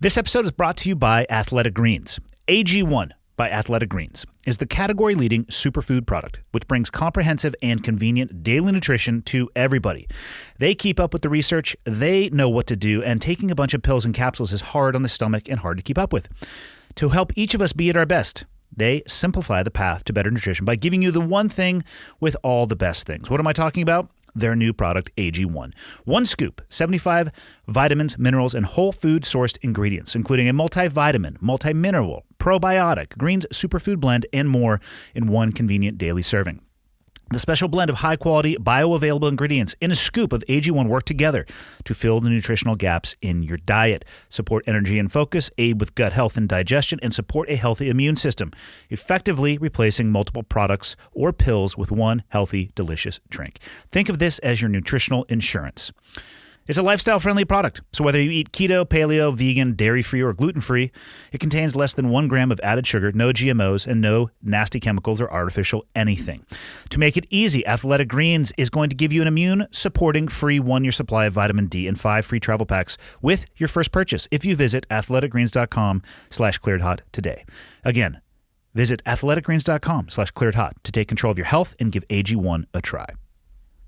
This episode is brought to you by Athletic Greens. AG1 by Athletic Greens is the category-leading superfood product, which brings comprehensive and convenient daily nutrition to everybody. They keep up with the research, they know what to do, and taking a bunch of pills and capsules is hard on the stomach and hard to keep up with. To help each of us be at our best, they simplify the path to better nutrition by giving you the one thing with all the best things. What am I talking about? Their new product, AG1. One scoop, 75 vitamins, minerals, and whole food sourced ingredients, including a multivitamin, multimineral, probiotic, greens superfood blend, and more in one convenient daily serving. The special blend of high-quality, bioavailable ingredients in a scoop of AG1 work together to fill the nutritional gaps in your diet, support energy and focus, aid with gut health and digestion, and support a healthy immune system, effectively replacing multiple products or pills with one healthy, delicious drink. Think of this as your nutritional insurance. It's a lifestyle-friendly product, so whether you eat keto, paleo, vegan, dairy-free, or gluten-free, it contains less than 1 gram of added sugar, no GMOs, and no nasty chemicals or artificial anything. To make it easy, Athletic Greens is going to give you an immune-supporting free 1-year supply of vitamin D and 5 free travel packs with your first purchase if you visit athleticgreens.com/clearedhot today. Again, visit athleticgreens.com/clearedhot to take control of your health and give AG1 a try.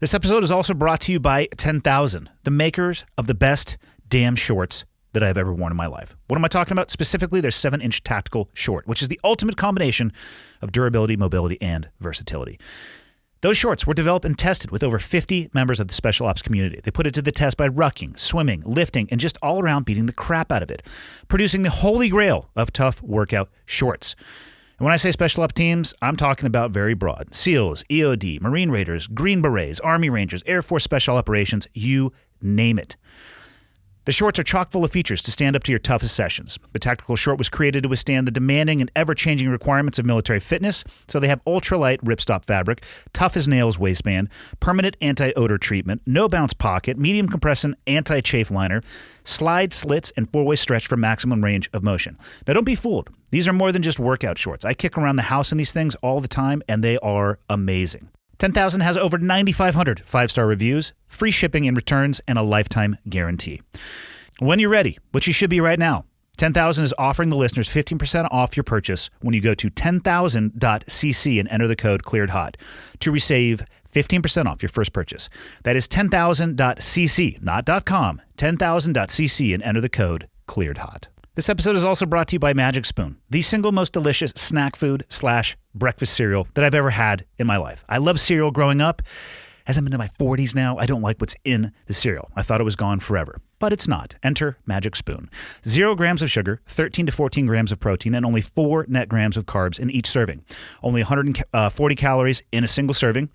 This episode is also brought to you by 10,000, the makers of the best damn shorts that I've ever worn in my life. What am I talking about? Specifically, their 7-inch tactical short, which is the ultimate combination of durability, mobility, and versatility. Those shorts were developed and tested with over 50 members of the special ops community. They put it to the test by rucking, swimming, lifting, and just all around beating the crap out of it, producing the holy grail of tough workout shorts. And when I say special ops teams, I'm talking about very broad. SEALs, EOD, Marine Raiders, Green Berets, Army Rangers, Air Force Special Operations, you name it. The shorts are chock full of features to stand up to your toughest sessions. The tactical short was created to withstand the demanding and ever-changing requirements of military fitness, so they have ultralight ripstop fabric, tough as nails waistband, permanent anti-odor treatment, no bounce pocket, medium compression anti-chafe liner, slide slits, and 4-way stretch for maximum range of motion. Now don't be fooled. These are more than just workout shorts. I kick around the house in these things all the time, and they are amazing. 10,000 has over 9,500 5-star reviews, free shipping and returns, and a lifetime guarantee. When you're ready, which you should be right now, 10,000 is offering the listeners 15% off your purchase when you go to 10,000.cc and enter the code ClearedHot to receive 15% off your first purchase. That is 10,000.cc, not .com, 10,000.cc and enter the code ClearedHot. This episode is also brought to you by Magic Spoon, the single most delicious snack food / breakfast cereal that I've ever had in my life. I loved cereal growing up. As I'm into my 40s now, I don't like what's in the cereal. I thought it was gone forever, but it's not. Enter Magic Spoon. 0 grams of sugar, 13 to 14 grams of protein, and only 4 net grams of carbs in each serving. Only 140 calories in a single serving,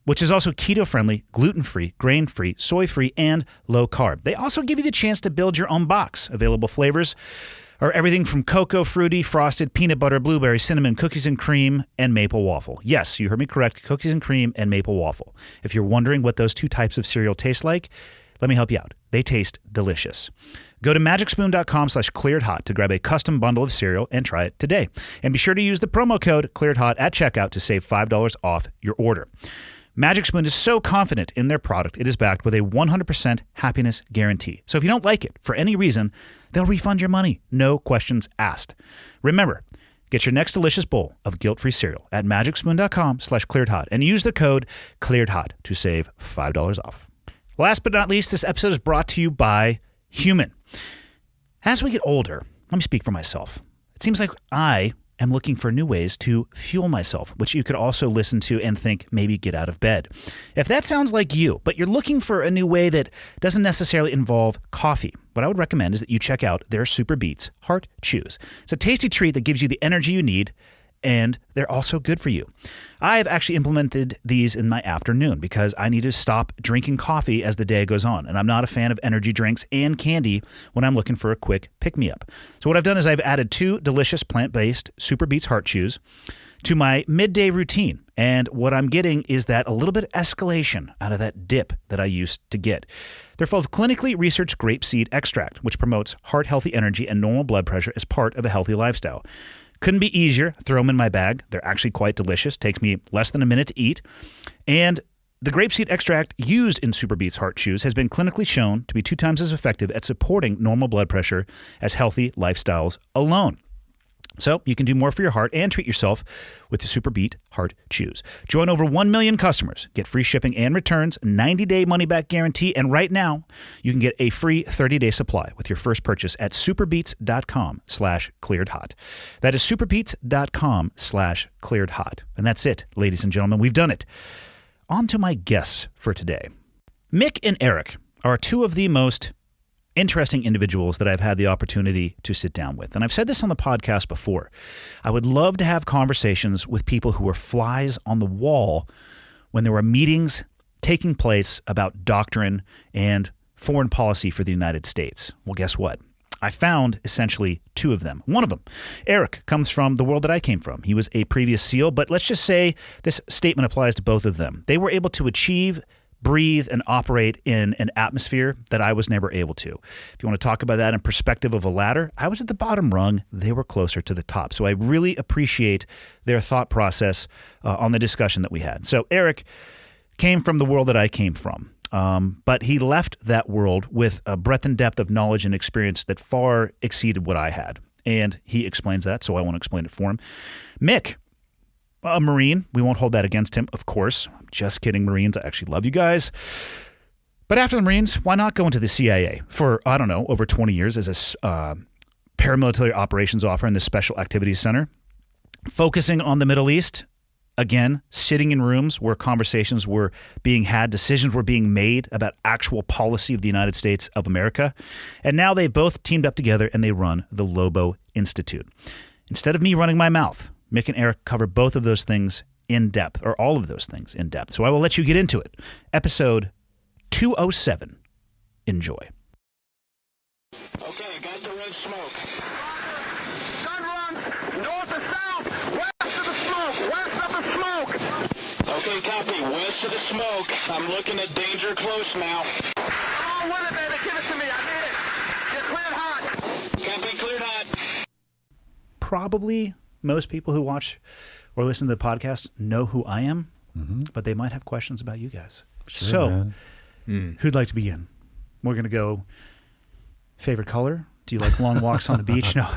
which is also keto-friendly, gluten-free, grain-free, soy-free, and low-carb. They also give you the chance to build your own box. Available flavors are everything from cocoa, fruity, frosted, peanut butter, blueberry, cinnamon, cookies and cream, and maple waffle. Yes, you heard me correct, cookies and cream and maple waffle. If you're wondering what those two types of cereal taste like, let me help you out. They taste delicious. Go to magicspoon.com/clearedhot to grab a custom bundle of cereal and try it today. And be sure to use the promo code ClearedHot at checkout to save $5 off your order. Magic Spoon is so confident in their product, it is backed with a 100% happiness guarantee. So if you don't like it for any reason, they'll refund your money. No questions asked. Remember, get your next delicious bowl of guilt-free cereal at magicspoon.com/clearedhot and use the code ClearedHot to save $5 off. Last but not least, this episode is brought to you by Human. As we get older, let me speak for myself. It seems like I am looking for new ways to fuel myself, which you could also listen to and think maybe get out of bed. If that sounds like you, but you're looking for a new way that doesn't necessarily involve coffee, what I would recommend is that you check out their Super Beets Heart Chews. It's a tasty treat that gives you the energy you need, and they're also good for you. I've actually implemented these in my afternoon because I need to stop drinking coffee as the day goes on, and I'm not a fan of energy drinks and candy when I'm looking for a quick pick-me-up. So what I've done is I've added 2 delicious plant-based Super Beets Heart Chews to my midday routine, and what I'm getting is that a little bit of escalation out of that dip that I used to get. They're full of clinically researched grapeseed extract, which promotes heart-healthy energy and normal blood pressure as part of a healthy lifestyle. Couldn't be easier. Throw them in my bag. They're actually quite delicious. Takes me less than a minute to eat. And The grapeseed extract used in Superbeats Heart Chews has been clinically shown to be 2 times as effective at supporting normal blood pressure as healthy lifestyles alone. So you can do more for your heart and treat yourself with the Superbeat Heart Chews. Join over 1 million customers. Get free shipping and returns, 90-day money-back guarantee, and right now you can get a free 30-day supply with your first purchase at superbeats.com/clearedhot. That is superbeats.com/clearedhot. And that's it, ladies and gentlemen. We've done it. On to my guests for today. Mick and Eric are 2 of the most interesting individuals that I've had the opportunity to sit down with. And I've said this on the podcast before. I would love to have conversations with people who were flies on the wall when there were meetings taking place about doctrine and foreign policy for the United States. Well, guess what? I found essentially 2 of them. One of them, Eric, comes from the world that I came from. He was a previous SEAL, but let's just say this statement applies to both of them. They were able to achieve, breathe, and operate in an atmosphere that I was never able to. If you want to talk about that in perspective of a ladder, I was at the bottom rung. They were closer to the top. So I really appreciate their thought process on the discussion that we had. So Eric came from the world that I came from. But he left that world with a breadth and depth of knowledge and experience that far exceeded what I had. And he explains that, so I want to explain it for him. Mick, a Marine. We won't hold that against him, of course. I'm just kidding, Marines. I actually love you guys. But after the Marines, why not go into the CIA for, I don't know, over 20 years as a paramilitary operations officer in the Special Activities Center, focusing on the Middle East. Again, sitting in rooms where conversations were being had, decisions were being made about actual policy of the United States of America. And now they both teamed up together and they run the Lobo Institute. Instead of me running my mouth, Mick and Eric cover both of those things in depth, or all of those things in depth. So I will let you get into it. Episode 207. Enjoy. Okay, got the red smoke. Gun run, north or south, west of the smoke, west of the smoke. Okay, copy, west of the smoke. I'm looking at danger close now. Come on with it, baby, give it to me, I need it. You're cleared hot. Copy, cleared hot. Probably most people who watch or listen to the podcast know who I am, but they might have questions about you guys. Sure, so, who'd like to begin? We're going to go favorite color. Do you like long walks on the beach? No.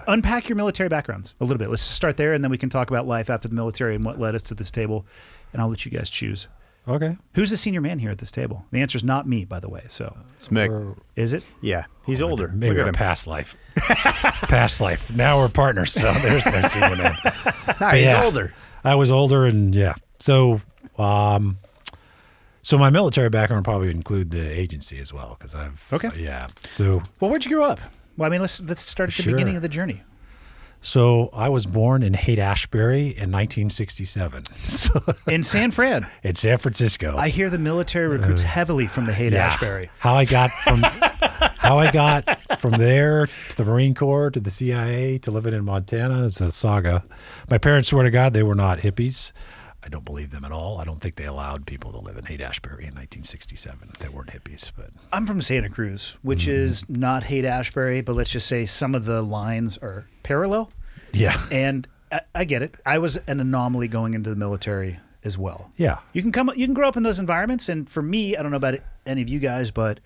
Unpack your military backgrounds a little bit. Let's start there, and then we can talk about life after the military and what led us to this table, and I'll let you guys choose. Okay. Who's the senior man here at this table? The answer is not me, by the way. So It's Mick. is it? Yeah, he's older. Maybe Look our at him. past life. Past life. Now we're partners, so there's no senior man. Nah, he's yeah, older. I was older, and yeah. So, so my military background probably would include the agency as well, because I've yeah. So Well, where'd you grow up? Well, I mean, let's start at the Sure. beginning of the journey. So I was born in Haight-Ashbury in 1967. So, In San Fran. in San Francisco. I hear the military recruits heavily from the Haight-Ashbury. How I got from there to the Marine Corps to the CIA to living in Montana, it's a saga. My parents swear to God they were not hippies. I don't believe them at all. I don't think they allowed people to live in Haight-Ashbury in 1967. They weren't hippies, but I'm from Santa Cruz, which is not Haight-Ashbury, but let's just say some of the lines are parallel. yeah, And I get it. I was an anomaly going into the military as well. yeah. You can grow up in those environments, and for me, I don't know about any of you guys, but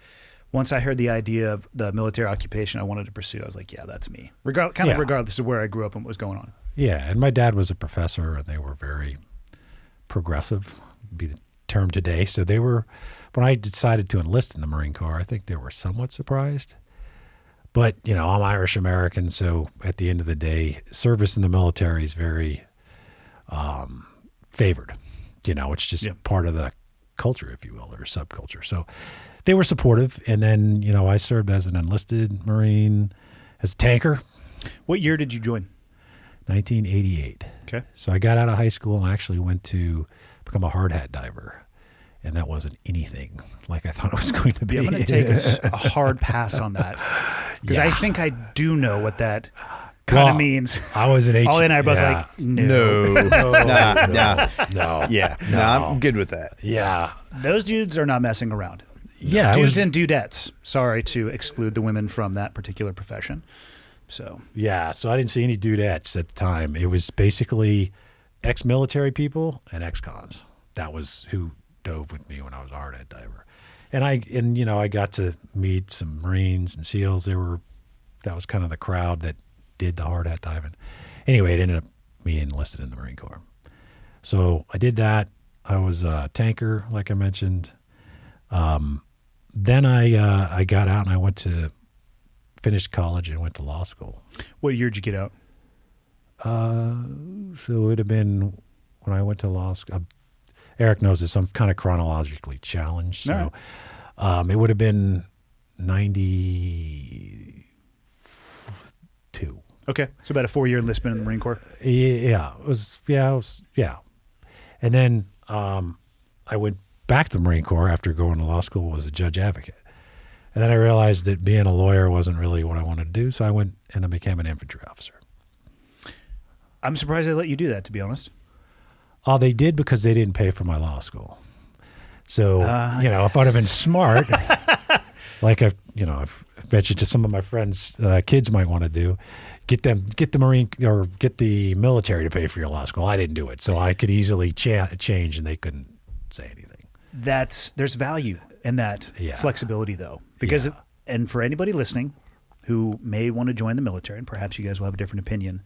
once I heard the idea of the military occupation I wanted to pursue, I was like, yeah, that's me. Regardless of where I grew up and what was going on. Yeah, and my dad was a professor, and they were very progressive, would be the term today. So they were, when I decided to enlist in the Marine Corps, I think they were somewhat surprised. But, you know, I'm Irish American, so at the end of the day, service in the military is very favored. You know, it's just part of the culture, if you will, or subculture. So they were supportive. And then, you know, I served as an enlisted Marine, as a tanker. What year did you join? 1988. Okay. So I got out of high school and actually went to become a hard hat diver. And that wasn't anything like I thought it was going to be. I'm going to take a hard pass on that because I think I do know what that kind of means. I was an Olly and I are both like, no. No. Yeah, no, I'm good with that. Yeah. Those dudes are not messing around. Yeah. Dudes and dudettes. Sorry to exclude the women from that particular profession. So Yeah. So I didn't see any dudettes at the time. It was basically ex-military people and ex-cons. that was who dove with me when I was a hard hat diver. And I got to meet some Marines and SEALs. That was kind of the crowd that did the hard hat diving. Anyway, it ended up me enlisted in the Marine Corps. So I did that. I was a tanker, like I mentioned. Then I got out and I went to finished college and went to law school. What year did you get out? So it would have been when I went to law school. Eric knows this. I'm kind of chronologically challenged. So it would have been 92. Okay. So about a 4-year enlistment in the Marine Corps? Yeah. It was. And then I went back to the Marine Corps after going to law school as a judge advocate. And then I realized that being a lawyer wasn't really what I wanted to do. So I went and I became an infantry officer. I'm surprised they let you do that, to be honest. Oh, they did because they didn't pay for my law school. So, if I'd have been smart, like I've mentioned to some of my friends, kids might want to do, get the Marine or get the military to pay for your law school. I didn't do it. So I could easily change and they couldn't say anything. There's value in that flexibility, though, because and for anybody listening who may want to join the military, and perhaps you guys will have a different opinion,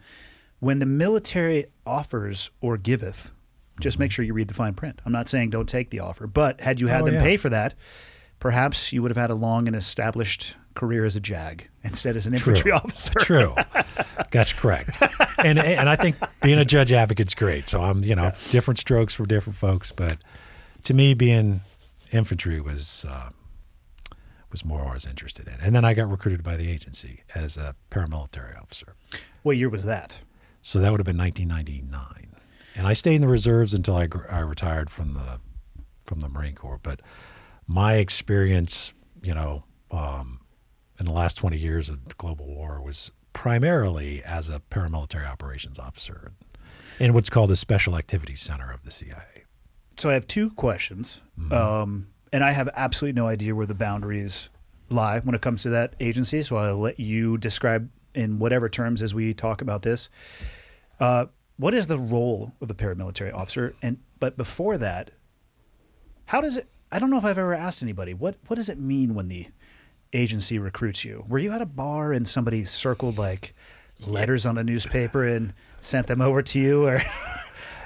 when the military offers or giveth, just make sure you read the fine print. I'm not saying don't take the offer, but had you had them pay for that, perhaps you would have had a long and established career as a JAG instead as an infantry officer. True. That's correct. And I think being a judge advocate's great. So I'm, different strokes for different folks, but to me being infantry was more what I was interested in. And then I got recruited by the agency as a paramilitary officer. What year was that? So that would have been 1999. And I stayed in the reserves until I retired from the Marine Corps. But my experience, in the last 20 years of the global war was primarily as a paramilitary operations officer in what's called the Special Activities Center of the CIA. So I have two questions, and I have absolutely no idea where the boundaries lie when it comes to that agency, so I'll let you describe in whatever terms as we talk about this. What is the role of the paramilitary officer? But before that, how does it? I don't know if I've ever asked anybody. What does it mean when the agency recruits you? Were you at a bar and somebody circled like letters on a newspaper and sent them over to you, or?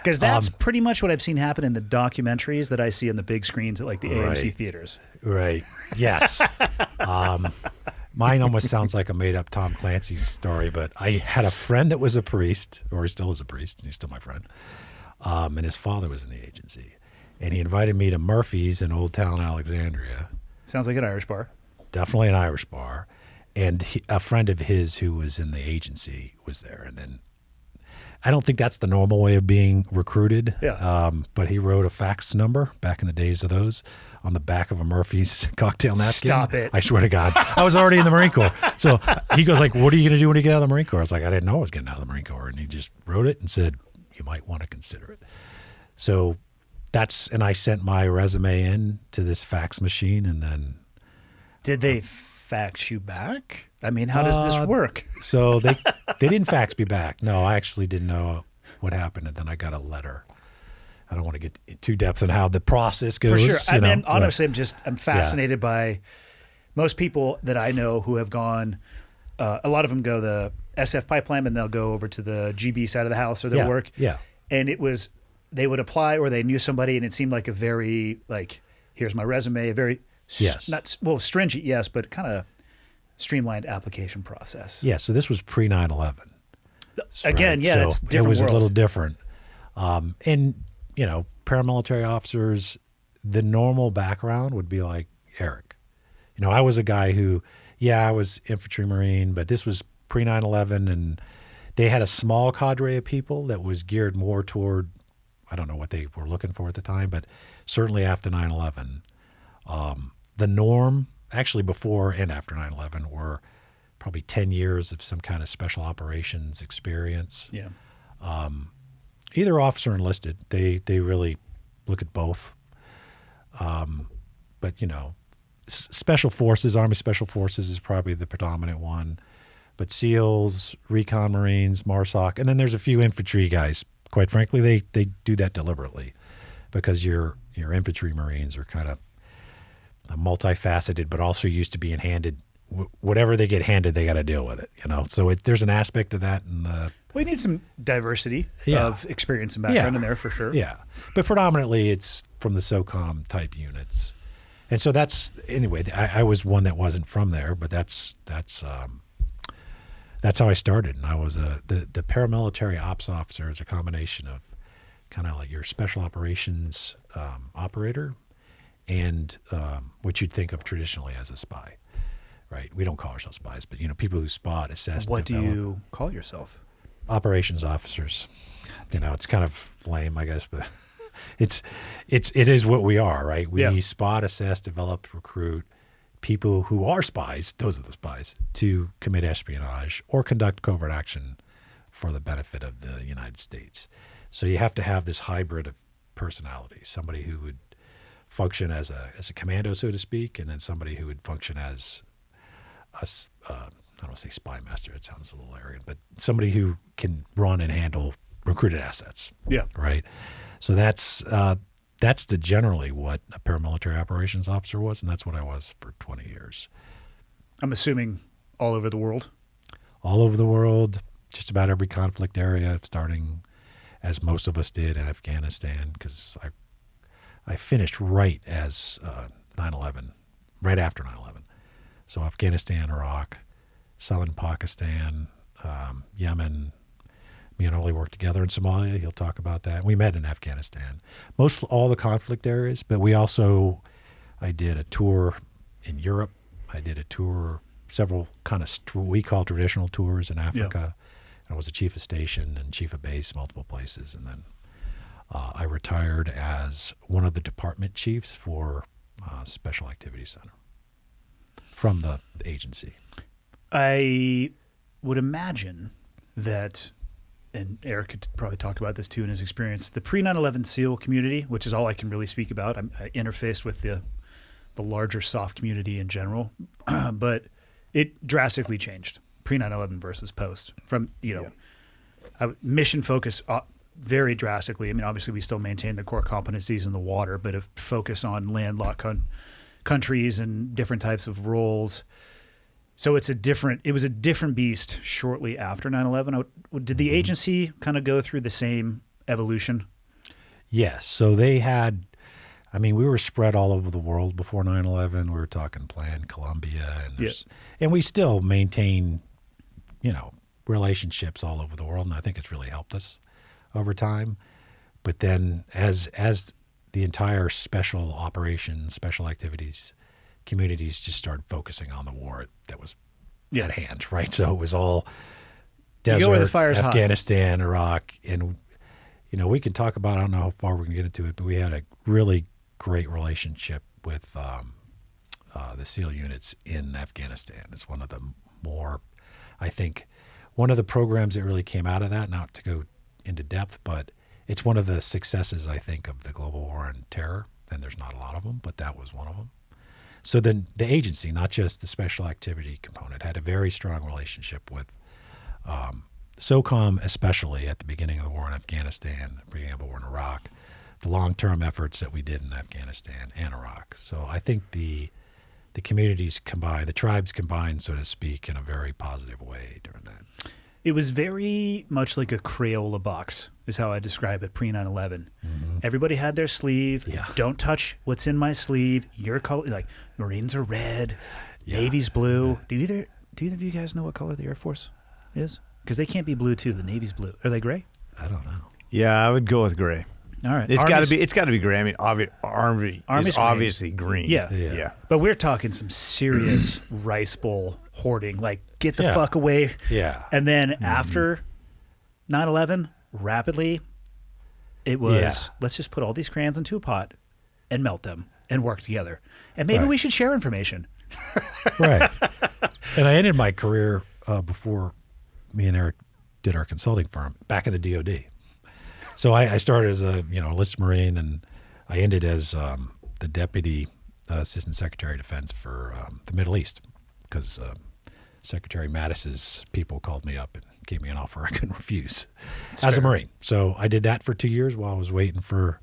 Because that's pretty much what I've seen happen in the documentaries that I see on the big screens at like the AMC theaters. Right. Yes. Mine almost sounds like a made-up Tom Clancy story, but I had a friend that was a priest, or he still is a priest, and he's still my friend, and his father was in the agency. And he invited me to Murphy's in Old Town Alexandria. Sounds like an Irish bar. Definitely an Irish bar. And a friend of his who was in the agency was there. And then I don't think that's the normal way of being recruited. Yeah. But he wrote a fax number back in the days of those on the back of a Murphy's cocktail napkin. Stop it. I swear to God. I was already in the Marine Corps. So he goes like, what are you going to do when you get out of the Marine Corps? I was like, I didn't know I was getting out of the Marine Corps. And he just wrote it and said, you might want to consider it. So and I sent my resume in to this fax machine, and then. Did they fax you back? I mean, how does this work? So they didn't fax me back. No, I actually didn't know what happened, and then I got a letter. I don't want to get too depth on how the process goes. For sure. I mean, but, honestly, I'm fascinated by most people that I know who have gone. A lot of them go the SF pipeline, and they'll go over to the GB side of the house or their work. Yeah. And they would apply, or they knew somebody, and it seemed like a very here's my resume, a very stringent, yes, but kind of streamlined application process. Yeah. So this was pre 9/11. Again, right? yeah, so that's a different it was world. a little different. And paramilitary officers, the normal background would be like Eric. I was a guy who, I was infantry Marine, but this was pre 9/11, and they had a small cadre of people that was geared more toward, I don't know what they were looking for at the time, but certainly after 9/11, the norm, actually before and after 9/11, were probably 10 years of some kind of special operations experience. Yeah. Either officer or enlisted, they really look at both. But, Special Forces, Army Special Forces is probably the predominant one. But SEALs, Recon Marines, MARSOC, and then there's a few infantry guys. Quite frankly, they do that deliberately because your infantry Marines are kind of multifaceted, but also used to being handed whatever they get handed, they got to deal with it. So there's an aspect of that, and We need some diversity Yeah. of experience and background in there for sure. yeah. But predominantly, it's from the SOCOM type units, and so that's anyway. I was one that wasn't from there, but that's how I started. And I was the paramilitary ops officer is a combination of kind of like your special operations operator and what you'd think of traditionally as a spy, right? We don't call ourselves spies, but people who spot, assess, What do develop. you call yourself? Operations officers. It's kind of lame, I guess, but it is what we are, right? We spot, assess, develop, recruit people who are spies, those are the spies, to commit espionage or conduct covert action for the benefit of the United States. So you have to have this hybrid of personality, somebody who would function as a commando, so to speak, and then somebody who would function as I don't want to say spy master, it sounds a little arrogant, but somebody who can run and handle recruited assets. Yeah. Right. So that's generally what a paramilitary operations officer was, and that's what I was for 20 years. I'm assuming all over the world. All over the world, just about every conflict area, starting as most of us did in Afghanistan, because I finished right as 9/11, right after 9/11. So Afghanistan, Iraq, some in Pakistan, Yemen. Me and Olly worked together in Somalia. He'll talk about that. We met in Afghanistan. All the conflict areas, but I did a tour in Europe. I did a tour, several kind of we call traditional tours in Africa. I was a chief of station and chief of base, multiple places. And then I retired as one of the department chiefs for Special Activities Center from the agency. I would imagine that, and Eric could probably talk about this too in his experience, the pre-9/11 SEAL community, which is all I can really speak about. I interfaced with the larger SOF community in general, but it drastically changed pre-9/11 versus post. From mission focus very drastically. I mean, obviously we still maintain the core competencies in the water, but a focus on landlocked countries and different types of roles. So it was a different beast shortly after 9/11. Did the agency kind of go through the same evolution? Yes. So we were spread all over the world before 9/11. We were talking Plan Colombia, and we still maintain, relationships all over the world, and I think it's really helped us over time. But then as the entire special operations, special activities communities just started focusing on the war that was at hand, right? So it was all desert, where the fire's hot. Afghanistan, Iraq, and we can talk about, I don't know how far we can get into it, but we had a really great relationship with the SEAL units in Afghanistan. It's one of the more, I think, one of the programs that really came out of that, not to go into depth, but it's one of the successes, I think, of the global war on terror. And there's not a lot of them, but that was one of them. So then the agency, not just the special activity component, had a very strong relationship with SOCOM, especially at the beginning of the war in Afghanistan, beginning of the war in Iraq, the long-term efforts that we did in Afghanistan and Iraq. So I think the communities combined, the tribes combined, so to speak, in a very positive way during that. It was very much like a Crayola box, is how I describe it, pre-9/11. Mm-hmm. Everybody had their sleeve. Yeah. Don't touch what's in my sleeve. Your color, like Marines are red, Navy's blue. Do either of you guys know what color the Air Force is? Because they can't be blue too. The Navy's blue. Are they gray? I don't know. Yeah, I would go with gray. All right. It's got to be gray. I mean, Army is obviously green. Yeah. But we're talking some serious Rice Bowl hoarding. Like, get the fuck away. Yeah. And then after 9/11, rapidly, it was, let's just put all these crayons into a pot and melt them and work together. And maybe we should share information. Right. And I ended my career before me and Eric did our consulting firm back in the DOD. So I started as a enlisted Marine, and I ended as the Deputy Assistant Secretary of Defense for the Middle East, because Secretary Mattis's people called me up and gave me an offer I couldn't refuse as a Marine. So I did that for 2 years while I was waiting for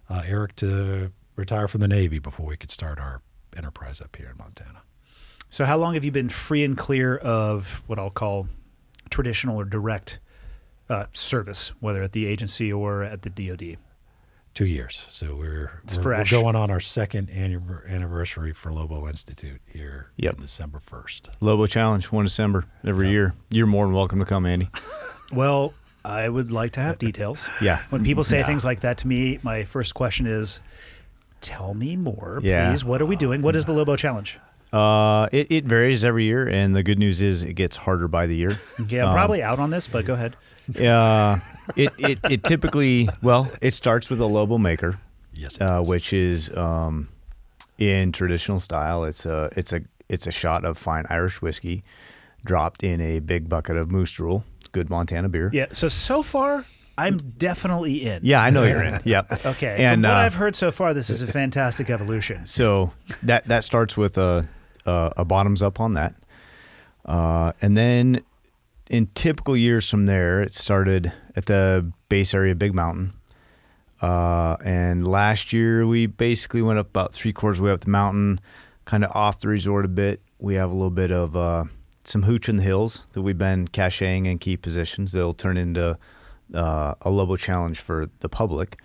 Eric to retire from the Navy before we could start our enterprise up here in Montana. So how long have you been free and clear of what I'll call traditional or direct service, whether at the agency or at the DoD? 2 years. So we're fresh. going on our second anniversary for Lobo Institute here Yep. on December 1st. Lobo Challenge, 1 December every year. You're more than welcome to come, Andy. Well, I would like to have details. Yeah. When people say things like that to me, my first question is, tell me more, Yeah. please. What are we doing? What is the Lobo Challenge? It varies every year, and the good news is it gets harder by the year. Yeah, I'm probably out on this, but go ahead. It typically, well, it starts with a Lobo maker, Yes, it does. which is in traditional style. It's a shot of fine Irish whiskey dropped in a big bucket of moose drool, good Montana beer. Yeah, so far, I'm definitely in. Yeah, I know you're in. Yep. Okay, And from what I've heard so far, this is a fantastic evolution. so that starts with a bottoms up on that, and then in typical years from there, it started at the base area of Big Mountain. And last year we basically went up about 3/4 of the way up the mountain, kind of off the resort a bit. We have a little bit of some hooch in the hills that we've been caching in key positions. They'll turn into a Lobo challenge for the public.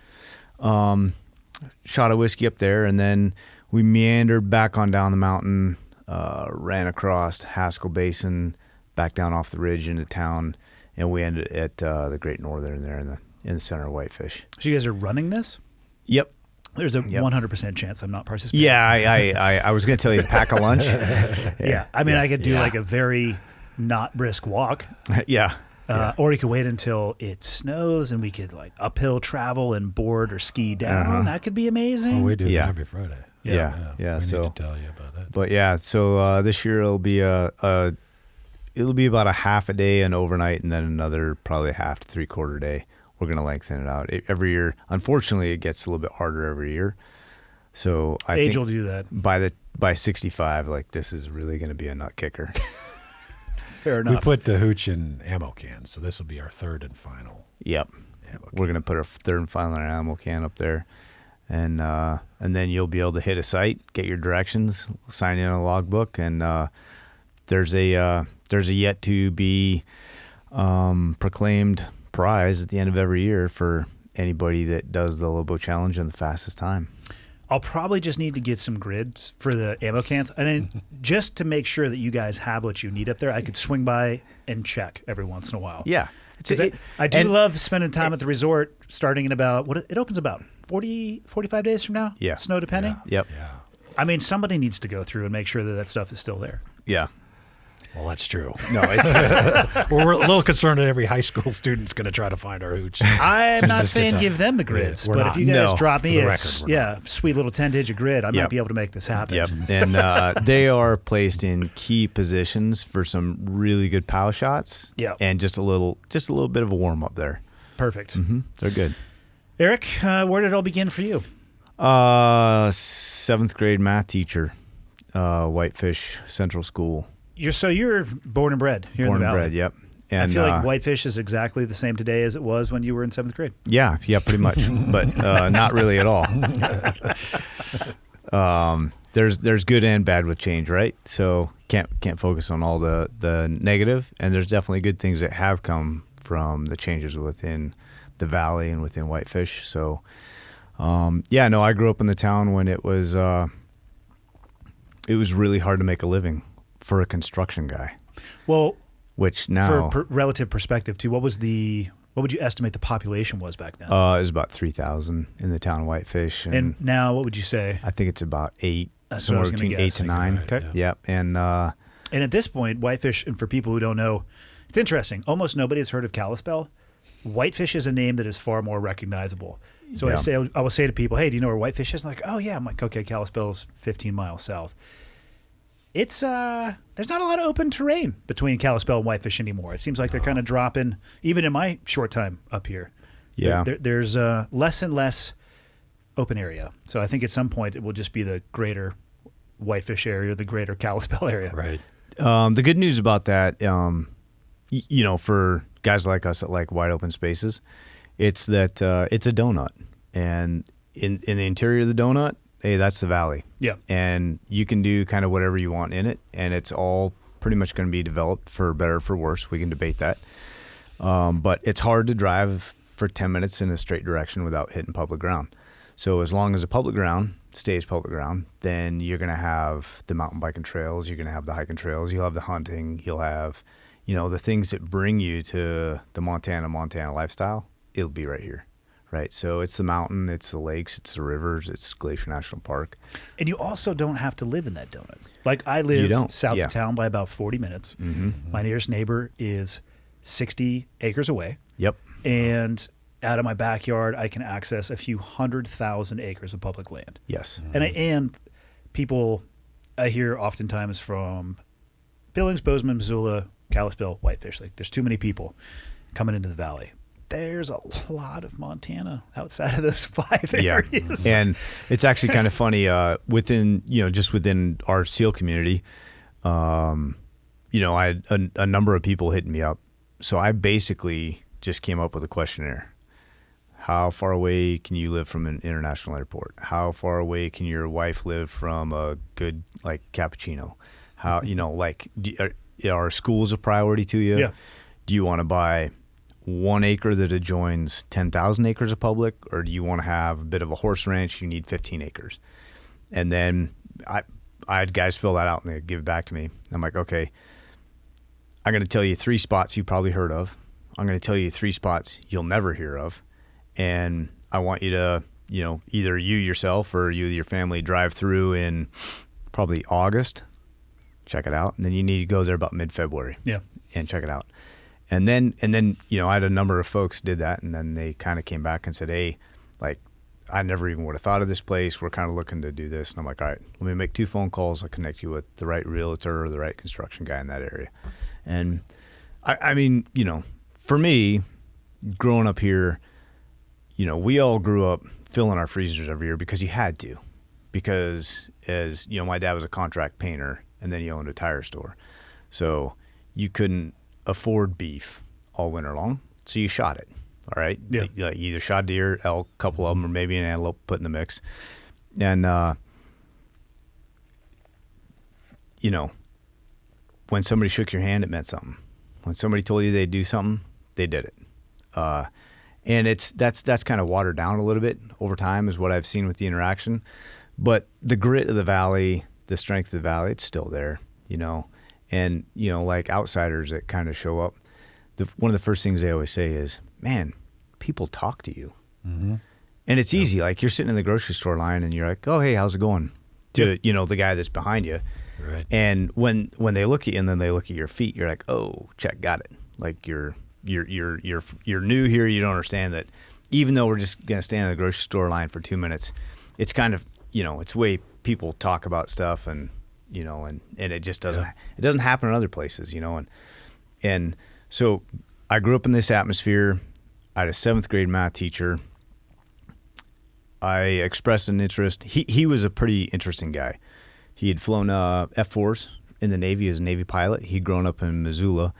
Shot of whiskey up there, and then we meandered back on down the mountain, ran across Haskell Basin, back down off the ridge into town, and we ended at the Great Northern there in the center of Whitefish. So you guys are running this? Yep. There's a 100% chance I'm not participating. Yeah, I was going to tell you to pack a lunch. Yeah. I mean, I could do like a very not brisk walk. Yeah. Or you could wait until it snows and we could like uphill travel and board or ski down. That could be amazing. Oh, we do Yeah. that every Friday. Yeah. We So, need to tell you about that. but yeah, so this year it'll be it'll be about a half a day and overnight, and then another probably a half to 3/4 day. We're going to lengthen it out every year. Unfortunately, it gets a little bit harder every year. So I Age think will do that. by 65, like this is really going to be a nut kicker. Fair We enough. put the hooch in ammo cans, so this will be our third and final Yep. ammo We're gonna put our third and final animal can up there, and then you'll be able to hit a site, get your directions, sign in a logbook, and there's a yet to be proclaimed prize at the end of every year for anybody that does the Lobo Challenge in the fastest time. I'll probably just need to get some grids for the ammo cans. And then just to make sure that you guys have what you need up there, I could swing by and check every once in a while. Yeah. 'Cause I do love spending time at the resort starting in about, it opens about 40, 45 days from now? Yeah. Snow depending? Yep. Yeah. I mean, somebody needs to go through and make sure that that stuff is still there. Yeah. Well, that's true. No, it's We're a little concerned that every high school student's going to try to find our hooch. I'm not It's saying a- give them the grids, we're but not. if you guys No, drop for me the a record, we're sweet little 10-digit grid, I might Yep. be able to make this happen. Yep, and they are placed in key positions for some really good pow shots. Yep. And just a little bit of a warm up there. Perfect. They're good. Eric, where did it all begin for you? 7th grade math teacher, Whitefish Central School. You're born and bred here Born in the and valley. bred, yep. I And feel like Whitefish is exactly the same today as it was when you were in 7th grade. yeah, pretty much, but not really at all. There's good and bad with change, right? So can't focus on all the negative, and there's definitely good things that have come from the changes within the valley and within Whitefish. So I grew up in the town when it was really hard to make a living for a construction guy, Well, which now for relative perspective, too, what would you estimate the population was back then? it was about 3,000 in the town of Whitefish, and now, what would you say? I think it's about 8, That's what I was somewhere gonna between 8 guess. to 9. Okay. Yep, and And at this point, Whitefish, and for people who don't know, it's interesting. Almost nobody has heard of Kalispell. Whitefish is a name that is far more recognizable. So Yeah. I will say to people, "Hey, do you know where Whitefish is?" I'm like, "Oh yeah." I'm like, "Okay, Kalispell's 15 miles south." It's there's not a lot of open terrain between Kalispell and Whitefish anymore. It seems like they're kind of dropping, even in my short time up here. Yeah. There's less and less open area. So I think at some point it will just be the greater Whitefish area, the greater Kalispell area. Right. the good news about that, for guys like us that like wide open spaces, it's that it's a donut, and in the interior of the donut, hey, that's the valley. Yeah. And you can do kind of whatever you want in it, and it's all pretty much going to be developed for better or for worse. We can debate that. But it's hard to drive for 10 minutes in a straight direction without hitting public ground. So as long as the public ground stays public ground, then you're going to have the mountain biking trails, you're going to have the hiking trails, you'll have the hunting, you'll have, the things that bring you to the Montana lifestyle. It'll be right here. Right. So it's the mountain, it's the lakes, it's the rivers, it's Glacier National Park. And you also don't have to live in that donut. Like I live south Yeah. of town by about 40 minutes. Mm-hmm. My nearest neighbor is 60 acres away. Yep. And out of my backyard, I can access a few 100,000 acres of public land. Yes. And people I hear oftentimes from Billings, Bozeman, Missoula, Kalispell, Whitefish. Like there's too many people coming into the valley. There's a lot of Montana outside of those 5 areas. Yeah. And it's actually kind of funny, within our SEAL community, I had a number of people hitting me up. So I basically just came up with a questionnaire. How far away can you live from an international airport? How far away can your wife live from a good, cappuccino? How, are schools a priority to you? Yeah. Do you want to buy 1 acre that adjoins 10,000 acres of public, or do you want to have a bit of a horse ranch? You need 15 acres. And then I had guys fill that out and they give it back to me. I'm like, okay, I'm going to tell you 3 spots you probably heard of. I'm going to tell you 3 spots you'll never hear of. And I want you to, either you yourself or you, your family, drive through in probably August, check it out. And then you need to go there about mid-February. Yeah. And check it out. And then, I had a number of folks did that, and then they kind of came back and said, hey, I never even would have thought of this place. We're kind of looking to do this. And I'm like, all right, let me make 2 phone calls. I'll connect you with the right realtor or the right construction guy in that area. And I mean, for me, growing up here, we all grew up filling our freezers every year because you had to. Because as, my dad was a contract painter, and then he owned a tire store. So you couldn't afford beef all winter long, so you shot it. All right. Yeah. You either shot deer, elk, a couple of them, or maybe an antelope put in the mix. And when somebody shook your hand, it meant something. When somebody told you they'd do something, they did it. And that's kind of watered down a little bit over time, is what I've seen with the interaction. But the grit of the valley, the strength of the valley, it's still there. And, like outsiders that kind of show up, one of the first things they always say is, man, people talk to you. Mm-hmm. And it's easy. Like you're sitting in the grocery store line and you're like, oh, hey, how's it going? To, the guy that's behind you. Right. And when they look at you and then they look at your feet, you're like, oh, check, got it. Like you're new here. You don't understand that even though we're just going to stand in the grocery store line for 2 minutes, it's kind of, it's the way people talk about stuff and it just doesn't, it doesn't happen in other places, and so I grew up in this atmosphere. I had a 7th grade math teacher. I expressed an interest. He was a pretty interesting guy. He had flown F-4s in the Navy as a Navy pilot. He'd grown up in Missoula.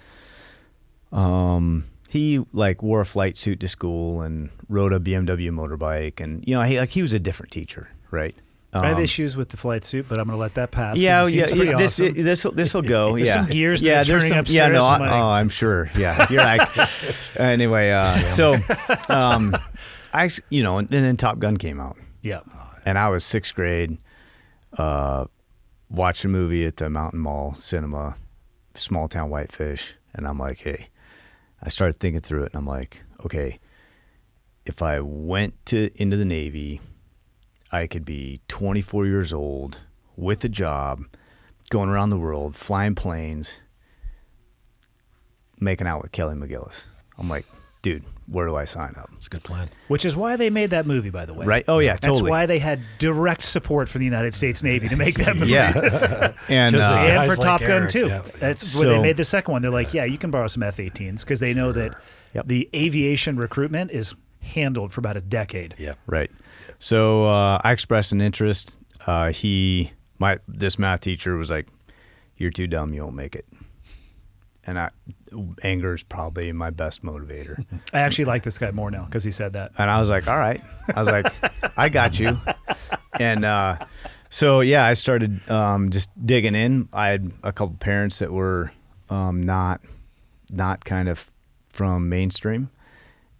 He wore a flight suit to school and rode a BMW motorbike, and he was a different teacher, right? I have issues with the flight suit, but I'm going to let that pass. Yeah. Awesome. This will go. There's yeah, some gears that are turning upstairs. Yeah, no, I'm sure. Yeah, you're like. Anyway, so, and then Top Gun came out. Yeah, and I was 6th grade. Watched a movie at the Mountain Mall Cinema, small town Whitefish, and I'm like, hey. I started thinking through it, and I'm like, okay, if I went into the Navy, I could be 24 years old with a job, going around the world, flying planes, making out with Kelly McGillis. I'm like, dude, where do I sign up? That's a good plan. Which is why they made that movie, by the way. Right? Oh, yeah, totally. That's why they had direct support from the United States Navy to make that movie. Yeah. And and for Guys Top like Gun, Eric, too. yeah. That's when they made the second one. They're like, yeah, you can borrow some F-18s because they know that the aviation recruitment is handled for about a decade. Yeah. Right. So I expressed an interest. This math teacher was like, you're too dumb, you won't make it. And anger is probably my best motivator. I actually like this guy more now because he said that. And I was like, all right. I was like, I got you. And so, yeah, I started just digging in. I had a couple parents that were not kind of from mainstream,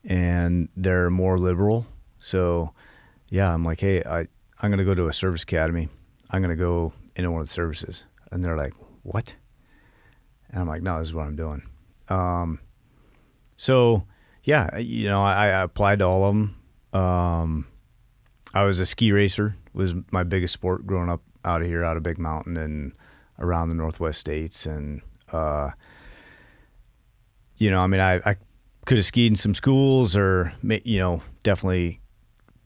and they're more liberal. So, yeah, I'm like, hey, I'm going to go to a service academy. I'm going to go into one of the services. And they're like, what? And I'm like, no, this is what I'm doing. So, yeah, I applied to all of them. I was a ski racer, was my biggest sport growing up out of here, out of Big Mountain and around the Northwest states. And, I could have skied in some schools or, definitely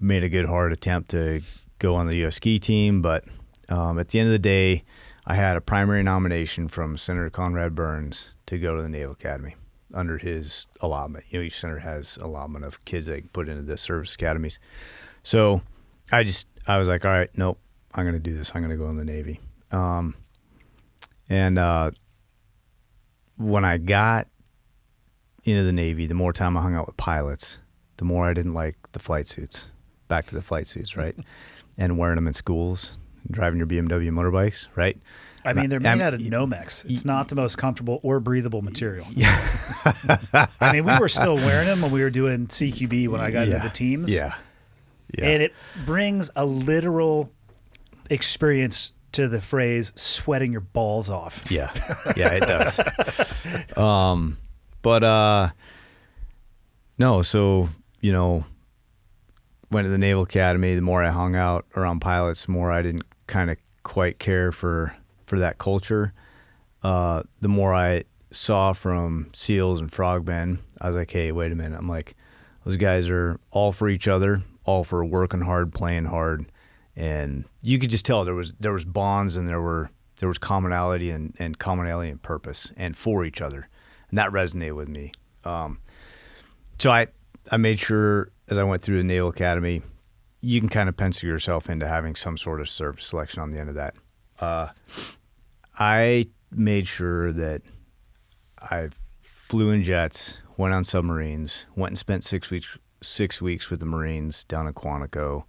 made a good hard attempt to go on the U.S. ski team. But at the end of the day, I had a primary nomination from Senator Conrad Burns to go to the Naval Academy under his allotment. Each senator has allotment of kids they can put into the service academies. So I was like, all right, nope, I'm going to do this. I'm going to go in the Navy. When I got into the Navy, the more time I hung out with pilots, the more I didn't like the flight suits. Back to the flight suits, right? And wearing them in schools, driving your BMW motorbikes, right? I mean, they're made out of Nomex. It's not the most comfortable or breathable material. Yeah. I mean, we were still wearing them when we were doing CQB when I got into the teams. Yeah. And it brings a literal experience to the phrase "sweating your balls off." Yeah, it does. No, so went to the Naval Academy. The more I hung out around pilots, the more I didn't kind of quite care for that culture. The more I saw from SEALs and frogmen, I was like, hey, wait a minute. I'm like, those guys are all for each other, all for working hard, playing hard. And you could just tell there was bonds, and there was commonality and commonality and purpose and for each other. And that resonated with me. So I made sure as I went through the Naval Academy, you can kind of pencil yourself into having some sort of service selection on the end of that. I made sure that I flew in jets, went on submarines, went and spent 6 weeks with the Marines down in Quantico,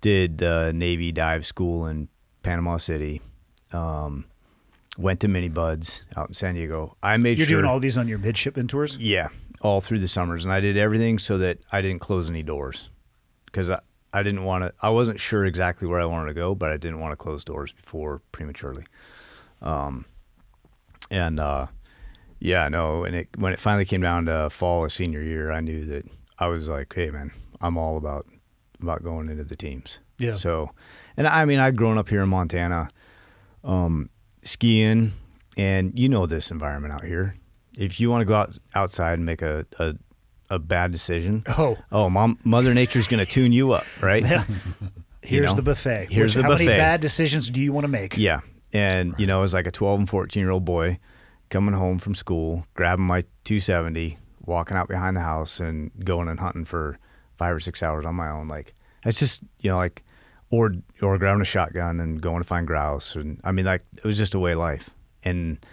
did the Navy dive school in Panama City, went to Mini Buds out in San Diego. You're doing all these on your midshipman tours? Yeah, all through the summers. And I did everything so that I didn't close any doors, because I didn't want to. I wasn't sure exactly where I wanted to go, but I didn't want to close doors before prematurely. And when it finally came down to fall of senior year, I knew that I was like, hey man, I'm all about going into the teams. Yeah. So, and I mean, I'd grown up here in Montana, skiing, and this environment out here. If you want to go outside and make a bad decision, Mother Nature's going to tune you up, right? Here's the buffet. Here's the buffet. How many bad decisions do you want to make? Yeah. And, it was like a 12 and 14-year-old boy coming home from school, grabbing my 270, walking out behind the house and going and hunting for 5 or 6 hours on my own. Like, it's just, or grabbing a shotgun and going to find grouse. And I mean, like, it was just a way of life. And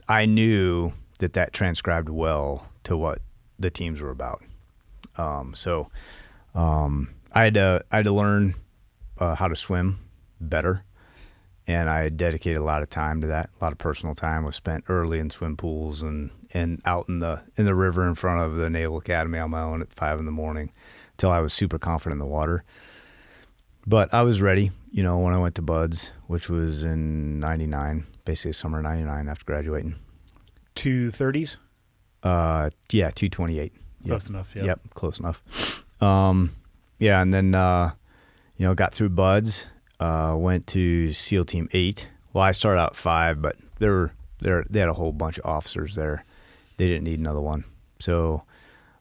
I knew that transcribed well to what the teams were about. So I had to learn how to swim better. And I dedicated a lot of time to that. A lot of personal time was spent early in swim pools and out in the river in front of the Naval Academy on my own at 5 a.m. until I was super confident in the water. But I was ready, when I went to Buds, which was in 99, basically summer of 99 after graduating. 230s? Yeah, 228. Close enough, yeah. Yep, close enough. Yeah, and then, got through Buds. Went to SEAL Team 8. Well, I started out 5, but they had a whole bunch of officers there. They didn't need another one. So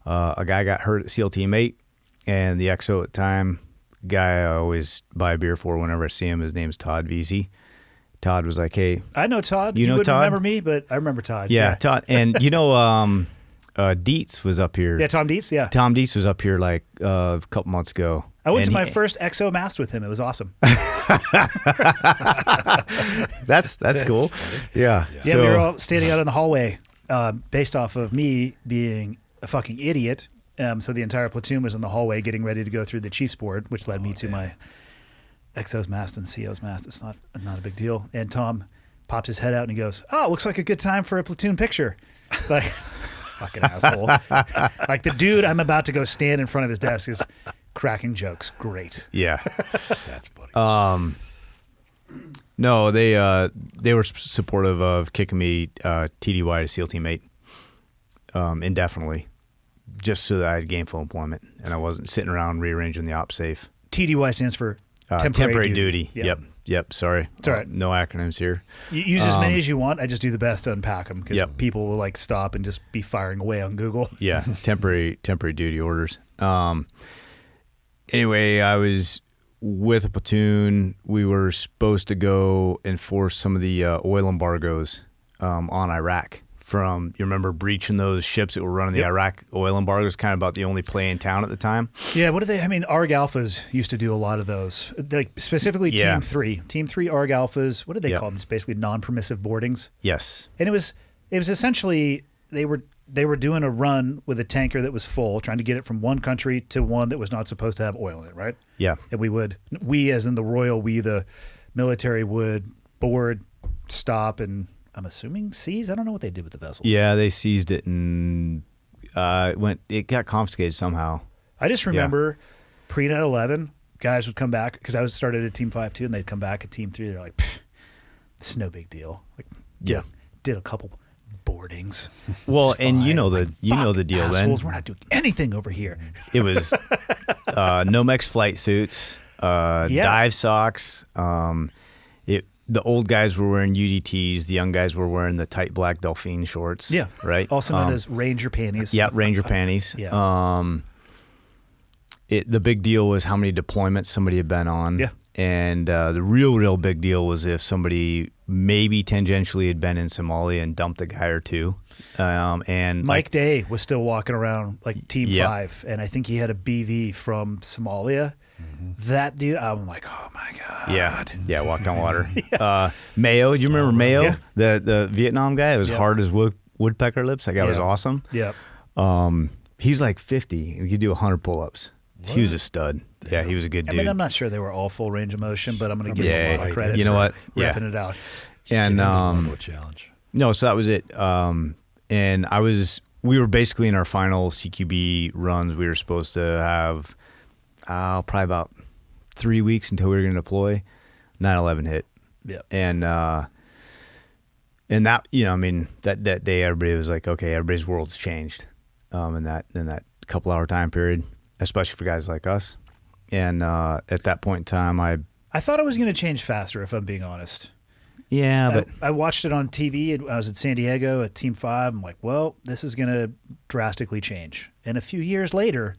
a guy got hurt at SEAL Team 8, and the XO at the time, guy I always buy a beer for whenever I see him, his name's Todd Vesey. Todd was like, hey. I know Todd. You wouldn't Todd? Remember me, but I remember Todd. Yeah. Todd. And Dietz was up here. Yeah, Tom Dietz, yeah. Tom Dietz was up here like a couple months ago. I went to my first EXO mast with him. It was awesome. That's cool. Yeah. Yeah, we were all standing out in the hallway based off of me being a fucking idiot. So the entire platoon was in the hallway getting ready to go through the chief's board, which led me to my XO's mast and CO's mast. It's not a big deal. And Tom pops his head out and he goes, "Oh, it looks like a good time for a platoon picture." Like, fucking asshole. Like the dude I'm about to go stand in front of his desk is cracking jokes. Great. Yeah. That's funny. No, they were supportive of kicking me TDY to SEAL teammate indefinitely, just so that I had gainful employment and I wasn't sitting around rearranging the op safe. TDY stands for temporary duty. Yeah. Yep. Sorry. It's all right. No acronyms here. You use as many as you want. I just do the best to unpack them because Yep. people will like stop and just be firing away on Google. Yeah, temporary duty orders. Anyway, I was with a platoon. We were supposed to go enforce some of the oil embargoes on Iraq. You remember breaching those ships that were running the Iraq oil embargoes, kind of about the only play in town at the time. Yeah, what do they? I mean, ARG Alphas used to do a lot of those. Like specifically Yeah. Team 3 ARG Alphas. What did they Yep. call them? It's basically non-permissive boardings. Yes. And it was essentially they were doing a run with a tanker that was full, trying to get it from one country to one that was not supposed to have oil in it, right? Yeah. And we as in the royal, the military would board, stop, and I'm assuming seize. I don't know what they did with the vessels. Yeah, they seized it and it got confiscated somehow. I just remember pre 9/11, guys would come back because I was started at Team 5 too, and they'd come back at Team 3. They're like, "It's no big deal." Like, Yeah. did a couple boardings. Well, It's and fine. you know Like, the deal assholes, then. we're not doing anything over here. It was Nomex flight suits, dive socks. The old guys were wearing UDTs. The young guys were wearing the tight black Delphine shorts. Yeah, right. Also known as Ranger panties. Yeah, Ranger panties. Yeah. The big deal was how many deployments somebody had been on. Yeah. And the real big deal was if somebody maybe tangentially had been in Somalia and dumped a guy or two. And Mike Day was still walking around like Team Yep. 5, and I think he had a BV from Somalia. That dude, I'm like, oh my god. Yeah, walked on water. Mayo, do you remember Mayo? Yeah. The Vietnam guy? It was hard as woodpecker lips. That guy was awesome. Yep. He's like 50. He could do 100 pull-ups. He was a stud. Yeah, he was a good I dude. mean, I'm not sure they were all full range of motion, but I'm going to give him a lot of credit. You know for what? ripping it out. And Lobo challenge. no, so that was it. And we were basically in our final CQB runs. We were supposed to have probably about 3 weeks until we were going to deploy. 9/11 hit. Yeah. And that, I mean, that day everybody was like, okay, everybody's world's changed in that couple hour time period, especially for guys like us. And at that point in time, I thought it was going to change faster, if I'm being honest. but I watched it on TV. I was at San Diego at Team 5. I'm like, well, this is going to drastically change. And a few years later,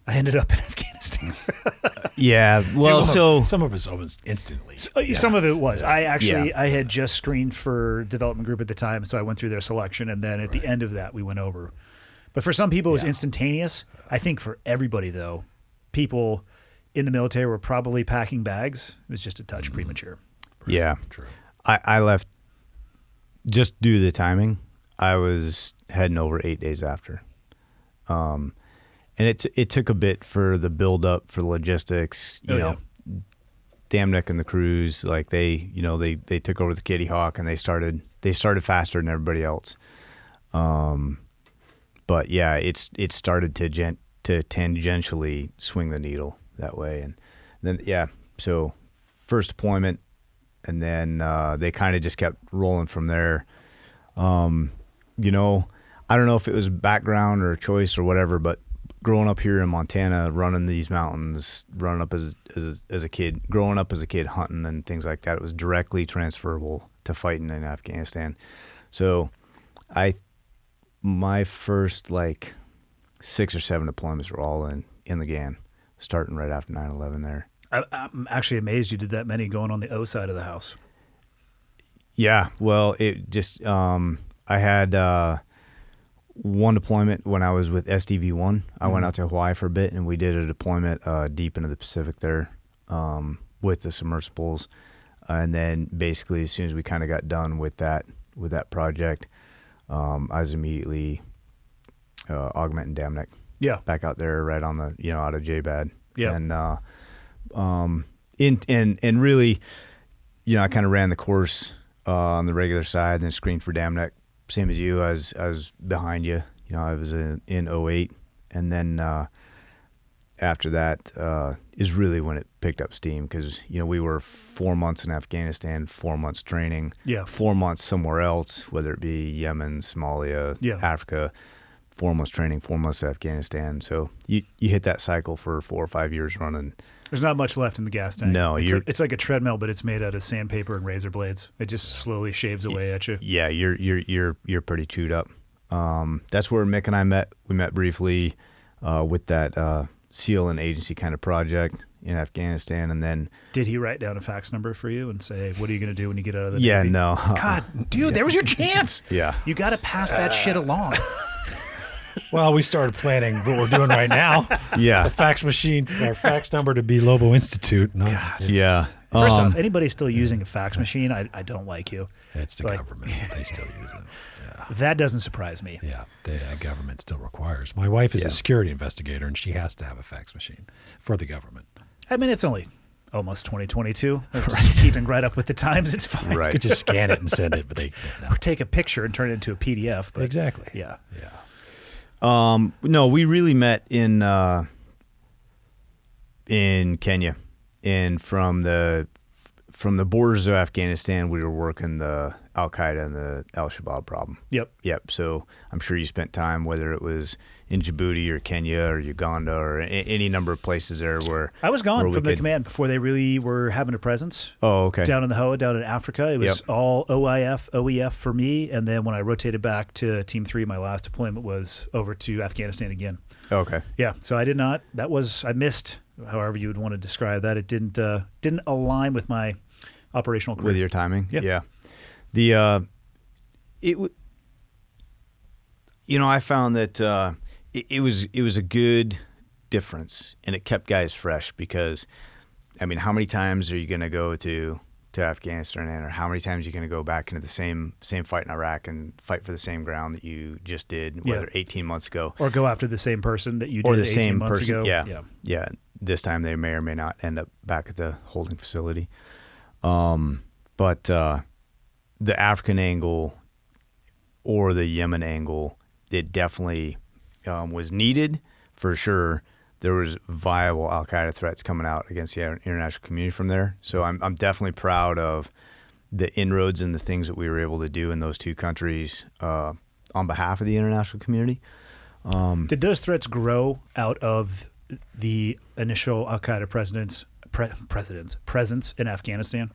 I ended up in Afghanistan. yeah, well, Some of us almost instantly. Some of it was. I had just screened for development group at the time, so I went through their selection, and then at the end of that, we went over. But for some people, it was instantaneous. I think for everybody, though, people in the military were probably packing bags. It was just a touch premature. yeah. True. I left just due to the timing. I was heading over 8 days after. And it took a bit for the build up for the logistics, you know. Damn Nick and the crews, like they took over the Kitty Hawk and they started faster than everybody else. But yeah, it started to tangentially swing the needle that way. And then so first deployment, and then they kind of just kept rolling from there. I don't know if it was background or choice or whatever, but growing up here in Montana, running these mountains, running up as a kid, growing up as a kid, hunting and things like that, it was directly transferable to fighting in Afghanistan. So my first like 6 or 7 deployments were all in the GAN, starting right after 9/11 there. I'm actually amazed you did that many going on the O side of the house. Yeah, well, it just I had one deployment when I was with SDV-1. I went out to Hawaii for a bit, and we did a deployment deep into the Pacific there with the submersibles. And then basically as soon as we kind of got done with that project, I was immediately Augment and Damnick. Yeah. Back out there right on the, out of JBAD. Yeah. And really, I kind of ran the course on the regular side, then screened for Damnick. Same as you, I was behind you. I was in 08. And then after that is really when it picked up steam because, we were 4 months in Afghanistan, 4 months training, 4 months somewhere else, whether it be Yemen, Somalia, Africa, 4 months training, 4 months Afghanistan. So you hit that cycle for 4 or 5 years running. There's not much left in the gas tank. No, it's like a treadmill, but it's made out of sandpaper and razor blades. It just slowly shaves away at you. Yeah, you're pretty chewed up. That's where Mick and I met. We met briefly with that SEAL and agency kind of project in Afghanistan, and then did he write down a fax number for you and say, "What are you going to do when you get out of the Navy?" No. God, dude, there was your chance. Yeah, you got to pass that shit along. Well, we started planning what we're doing right now. Yeah. The fax machine, our fax number to be Lobo Institute. Yeah. First off, anybody still using a fax machine, I don't like you. It's the government. They still use it. Yeah. That doesn't surprise me. Yeah, the government still requires. My wife is a security investigator, and she has to have a fax machine for the government. I mean, it's only almost 2022. Just keeping right up with the times, it's fine. Right. You could just scan it and send it, but they or take a picture and turn it into a PDF. But exactly. Yeah. Yeah. No, we really met in Kenya, and from the borders of Afghanistan, we were working the Al Qaeda and the Al Shabaab problem. Yep. So I'm sure you spent time, whether it was in Djibouti or Kenya or Uganda or any number of places there where I was gone from the command before they really were having a presence. Oh, okay. Down in the Hoa, down in Africa, it was all OEF for me, and then when I rotated back to Team 3, my last deployment was over to Afghanistan again. Okay. Yeah. So I did not. I missed. However you would want to describe that. It didn't align with my operational career. With your timing. Yeah. I found that it was a good difference, and it kept guys fresh because, I mean, how many times are you going to go to Afghanistan, or how many times are you going to go back into the same fight in Iraq and fight for the same ground that you just did, whether 18 months ago, or go after the same person that you did 18 months ago? Yeah. This time they may or may not end up back at the holding facility. But the African angle or the Yemen angle, it definitely was needed for sure. There was viable Al Qaeda threats coming out against the international community from there. So I'm definitely proud of the inroads and the things that we were able to do in those two countries on behalf of the international community. Did those threats grow out of the initial Al Qaeda presence in Afghanistan?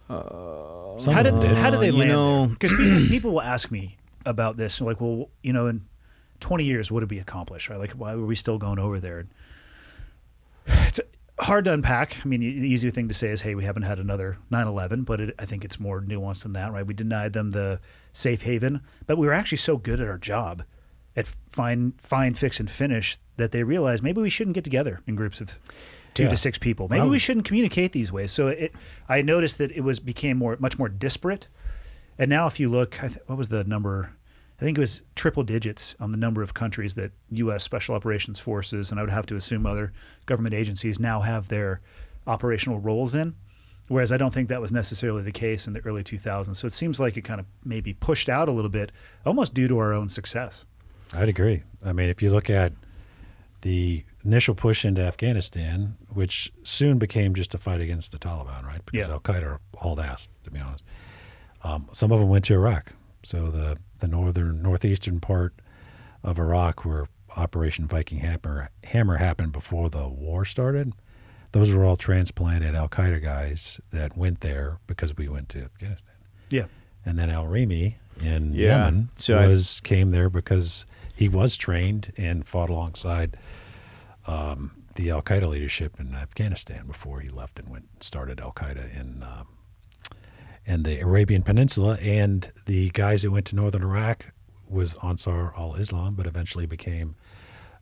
How did they land? Because people will ask me about this, like, well, in 20 years, what did we accomplish? Right? Like, why were we still going over there? It's hard to unpack. I mean, the easier thing to say is, hey, we haven't had another 9/11, but I think it's more nuanced than that, right? We denied them the safe haven, but we were actually so good at our job at find, fix, and finish that they realized maybe we shouldn't get together in groups of 2 to 6 people. Maybe we shouldn't communicate these ways. So I noticed that it became much more disparate. And now if you look, what was the number? I think it was triple digits on the number of countries that U.S. Special Operations Forces, and I would have to assume other government agencies, now have their operational roles in, whereas I don't think that was necessarily the case in the early 2000s. So it seems like it kind of maybe pushed out a little bit, almost due to our own success. I'd agree. I mean, if you look at the initial push into Afghanistan, which soon became just a fight against the Taliban, right? Because Al-Qaeda hauled ass, to be honest. Some of them went to Iraq. So the northeastern part of Iraq, where Operation Viking Hammer happened before the war started, those were all transplanted Al-Qaeda guys that went there because we went to Afghanistan. Yeah. And then Al-Rimi in Yemen came there because he was trained and fought alongside the Al-Qaeda leadership in Afghanistan before he left and started Al-Qaeda in the Arabian Peninsula. And the guys that went to northern Iraq was Ansar al-Islam, but eventually became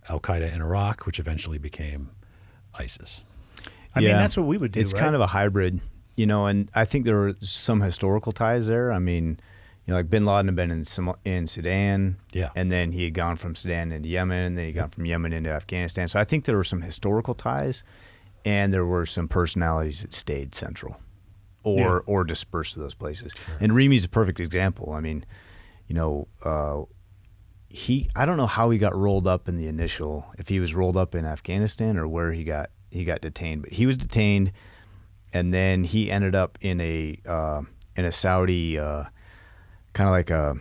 Al-Qaeda in Iraq, which eventually became ISIS. I mean, that's what we would do, It's right? kind of a hybrid, and I think there were some historical ties there. I mean, like Bin Laden had been in Sudan, and then he had gone from Sudan into Yemen, and then he got from Yemen into Afghanistan. So I think there were some historical ties, and there were some personalities that stayed central or dispersed to those places. Sure. And Remi's a perfect example. I mean, I don't know how he got rolled up in the initial, if he was rolled up in Afghanistan or where he got detained, but he was detained, and then he ended up in a Saudi kind of like a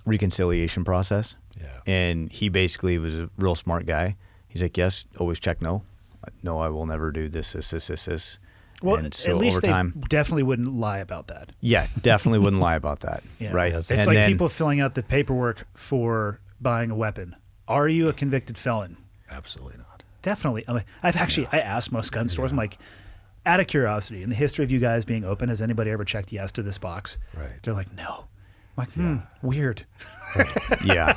reconciliation process. Yeah. And he basically was a real smart guy. He's like, yes, always check no. No, I will never do this. Well, and so at least over time, they definitely wouldn't lie about that. Yeah, definitely wouldn't lie about that. Yeah. Right. Yes. It's And like then- people filling out the paperwork for buying a weapon. Are you a convicted felon? Absolutely not. Definitely. I mean, I asked most gun stores, I'm like, out of curiosity, in the history of you guys being open, has anybody ever checked yes to this box? Right. They're like, no. I'm like, weird. Yeah.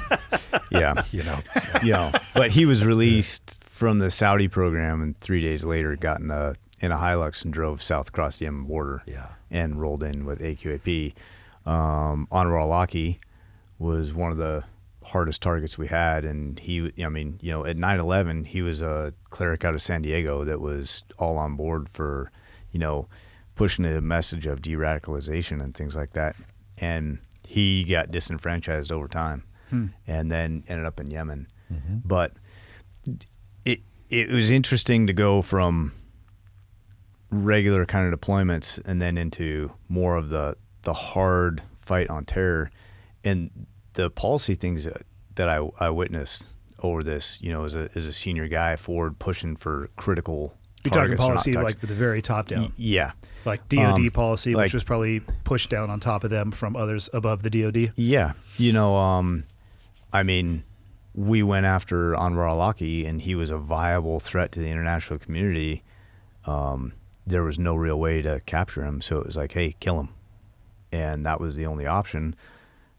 But he was released from the Saudi program, and 3 days later got in a Hilux and drove south across the Yemen border. Yeah. And rolled in with AQAP. Anwar al-Awlaki was one of the hardest targets we had, and he, at 9/11, he was a cleric out of San Diego that was all on board for, pushing a message of de-radicalization and things like that. And he got disenfranchised over time, and then ended up in Yemen. Mm-hmm. But it was interesting to go from regular kind of deployments and then into more of the hard fight on terror, and the policy things that I witnessed over this, as a senior guy forward pushing for critical You're talking targets. policy like the very top down. Yeah. Like DOD policy, like- which was probably pushed down on top of them from others above the DOD. Yeah. We went after Anwar al-Awlaki, and he was a viable threat to the international community. There was no real way to capture him, so it was like, hey, kill him. And that was the only option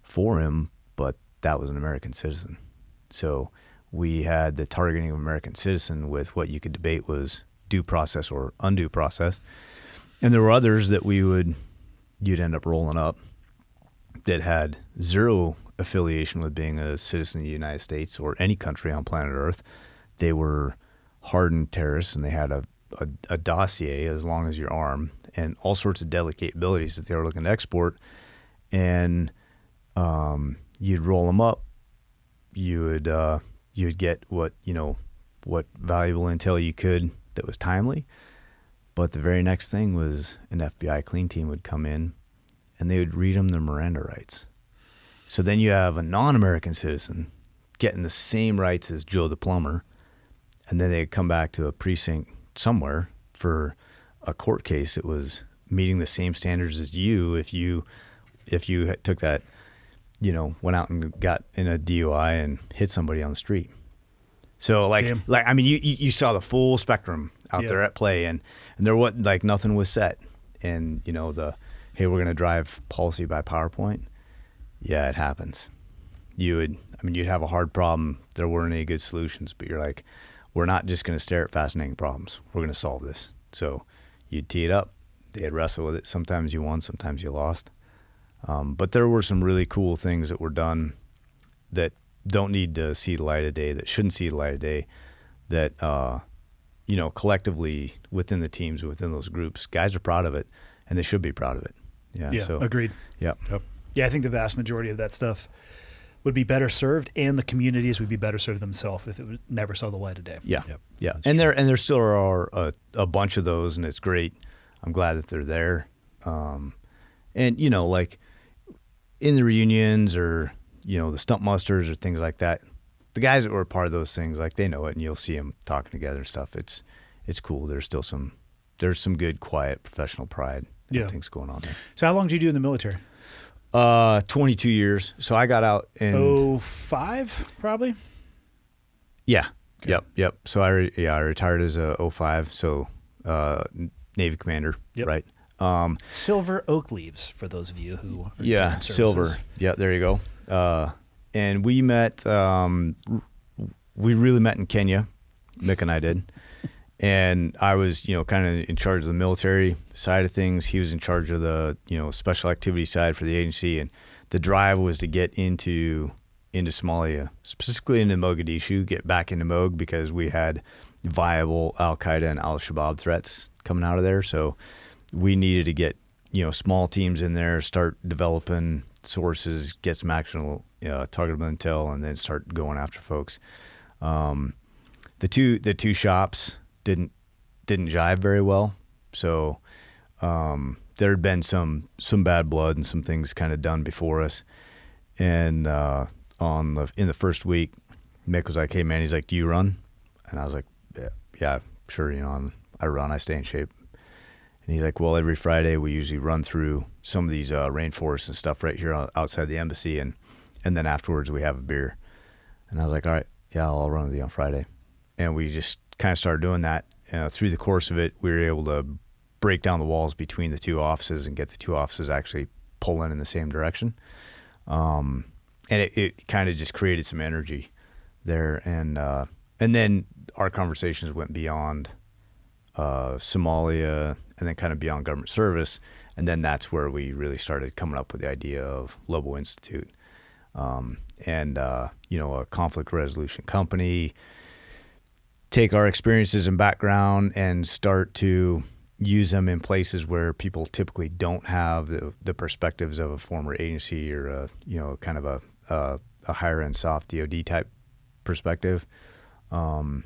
for him, but that was an American citizen. So we had the targeting of American citizen with what you could debate was due process or undue process. And there were others that you'd end up rolling up that had zero affiliation with being a citizen of the United States or any country on planet Earth. They were hardened terrorists, and they had a dossier as long as your arm and all sorts of deadly capabilities that they were looking to export. And you'd roll them up. You'd get what valuable intel you could that was timely. But the very next thing was an FBI clean team would come in, and they would read them their Miranda rights. So then you have a non-American citizen getting the same rights as Joe the plumber, and then they'd come back to a precinct somewhere for a court case that was meeting the same standards as you if you took that, went out and got in a DUI and hit somebody on the street. So you saw the full spectrum out there at play, and there wasn't nothing was set. And hey, we're going to drive policy by PowerPoint. Yeah, it happens. You'd have a hard problem. There weren't any good solutions, but you're like, we're not just going to stare at fascinating problems. We're going to solve this. So you'd tee it up. They'd wrestle with it. Sometimes you won, sometimes you lost. But there were some really cool things that were done that don't need to see the light of day, that shouldn't see the light of day, that, collectively within the teams, within those groups, guys are proud of it, and they should be proud of it. Yeah. So, agreed. Yeah. Yep. Yeah, I think the vast majority of that stuff would be better served, and the communities would be better served themselves if it never saw the light of day. Yeah. Yep. Yeah. And there still are a bunch of those, and it's great. I'm glad that they're there. And in the reunions or, the stump musters or things like that, the guys that were part of those things, they know it, and you'll see them talking together and stuff. It's cool. There's still some good, quiet, professional pride and things going on there. So how long did you do in the military? 22 years. So I got out in 05, probably? Yeah. Okay. Yep. So I retired as a 05. So Navy commander. Yep. Right. Silver oak leaves for those of you who are Yeah, different silver. services. Yeah, there you go. and we met. We really met in Kenya. Mick and I did, and I was, kind of in charge of the military side of things. He was in charge of the, special activity side for the agency, and the drive was to get into Somalia, specifically into Mogadishu, get back into Mog because we had viable Al-Qaeda and Al-Shabaab threats coming out of there. So we needed to get, small teams in there, start developing sources, get some actionable, targetable intel, and then start going after folks. The two shops didn't jive very well. So there had been some bad blood and some things kind of done before us. And in the first week, Mick was like, "Hey man," he's like, "Do you run?" And I was like, "Yeah, sure. I run. I stay in shape." And he's like, "Well, every Friday we usually run through some of these rainforests and stuff right here outside the embassy, and then afterwards we have a beer." And I was like, "All right, yeah, I'll run with you on Friday." And we just kind of started doing that. Through the course of it, we were able to break down the walls between the two offices and get the two offices actually pulling in the same direction. And it kind of just created some energy there. And then our conversations went beyond Somalia and then kind of beyond government service. And then that's where we really started coming up with the idea of Lobo Institute, and a conflict resolution company, take our experiences and background and start to use them in places where people typically don't have the perspectives of a former agency or kind of a higher end soft DoD type perspective. So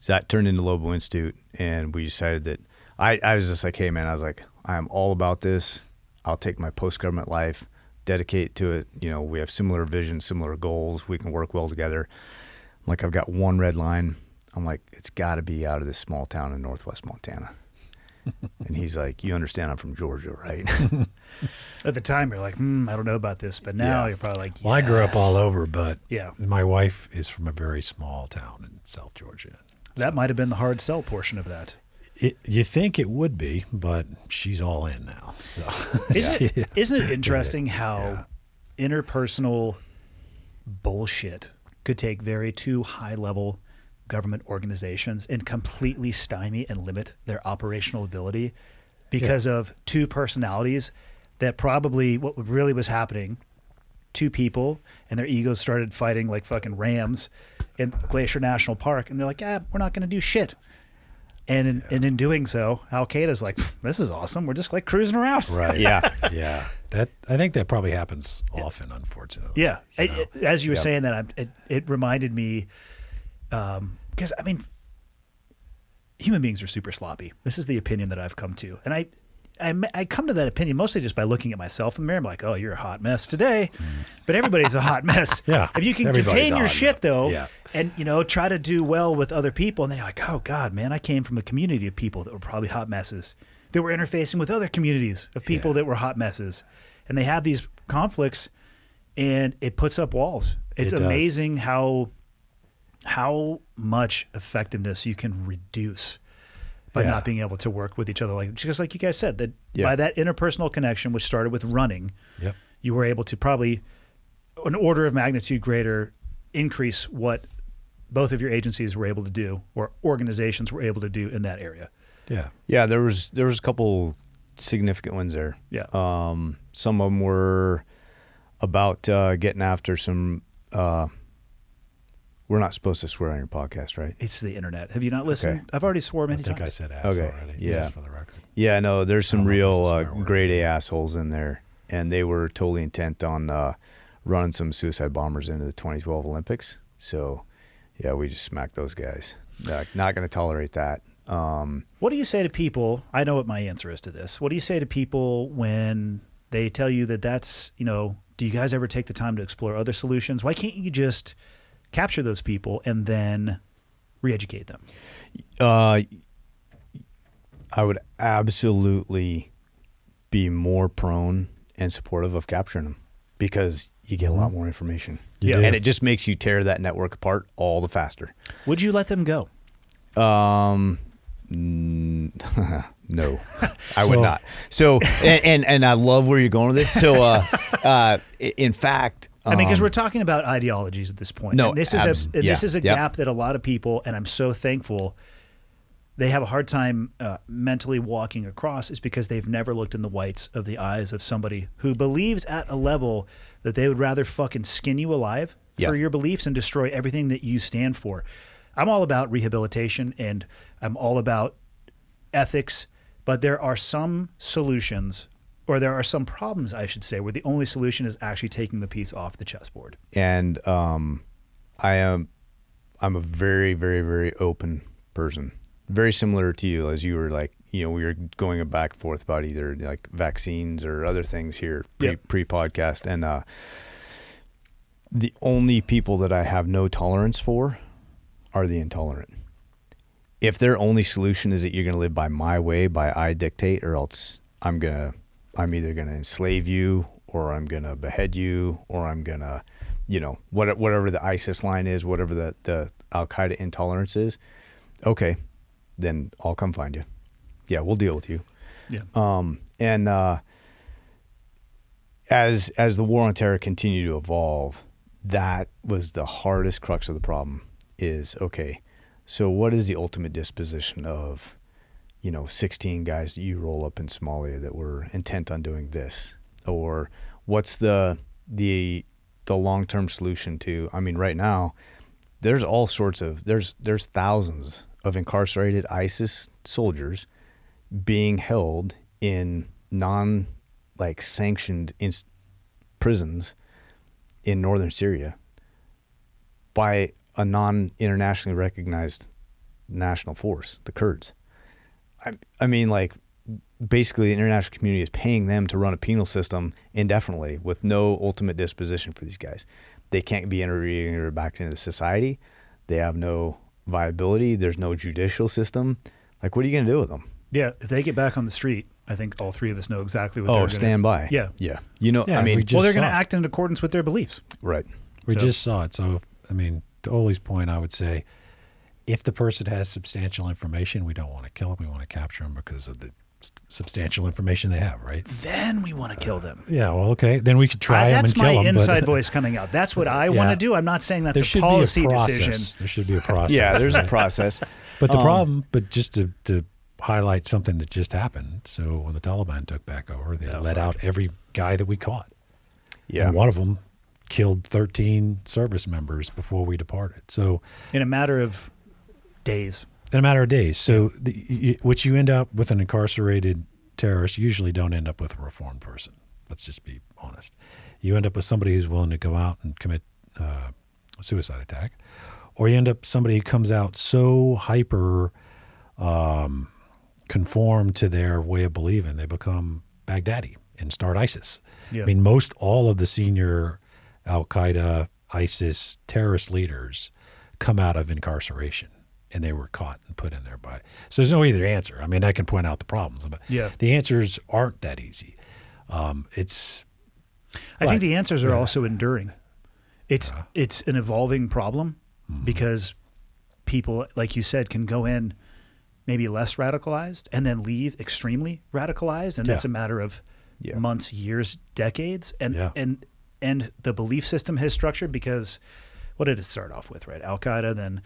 that turned into Lobo Institute, and we decided that I was just like, "Hey man," I was like, "I am all about this. I'll take my post-government life, dedicate to it. We have similar visions, similar goals. We can work well together." I'm like, "I've got one red line." I'm like, "It's got to be out of this small town in northwest Montana." And he's like, "You understand I'm from Georgia, right?" At the time, you're like, I don't know about this. But now you're probably like, yes. Well, I grew up all over, but yeah, my wife is from a very small town in South Georgia. That might have been the hard sell portion of that. You think it would be, but she's all in now. So Isn't it interesting how interpersonal bullshit could take two high-level government organizations and completely stymie and limit their operational ability because of two personalities that probably what really was happening, two people and their egos started fighting like fucking rams in Glacier National Park, and they're like, we're not going to do shit. And in doing so, Al-Qaeda's like, "This is awesome. We're just like cruising around." Right. Yeah. Yeah. I think that probably happens often, unfortunately. Yeah. As you were saying that, it reminded me, because human beings are super sloppy. This is the opinion that I've come to, and I come to that opinion mostly just by looking at myself in the mirror. I'm like, "Oh, you're a hot mess today," but everybody's a hot mess. Yeah, if you can everybody's contain your shit though, yeah. and try to do well with other people, and then you're like, "Oh God, man, I came from a community of people that were probably hot messes. They were interfacing with other communities of people that were hot messes, and they have these conflicts, and it puts up walls. It's amazing how much effectiveness you can reduce by not being able to work with each other, just like you guys said, that by that interpersonal connection, which started with running, you were able to probably an order of magnitude greater increase what both of your agencies were able to do, or organizations were able to do in that area. Yeah. There was a couple significant ones there. Yeah. Some of them were about getting after some. We're not supposed to swear on your podcast, right? It's the internet. Have you not listened? Okay. I've already swore many times. I think I said ass already. Yeah. Yes, for the record. Yeah, no, there's some real grade A assholes in there, and they were totally intent on running some suicide bombers into the 2012 Olympics. So, yeah, we just smacked those guys. Not going to tolerate that. What do you say to people? I know what my answer is to this. What do you say to people when they tell you that's, do you guys ever take the time to explore other solutions? Why can't you just capture those people and then re-educate them? I would absolutely be more prone and supportive of capturing them because you get a lot more information. And it just makes you tear that network apart all the faster. Would you let them go? No, I would not. So, and I love where you're going with this. So, in fact, I mean, because we're talking about ideologies at this point. No, and this is a yep. gap that a lot of people, and I'm so thankful, they have a hard time mentally walking across, is because they've never looked in the whites of the eyes of somebody who believes at a level that they would rather fucking skin you alive Yeah. for your beliefs and destroy everything that you stand for. I'm all about rehabilitation and I'm all about ethics, but there are some solutions, or there are some problems, I should say, where the only solution is actually taking the piece off the chessboard. And I'm a very, very, very open person. Very similar to you, as you were like, we were going back and forth about either like vaccines or other things here pre-podcast. And the only people that I have no tolerance for are the intolerant. If their only solution is that you're going to live by my way, by I dictate, or else I'm either going to enslave you, or I'm going to behead you, or I'm going to, whatever the ISIS line is, whatever the Al-Qaeda intolerance is, okay, then I'll come find you. Yeah, we'll deal with you. Yeah. And as the war on terror continued to evolve, that was the hardest crux of the problem. Is okay. So what is the ultimate disposition of, 16 guys that you roll up in Somalia that were intent on doing this, or what's the long-term solution to? I mean, right now, there's all sorts of there's thousands of incarcerated ISIS soldiers being held in sanctioned prisons in northern Syria by a non-internationally recognized national force, the Kurds. I mean, basically the international community is paying them to run a penal system indefinitely with no ultimate disposition for these guys. They can't be integrated back into the society. They have no viability. There's no judicial system. What are you going to do with them? Yeah, if they get back on the street, I think all three of us know exactly what they're going to do. Stand by. Yeah. Yeah. Yeah, they're going to act in accordance with their beliefs. Right. We just saw it. So, to Olly's point, I would say if the person has substantial information, we don't want to kill them. We want to capture them because of the substantial information they have, right? Then we want to kill them. Yeah, well, okay. Then we could try them and kill them. That's my inside voice coming out. That's what I want to do. I'm not saying that's a policy decision. There should be a process. Yeah, there's a process. But the problem, just to highlight something that just happened. So when the Taliban took back over, they let out every guy that we caught. Yeah. And one of them killed 13 service members before we departed. So in a matter of days. So what you end up with an incarcerated terrorist, you usually don't end up with a reformed person. Let's just be honest. You end up with somebody who's willing to go out and commit a suicide attack, or you end up somebody who comes out so hyper conformed to their way of believing, they become Baghdadi and start ISIS. Yeah. I mean, most all of the senior Al-Qaeda, ISIS terrorist leaders come out of incarceration, and they were caught and put in there by. So there's no either answer. I mean, I can point out the problems, but the answers aren't that easy. I think the answers are also enduring. It's an evolving problem because people, like you said, can go in maybe less radicalized and then leave extremely radicalized, and that's a matter of months, years, decades, and the belief system has structured because what did it start off with, right? Al-Qaeda, then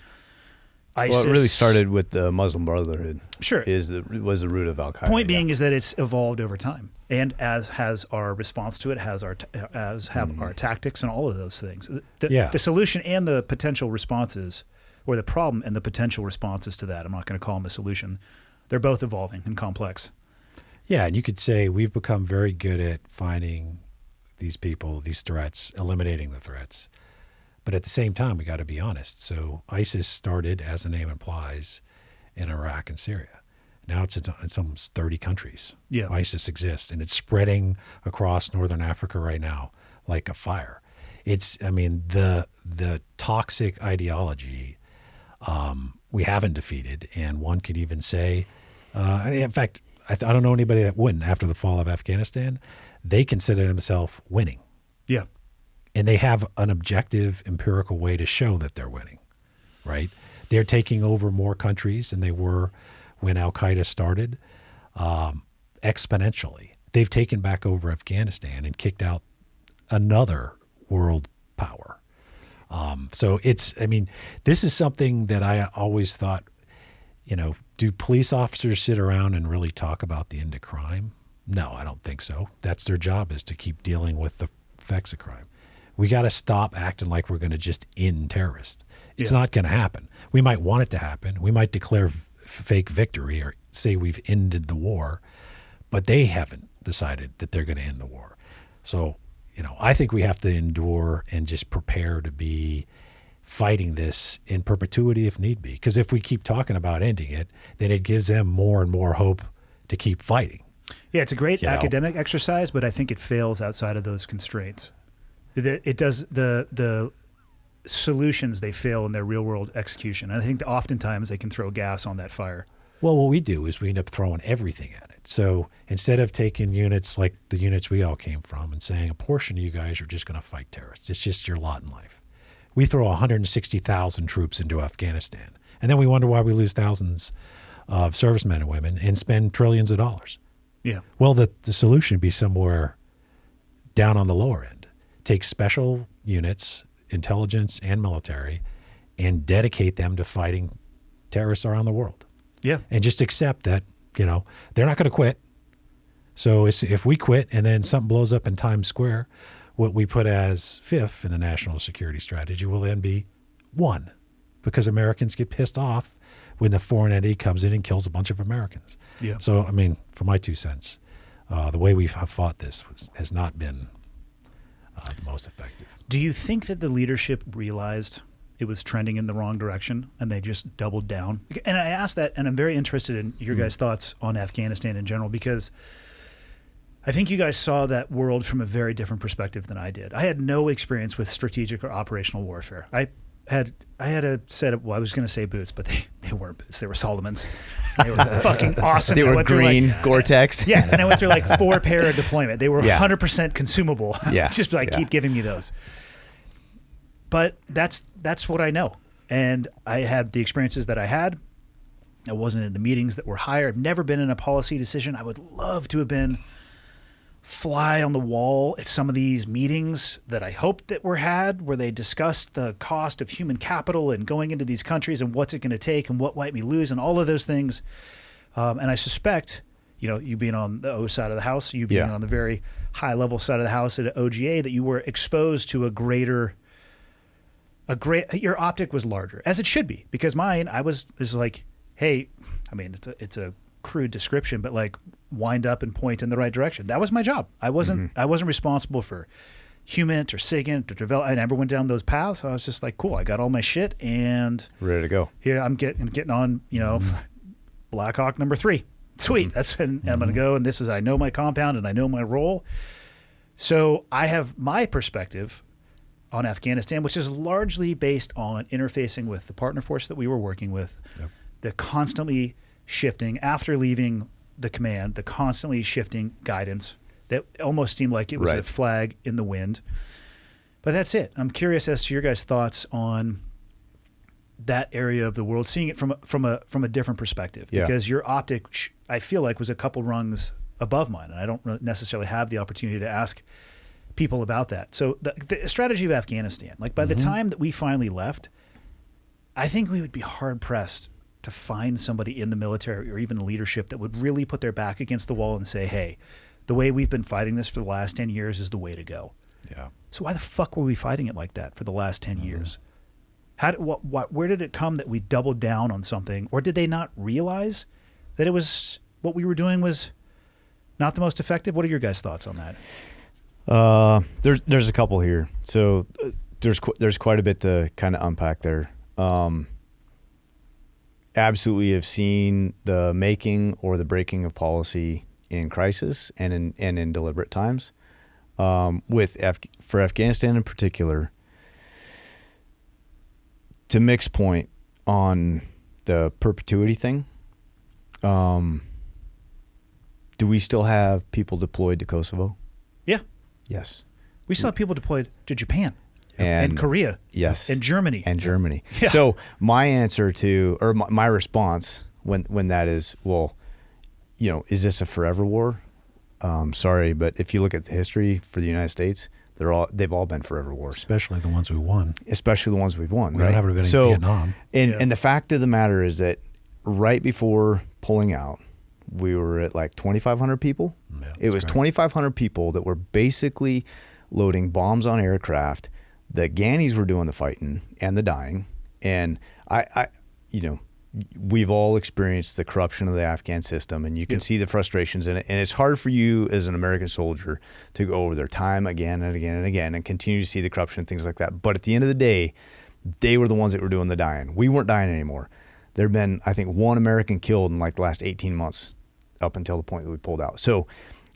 ISIS. Well, it really started with the Muslim Brotherhood. Sure. Was the root of Al-Qaeda. Point being is that it's evolved over time, and as has our response to it, our tactics and all of those things. The solution and the potential responses, or the problem and the potential responses to that, I'm not going to call them a solution. They're both evolving and complex. Yeah, and you could say we've become very good at finding these people, these threats, eliminating the threats. But at the same time, we got to be honest. So ISIS started, as the name implies, in Iraq and Syria. Now it's in almost 30 countries. Yeah. ISIS exists, and it's spreading across northern Africa right now like a fire. The toxic ideology we haven't defeated, and one could even say, in fact, I don't know anybody that wouldn't. After the fall of Afghanistan, they consider themselves winning. Yeah. And they have an objective, empirical way to show that they're winning, right? They're taking over more countries than they were when Al-Qaeda started, exponentially. They've taken back over Afghanistan and kicked out another world power. So this is something that I always thought, do police officers sit around and really talk about the end of crime? No, I don't think so. That's their job, is to keep dealing with the effects of crime. We got to stop acting like we're going to just end terrorists. It's not going to happen. We might want it to happen. We might declare fake victory or say we've ended the war, but they haven't decided that they're going to end the war. So, I think we have to endure and just prepare to be fighting this in perpetuity if need be. Because if we keep talking about ending it, then it gives them more and more hope to keep fighting. Yeah, it's a great academic exercise, but I think it fails outside of those constraints. It does the solutions, they fail in their real world execution. I think that oftentimes they can throw gas on that fire. Well, what we do is we end up throwing everything at it. So instead of taking units like the units we all came from and saying a portion of you guys are just going to fight terrorists, it's just your lot in life. We throw 160,000 troops into Afghanistan, and then we wonder why we lose thousands of servicemen and women and spend trillions of dollars. Yeah. Well, the solution would be somewhere down on the lower end. Take special units, intelligence and military, and dedicate them to fighting terrorists around the world. Yeah. And just accept that, they're not going to quit. So if we quit and then something blows up in Times Square, what we put as fifth in the national security strategy will then be 1, because Americans get pissed off when the foreign entity comes in and kills a bunch of Americans. Yeah. So, for my 2 cents, the way we have fought this has not been the most effective. Do you think that the leadership realized it was trending in the wrong direction and they just doubled down? And I ask that, and I'm very interested in your guys' thoughts on Afghanistan in general, because I think you guys saw that world from a very different perspective than I did. I had no experience with strategic or operational warfare. I had a set of, I was going to say boots, but they weren't boots. They were Solomons. They were fucking awesome. They were green, Gore-Tex. Yeah, and I went through 4 pair of deployment. They were 100% consumable. Yeah. Just keep giving me those. But that's what I know. And I had the experiences that I had. I wasn't in the meetings that were higher. I've never been in a policy decision. I would love to have been fly on the wall at some of these meetings that I hoped that were had, where they discussed the cost of human capital and going into these countries and what's it going to take and what might we lose and all of those things. And I suspect, you being on the O side of the house, you being on the very high level side of the house at OGA, that you were exposed to your optic was larger, as it should be, because mine, is like, hey, it's a crude description, but wind up and point in the right direction. That was my job. I wasn't responsible for HUMINT or SIGINT or develop. I never went down those paths. I was just cool. I got all my shit and ready to go. Here I'm getting on, Black Hawk number 3. Sweet. That's and I'm going to go. And this is, I know my compound and I know my role. So I have my perspective on Afghanistan, which is largely based on interfacing with the partner force that we were working with, the constantly shifting after leaving the command, the constantly shifting guidance that almost seemed like it was a flag in the wind. But that's it. I'm curious as to your guys' thoughts on that area of the world, seeing it from a different perspective, because your optic, I feel like, was a couple rungs above mine, and I don't necessarily have the opportunity to ask people about that. So the strategy of Afghanistan, by the time that we finally left, I think we would be hard pressed to find somebody in the military or even leadership that would really put their back against the wall and say, hey, the way we've been fighting this for the last 10 years is the way to go. Yeah. So why the fuck were we fighting it like that for the last 10 years? Where did it come that we doubled down on something? Or did they not realize that it was what we were doing was not the most effective? What are your guys' thoughts on that? There's a couple here. So there's quite a bit to kind of unpack there. Absolutely have seen the making or the breaking of policy in crisis and in deliberate times. For Afghanistan in particular, to Mick's point on the perpetuity thing, do we still have people deployed to Kosovo? Yeah. Yes. We still have people deployed to Japan and Korea. Yes. And Germany. Yeah. So my answer my response when that is, well, is this a forever war? Sorry, but if you look at the history for the United States, They've all been forever wars, Especially the ones we won. especially the ones we've won. We right? don't have been in So, Vietnam. and the fact of the matter is that right before pulling out, we were at like 2,500 people. Yeah, It was that's 2,500 people that were basically loading bombs on aircraft. The Ghannies were doing the fighting and the dying. And we've all experienced the corruption of the Afghan system, and you can see the frustrations in it. And it's hard for you as an American soldier to go over their time again and again and again and continue to see the corruption and things like that. But at the end of the day, they were the ones that were doing the dying. We weren't dying anymore. There had been, I think, one American killed in like the last 18 months up until the point that we pulled out. So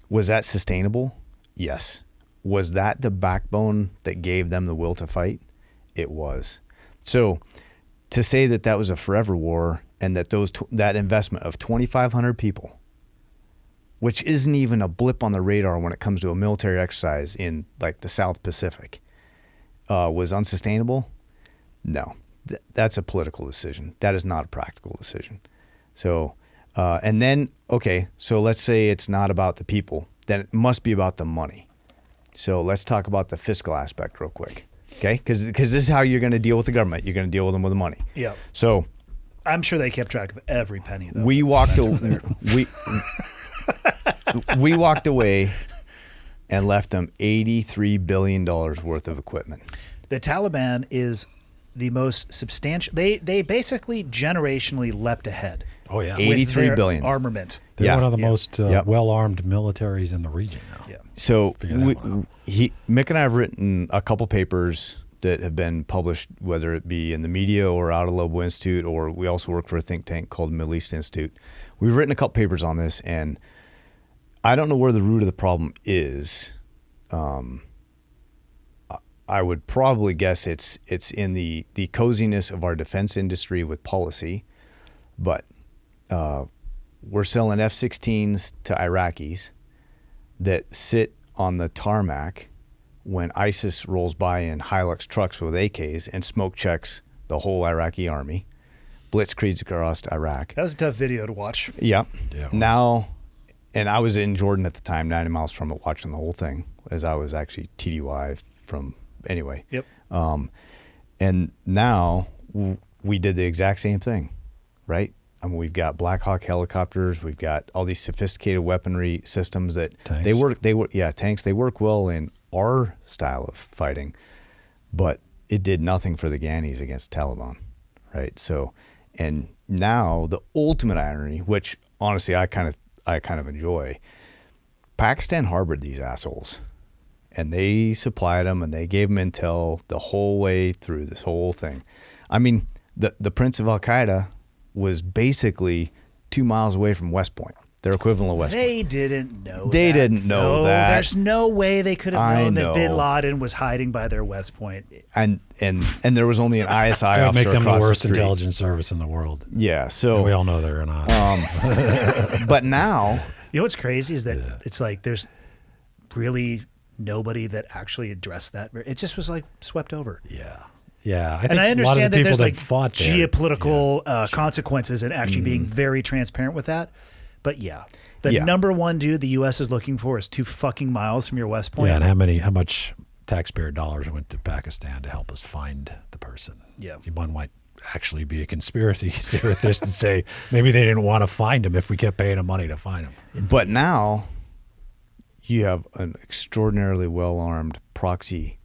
was that sustainable? Yes. Was that the backbone that gave them the will to fight? It was. So to say that that was a forever war and that that investment of 2,500 people, which isn't even a blip on the radar when it comes to a military exercise in like the South Pacific, was unsustainable? No. That's a political decision. That is not a practical decision. So, and then, okay, so let's say it's not about the people. Then it must be about the money. So let's talk about the fiscal aspect real quick. Okay, because this is how you're going to deal with the government. You're going to deal with them with the money. Yeah. So I'm sure they kept track of every penny. Though, we walked away and left them $83 billion worth of equipment. The Taliban is the most substantial. They basically generationally leapt ahead. Oh, yeah. with 83 their billion. armament. They're Yeah. one of the most Yep. well-armed militaries in the region now. Yeah. So Figure that one out. Mick and I have written a couple papers that have been published, whether it be in the media or out of Lobo Institute, or we also work for a think tank called Middle East Institute. We've written a couple papers on this, and I don't know where the root of the problem is. I would probably guess it's in the coziness of our defense industry with policy, but we're selling F-16s to Iraqis that sit on the tarmac when ISIS rolls by in Hilux trucks with AKs and smoke checks the whole Iraqi army, blitzkriegs across Iraq. That was a tough video to watch. Yep. Yeah, it was. Now, and I was in Jordan at the time, 90 miles from it, watching the whole thing, as I was actually TDY from, anyway. Yep. And now we did the exact same thing, right? I mean, we've got Black Hawk helicopters. We've got all these sophisticated weaponry systems that Tanks. tanks. They work well in our style of fighting, but it did nothing for the Ghannies against Taliban, right? So, and now the ultimate irony, which honestly I kind of enjoy, Pakistan harbored these assholes, and they supplied them and they gave them intel the whole way through this whole thing. I mean, the Prince of Al Qaeda was basically 2 miles away from West Point, their equivalent of West Point. They didn't know They that. didn't know No, that. There's no way they could have I known that know. Bin Laden was hiding by their West Point. And there was only an ISI That would officer make them the across worst the street. intelligence service in the world. Yeah, And so we all know they're not. but now You know what's crazy is that it's like there's really nobody that actually addressed that. It just was like swept over. Yeah. Yeah. I think And I a lot of understand the that people there's that like fought there, geopolitical consequences and actually being very transparent with that. But yeah, the Yeah. number one dude the U.S. is looking for is 2 fucking miles from your West Point. Yeah, and how much taxpayer dollars went to Pakistan to help us find the person? Yeah. One might actually be a conspiracy theorist and say maybe they didn't want to find him if we kept paying them money to find him. But now you have an extraordinarily well-armed proxy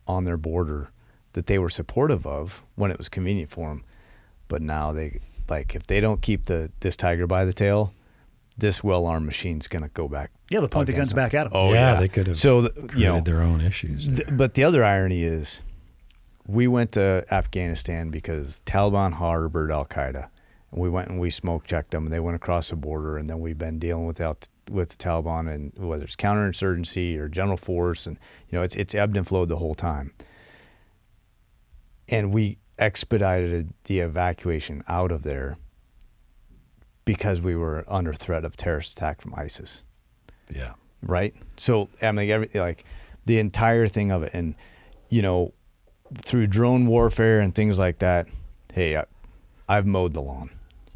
on their border that they were supportive of when it was convenient for them. But now they, like, if they don't keep this tiger by the tail, this well-armed machine's going to go back. Yeah, they'll point the guns against them. back at them. Oh, yeah, yeah. they could have So, created their own issues. there. But the other irony is we went to Afghanistan because Taliban harbored Al-Qaeda. And we went and we smoke checked them, and they went across the border, and then we've been dealing with the Taliban, and whether it's counterinsurgency or general force, and it's ebbed and flowed the whole time. And we expedited the evacuation out of there because we were under threat of terrorist attack from ISIS. Yeah. Right. So I mean, the entire thing of it, and through drone warfare and things like that. Hey, I've mowed the lawn.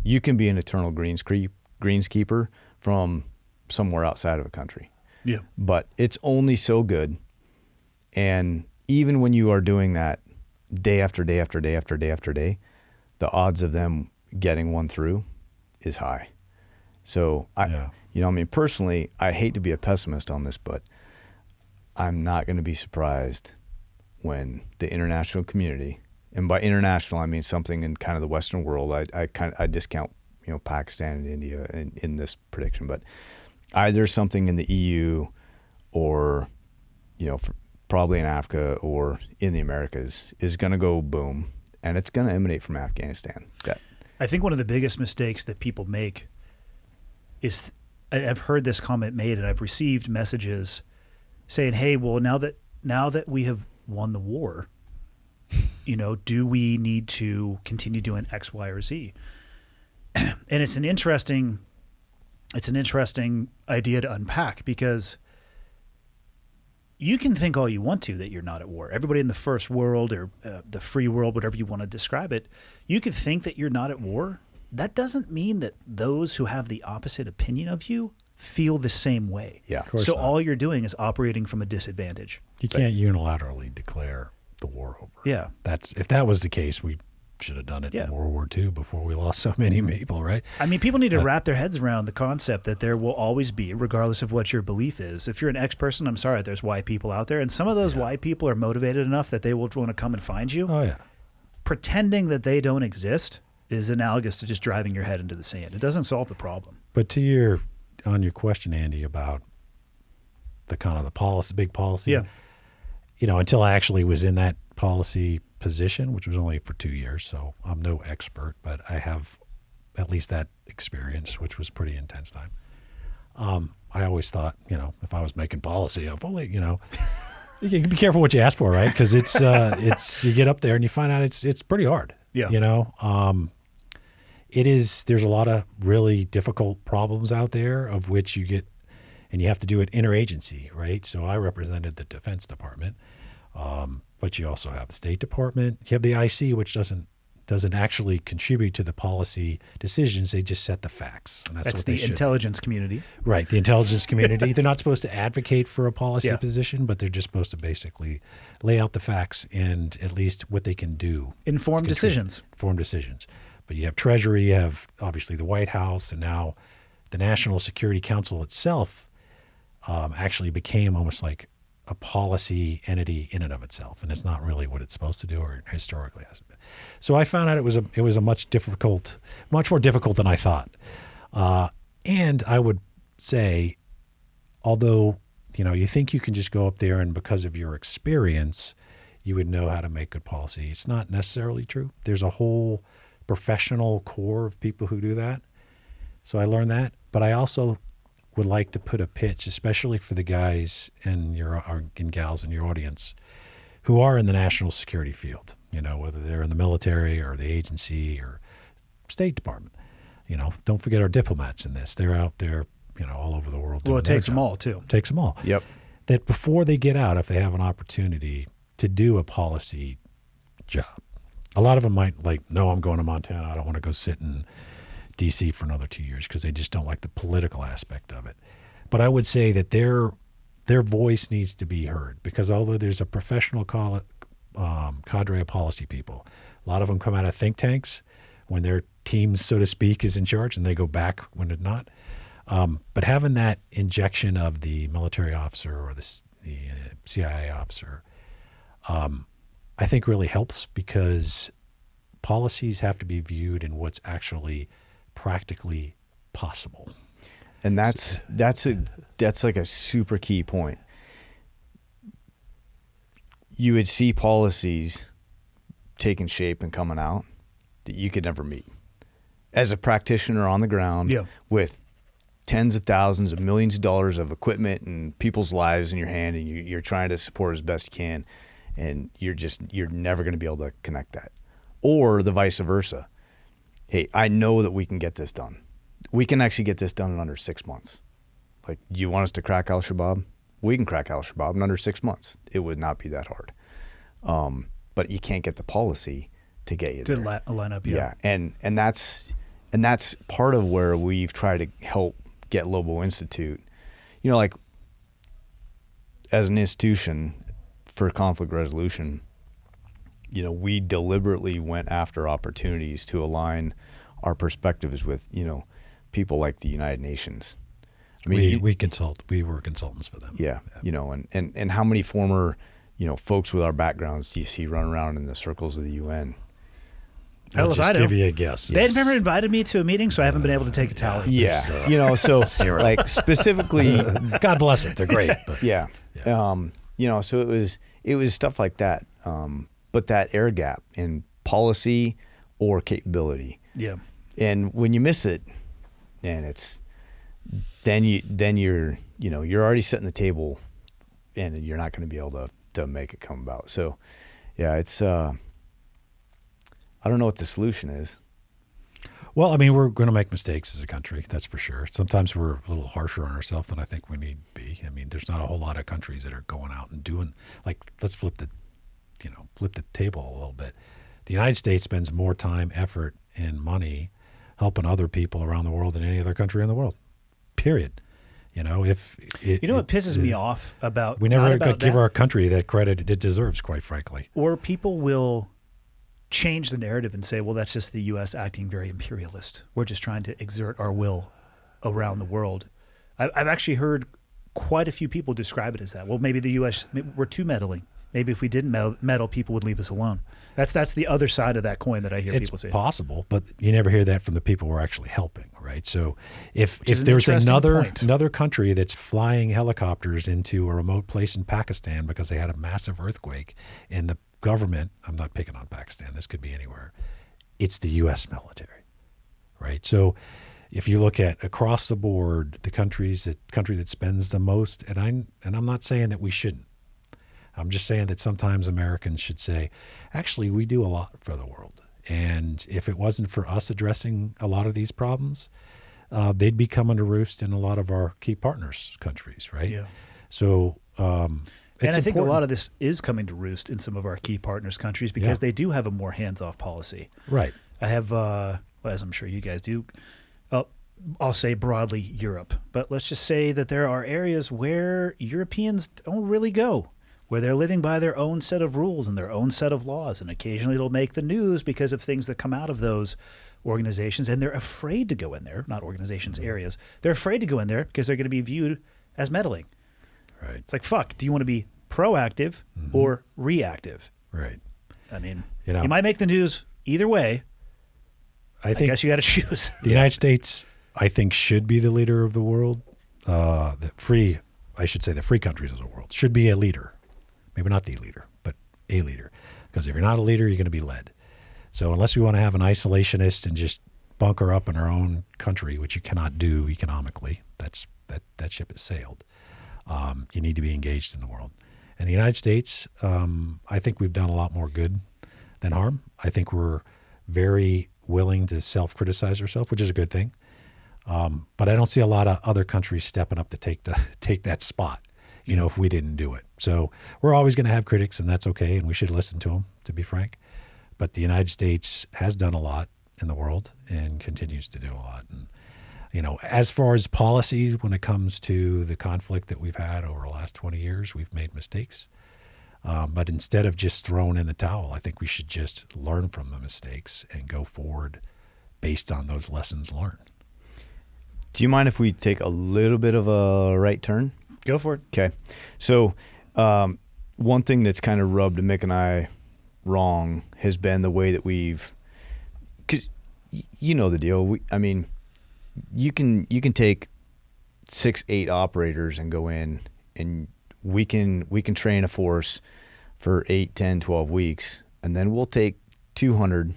You can be an eternal greenskeeper from somewhere outside of a country. Yeah. But it's only so good And even when you are doing that day after day after day after day after day, the odds of them getting one through is high. So personally, I hate to be a pessimist on this, but I'm not going to be surprised when the international community, and by international I mean something in kind of the Western world. I discount Pakistan and India in this prediction, but either something in the EU or probably in Africa or in the Americas is going to go boom, and it's going to emanate from Afghanistan. I think one of the biggest mistakes that people make is, I've heard this comment made, and I've received messages saying, "Hey, well, now that we have won the war, do we need to continue doing X, Y, or Z?" And it's an interesting idea to unpack, because you can think all you want to that you're not at war. Everybody in the first world or the free world, whatever you want to describe it, you could think that you're not at war. That doesn't mean that those who have the opposite opinion of you feel the same way. Yeah. So all you're doing is operating from a disadvantage. You can't unilaterally declare the war over. Yeah. If that was the case, we should have done it in World War II before we lost so many people, right? I mean, people need to wrap their heads around the concept that there will always be, regardless of what your belief is. If you're an X person, I'm sorry, there's Y people out there, and some of those Y people are motivated enough that they will want to come and find you. Oh, yeah. Pretending that they don't exist is analogous to just driving your head into the sand. It doesn't solve the problem. But on your question, Andy, about the kind of the policy, big policy, until I actually was in that policy position, which was only for 2 years, so I'm no expert, but I have at least that experience, which was pretty intense time. I always thought, if I was making policy, if only, you can be careful what you ask for, right? Because it's you get up there and you find out it's pretty hard. Yeah. It is. There's a lot of really difficult problems out there of which you get, and you have to do it interagency, right? So I represented the Defense Department. But you also have the State Department. You have the IC, which doesn't actually contribute to the policy decisions. They just set the facts. And that's what the they should. intelligence community. Right, the intelligence community. They're not supposed to advocate for a policy position, but they're just supposed to basically lay out the facts and at least what they can do. Informed decisions. Informed decisions. But you have Treasury, you have obviously the White House, and now the National Security Council itself actually became almost like a policy entity in and of itself, and it's not really what it's supposed to do, or historically hasn't been. So I found out it was a much more difficult than I thought. And I would say, although you think you can just go up there and because of your experience, you would know how to make good policy. It's not necessarily true. There's a whole professional core of people who do that. So I learned that, but I also would like to put a pitch, especially for the guys and gals in your audience who are in the national security field, whether they're in the military or the agency or State Department. Don't forget our diplomats in this. They're out there, all over the world. Well, it takes them all, too. Takes them all. Yep. That before they get out, if they have an opportunity to do a policy job, a lot of them might no, I'm going to Montana. I don't want to go sit in D.C. for another 2 years because they just don't like the political aspect of it. But I would say that their voice needs to be heard, because although there's a professional cadre of policy people, a lot of them come out of think tanks when their team, so to speak, is in charge, and they go back when they're not. But having that injection of the military officer or the CIA officer, I think really helps, because policies have to be viewed in what's actually practically possible. And that's like a super key point. You would see policies taking shape and coming out that you could never meet. As a practitioner on the ground with tens of thousands of millions of dollars of equipment and people's lives in your hand, and you're trying to support as best you can, and you're never going to be able to connect that. Or the vice versa. Hey, I know that we can get this done. We can actually get this done in under 6 months. Like, do you want us to crack Al-Shabaab? We can crack Al-Shabaab in under 6 months. It would not be that hard. But you can't get the policy to get you there. To line up, yeah. And that's part of where we've tried to help get Lobo Institute. Like, as an institution, for conflict resolution, we deliberately went after opportunities to align our perspectives with, people like the United Nations. I mean, we consult. We were consultants for them. Yeah. And how many former, folks with our backgrounds do you see run around in the circles of the UN? I'll Hell if I just know. give you a guess. They've never invited me to a meeting, so I haven't been able to take a tally. Yeah. So like specifically, God bless it. They're great. But yeah. So it was stuff like that. But that air gap in policy or capability. Yeah. And when you miss it, man, then you're already setting the table, and you're not going to be able to make it come about. So yeah, it's I don't know what the solution is. Well, I mean, we're going to make mistakes as a country, that's for sure. Sometimes we're a little harsher on ourselves than I think we need to be. I mean, there's not a whole lot of countries that are going out and doing, like, let's flip the table a little bit. The United States spends more time, effort, and money helping other people around the world than any other country in the world. Period. What pisses me off about we never not about give that, our country that credit it deserves, quite frankly. or people will change the narrative and say, well, that's just the U.S. acting very imperialist. We're just trying to exert our will around the world. I've actually heard quite a few people describe it as that. Well, maybe the U.S., we're too meddling. Maybe if we didn't meddle, people would leave us alone. That's the other side of that coin that I hear people say. It's possible, but you never hear that from the people who are actually helping, right? So if is an there's interesting point. another country that's flying helicopters into a remote place in Pakistan because they had a massive earthquake, and the government, I'm not picking on Pakistan, this could be anywhere, it's the U.S. military, right? So if you look at across the board, the country that spends the most, and I'm not saying that we shouldn't. I'm just saying that sometimes Americans should say, actually, we do a lot for the world. And if it wasn't for us addressing a lot of these problems, they'd be coming to roost in a lot of our key partners' countries, right? Yeah. So And I think important. a lot of this is coming to roost in some of our key partners' countries because they do have a more hands-off policy. Right. I have, as I'm sure you guys do, I'll say broadly Europe. But let's just say that there are areas where Europeans don't really go, where they're living by their own set of rules and their own set of laws. And occasionally it'll make the news because of things that come out of those organizations. And they're afraid to go in there, not organizations, areas. They're afraid to go in there because they're going to be viewed as meddling. Right. It's like, fuck, do you want to be proactive or reactive? Right. I mean, You you might make the news either way. I I think guess you got to choose. the United States, I think, should be the leader of the world. The free countries of the world should be a leader. Maybe not the leader, but a leader. Because if you're not a leader, you're going to be led. So unless we want to have an isolationist and just bunker up in our own country, which you cannot do economically, that ship has sailed. You need to be engaged in the world. And the United States, I think we've done a lot more good than harm. I think we're very willing to self-criticize ourselves, which is a good thing. But I don't see a lot of other countries stepping up to take that spot, if we didn't do it. So we're always going to have critics, and that's okay, and we should listen to them, to be frank. But the United States has done a lot in the world and continues to do a lot. And as far as policy, when it comes to the conflict that we've had over the last 20 years, we've made mistakes. But instead of just throwing in the towel, I think we should just learn from the mistakes and go forward based on those lessons learned. Do you mind if we take a little bit of a right turn? Go for it. Okay. So one thing that's kind of rubbed Mick and I wrong has been the way that we've, because you know the deal. You can take 6-8 operators and go in, and we can train a force for 8, 10, 12 weeks, and then we'll take 200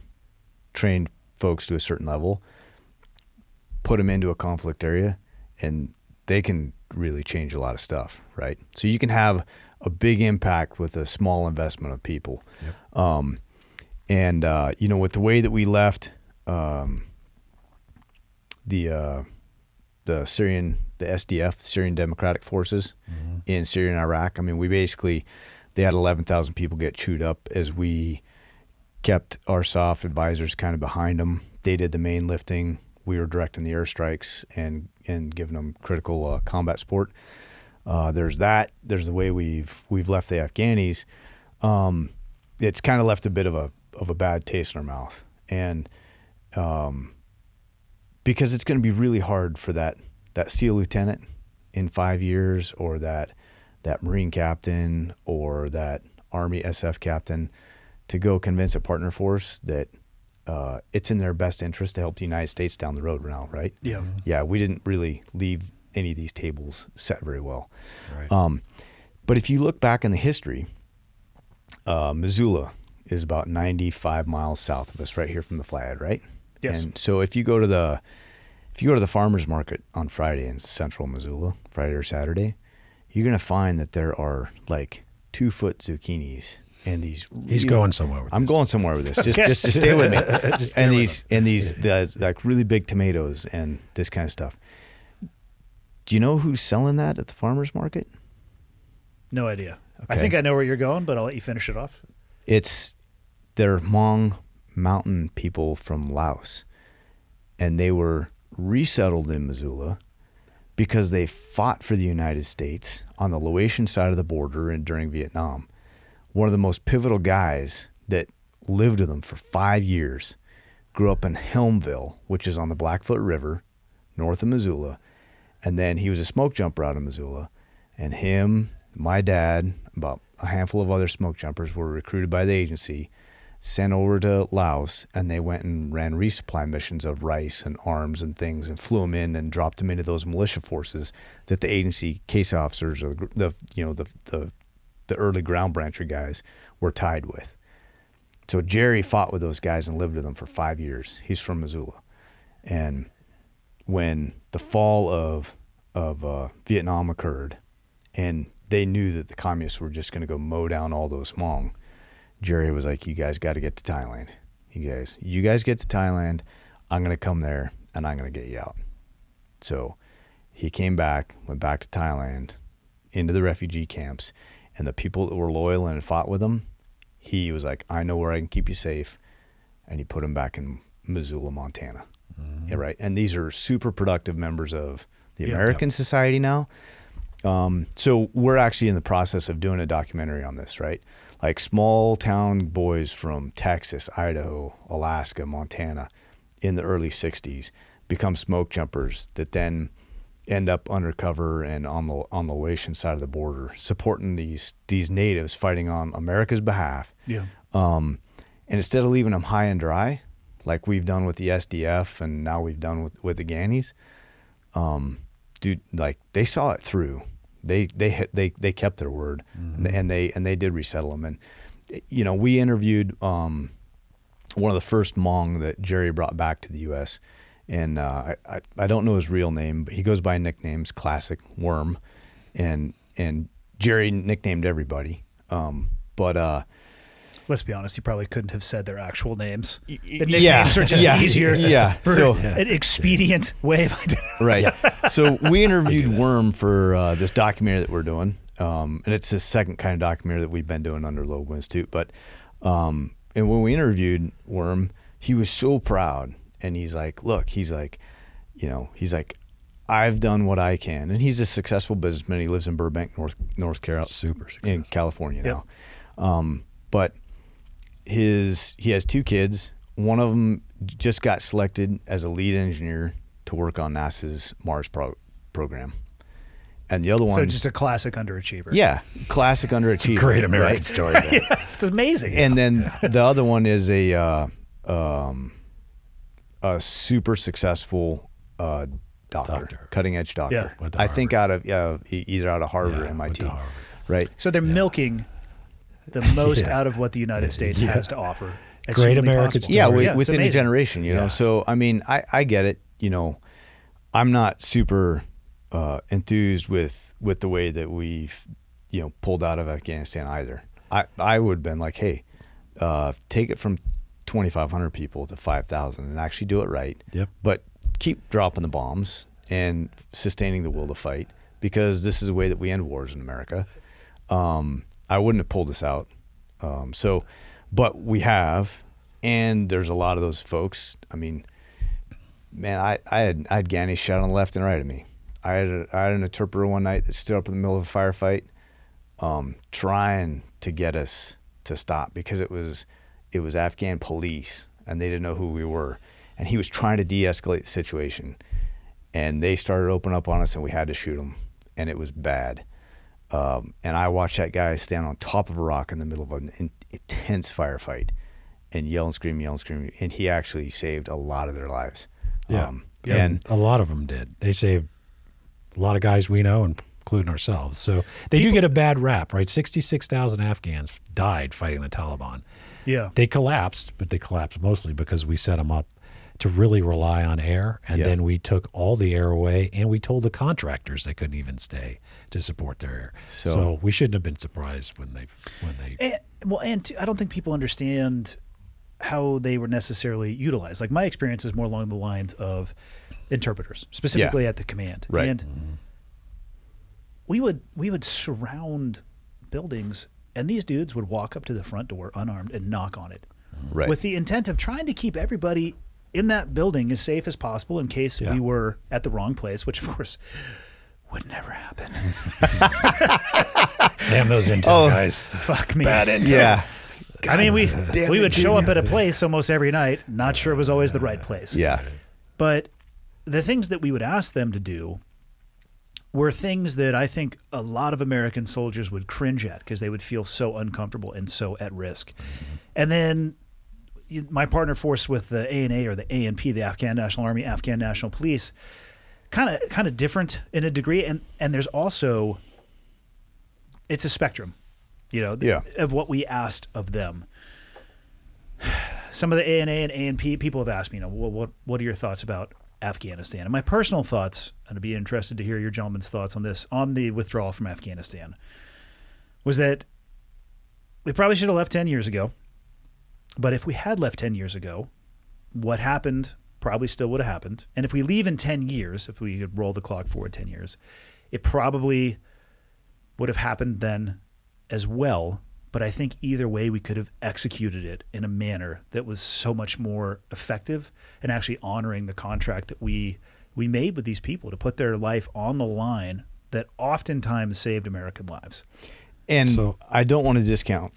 trained folks to a certain level, put them into a conflict area, and they can really change a lot of stuff, right? So you can have a big impact with a small investment of people. Yep. With the way that we left the SDF, Syrian Democratic Forces in Syria and Iraq, they had 11,000 people get chewed up as we kept our soft advisors kind of behind them. They did the main lifting. We were directing the airstrikes and giving them critical combat support. There's that. There's the way we've left the Afghanis. It's kind of left a bit of a bad taste in our mouth, and because it's going to be really hard for that SEAL lieutenant in 5 years, or that Marine captain, or that Army SF captain, to go convince a partner force that it's in their best interest to help the United States down the road now, right? Yeah. Yeah, we didn't really leave any of these tables set very well. Right. But if you look back in the history, Missoula is about 95 miles south of us, right here from the Flathead, right? Yes. And so if you go to the farmers market on Friday in central Missoula, Friday or Saturday, you're going to find that there are like 2-foot zucchinis and these. He's going somewhere with I'm this. going somewhere with this. Just stay with me. and these like really big tomatoes and this kind of stuff. Do you know who's selling that at the farmers market? No idea. I Okay. think I know where you're going, but I'll let you finish it off. They're Hmong mountain people from Laos, and they were resettled in Missoula because they fought for the United States on the Laotian side of the border and during Vietnam. One of the most pivotal guys that lived with them for 5 years grew up in Helmville, which is on the Blackfoot River, north of Missoula, and then he was a smoke jumper out of Missoula, and him, my dad, about a handful of other smoke jumpers were recruited by the agency, sent over to Laos, and they went and ran resupply missions of rice and arms and things, and flew them in and dropped them into those militia forces that the agency case officers, or the early ground brancher guys, were tied with. So Jerry fought with those guys and lived with them for 5 years. He's from Missoula, and when the fall of Vietnam occurred, and they knew that the communists were just going to go mow down all those Hmong, Jerry was like, you guys got to get to Thailand. You guys get to Thailand. I'm going to come there, and I'm going to get you out. So he came back, went back to Thailand, into the refugee camps, and the people that were loyal and fought with him, he was like, I know where I can keep you safe. And he put them back in Missoula, Montana. Mm-hmm. Yeah, right. And these are super productive members of the Yeah. American Society now. So we're actually in the process of doing a documentary on this, right? Like small town boys from Texas, Idaho, Alaska, Montana in the early 60s become smoke jumpers that then end up undercover and on the Laotian side of the border, supporting these natives fighting on America's behalf. Yeah. And instead of leaving them high and dry, like we've done with the SDF and now we've done with the Ghannies, dude, like they saw it through. They kept their word, mm-hmm. and they did resettle them. And you know, we interviewed one of the first Hmong that Jerry brought back to the U.S. And I don't know his real name, but he goes by nicknames Classic, Worm, and Jerry nicknamed everybody. Let's be honest, you probably couldn't have said their actual names. The yeah, nicknames are just easier. Yeah, For so an expedient way of identifying. right. So we interviewed Worm for this documentary that we're doing, and it's the second kind of documentary that we've been doing under Lobo Institute. But and when we interviewed Worm, he was so proud, and he's like, "Look, I've done what I can," and he's a successful businessman. He lives in Burbank, North Carolina, Super successful. in California now. But he has 2 kids. One of them just got selected as a lead engineer to work on NASA's Mars program, and the other one, So just a classic underachiever. yeah, classic underachiever, Great American right? story. Man. It's amazing. And then the other one is a super successful doctor, cutting edge doctor. Yeah. Went to I think Harvard. out of either out of Harvard or Yeah, went MIT, to Harvard. right? So they're milking the most Yeah. out of what the United States has to offer. as Great humanly American possible. story. Yeah, it's within a amazing. generation, you know. Yeah. So I mean, I get it. You know, I'm not super enthused with the way that we've pulled out of Afghanistan either. I would have been like, hey, take it from 2,500 people to 5,000 and actually do it right. Yep. But keep dropping the bombs and sustaining the will to fight, because this is the way that we end wars in America. I wouldn't have pulled this out. But we have, and there's a lot of those folks. I mean, man, I had Ghannies shot on the left and right of me. I had an interpreter one night that stood up in the middle of a firefight, trying to get us to stop because it was Afghan police and they didn't know who we were, and he was trying to de-escalate the situation, and they started opening up on us, and we had to shoot them, and it was bad. And I watched that guy stand on top of a rock in the middle of an intense firefight and yell and scream, and he actually saved a lot of their lives. Yeah. And And a lot of them did. They saved a lot of guys we know, including ourselves. So they do get a bad rap, right? 66,000 Afghans died fighting the Taliban. Yeah. They collapsed, but they collapsed mostly because we set them up to really rely on air, and then we took all the air away, and we told the contractors they couldn't even stay to support their air. So we shouldn't have been surprised when they. I don't think people understand how they were necessarily utilized. Like my experience is more along the lines of interpreters, specifically at the command. Right. And we would surround buildings, and these dudes would walk up to the front door unarmed and knock on it, right. with the intent of trying to keep everybody in that building as safe as possible in case we were at the wrong place, which of course would never happen. Damn those intel guys. Fuck me. Bad intel. Yeah. I mean, we would show up at a place almost every night, not sure it was always the right place. Yeah. But the things that we would ask them to do were things that I think a lot of American soldiers would cringe at because they would feel so uncomfortable and so at risk. And then my partner force with the ANA or the ANP, the Afghan National Army, Afghan National Police, kind of different in a degree. And there's also, it's a spectrum, of what we asked of them. Some of the ANA and ANP people have asked me, what are your thoughts about Afghanistan? And my personal thoughts, and I'd be interested to hear your gentlemen's thoughts on this, on the withdrawal from Afghanistan, was that we probably should have left 10 years ago. But if we had left 10 years ago, what happened probably still would have happened. And if we leave in 10 years, if we could roll the clock forward 10 years, it probably would have happened then as well. But I think either way, we could have executed it in a manner that was so much more effective and actually honoring the contract that we made with these people to put their life on the line that oftentimes saved American lives. And I don't want to discount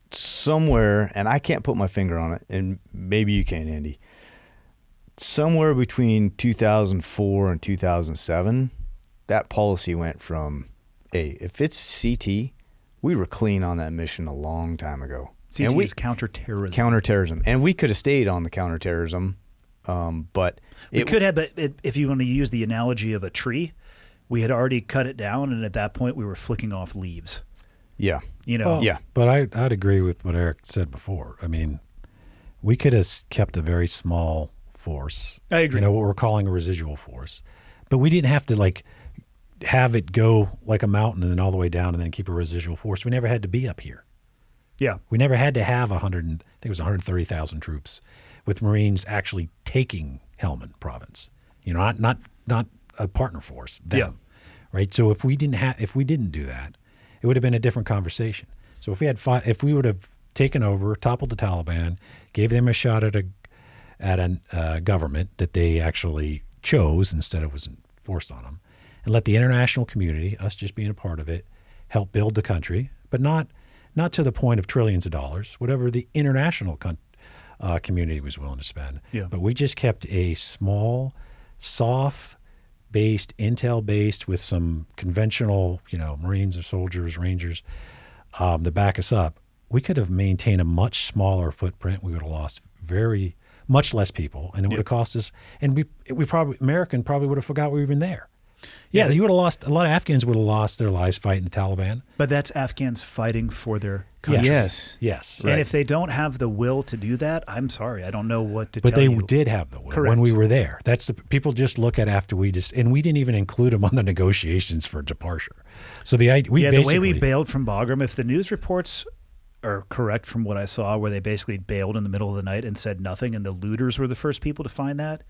somewhere, and I can't put my finger on it, and maybe you can, Andy, somewhere between 2004 and 2007, that policy went from, hey, if it's CT, we were clean on that mission a long time ago. CT is counterterrorism. Counterterrorism. And we could have stayed on the counterterrorism, but we could have, but if you want to use the analogy of a tree, we had already cut it down, and at that point we were flicking off leaves. Yeah. But I'd agree with what Eric said before. I mean, we could have kept a very small force. I agree. What we're calling a residual force. But we didn't have to have it go like a mountain and then all the way down and then keep a residual force. We never had to be up here. Yeah. We never had to have 130,000 troops with Marines actually taking Helmand Province. Not a partner force. Them, yeah. Right. So if we didn't do that, it would have been a different conversation. So if we would have taken over, toppled the Taliban, gave them a shot at a government that they actually chose instead of was forced on them, and let the international community, us just being a part of it, help build the country, but not to the point of trillions of dollars, whatever the international community was willing to spend. Yeah. But we just kept a small, soft-based, intel-based with some conventional, Marines or soldiers, Rangers, to back us up. We could have maintained a much smaller footprint. We would have lost much less people, and it would have cost us. And American probably would have forgot we were even there. Yeah, you would have lost. A lot of Afghans would have lost their lives fighting the Taliban. But that's Afghans fighting for their country. Yes. Right. And if they don't have the will to do that, I'm sorry, I don't know what to tell you. But they did have the will. Correct. When we were there. That's the people just look at after we didn't even include them on the negotiations for departure. So the way we bailed from Bagram, if the news reports are correct from what I saw, where they basically bailed in the middle of the night and said nothing, and the looters were the first people to find that,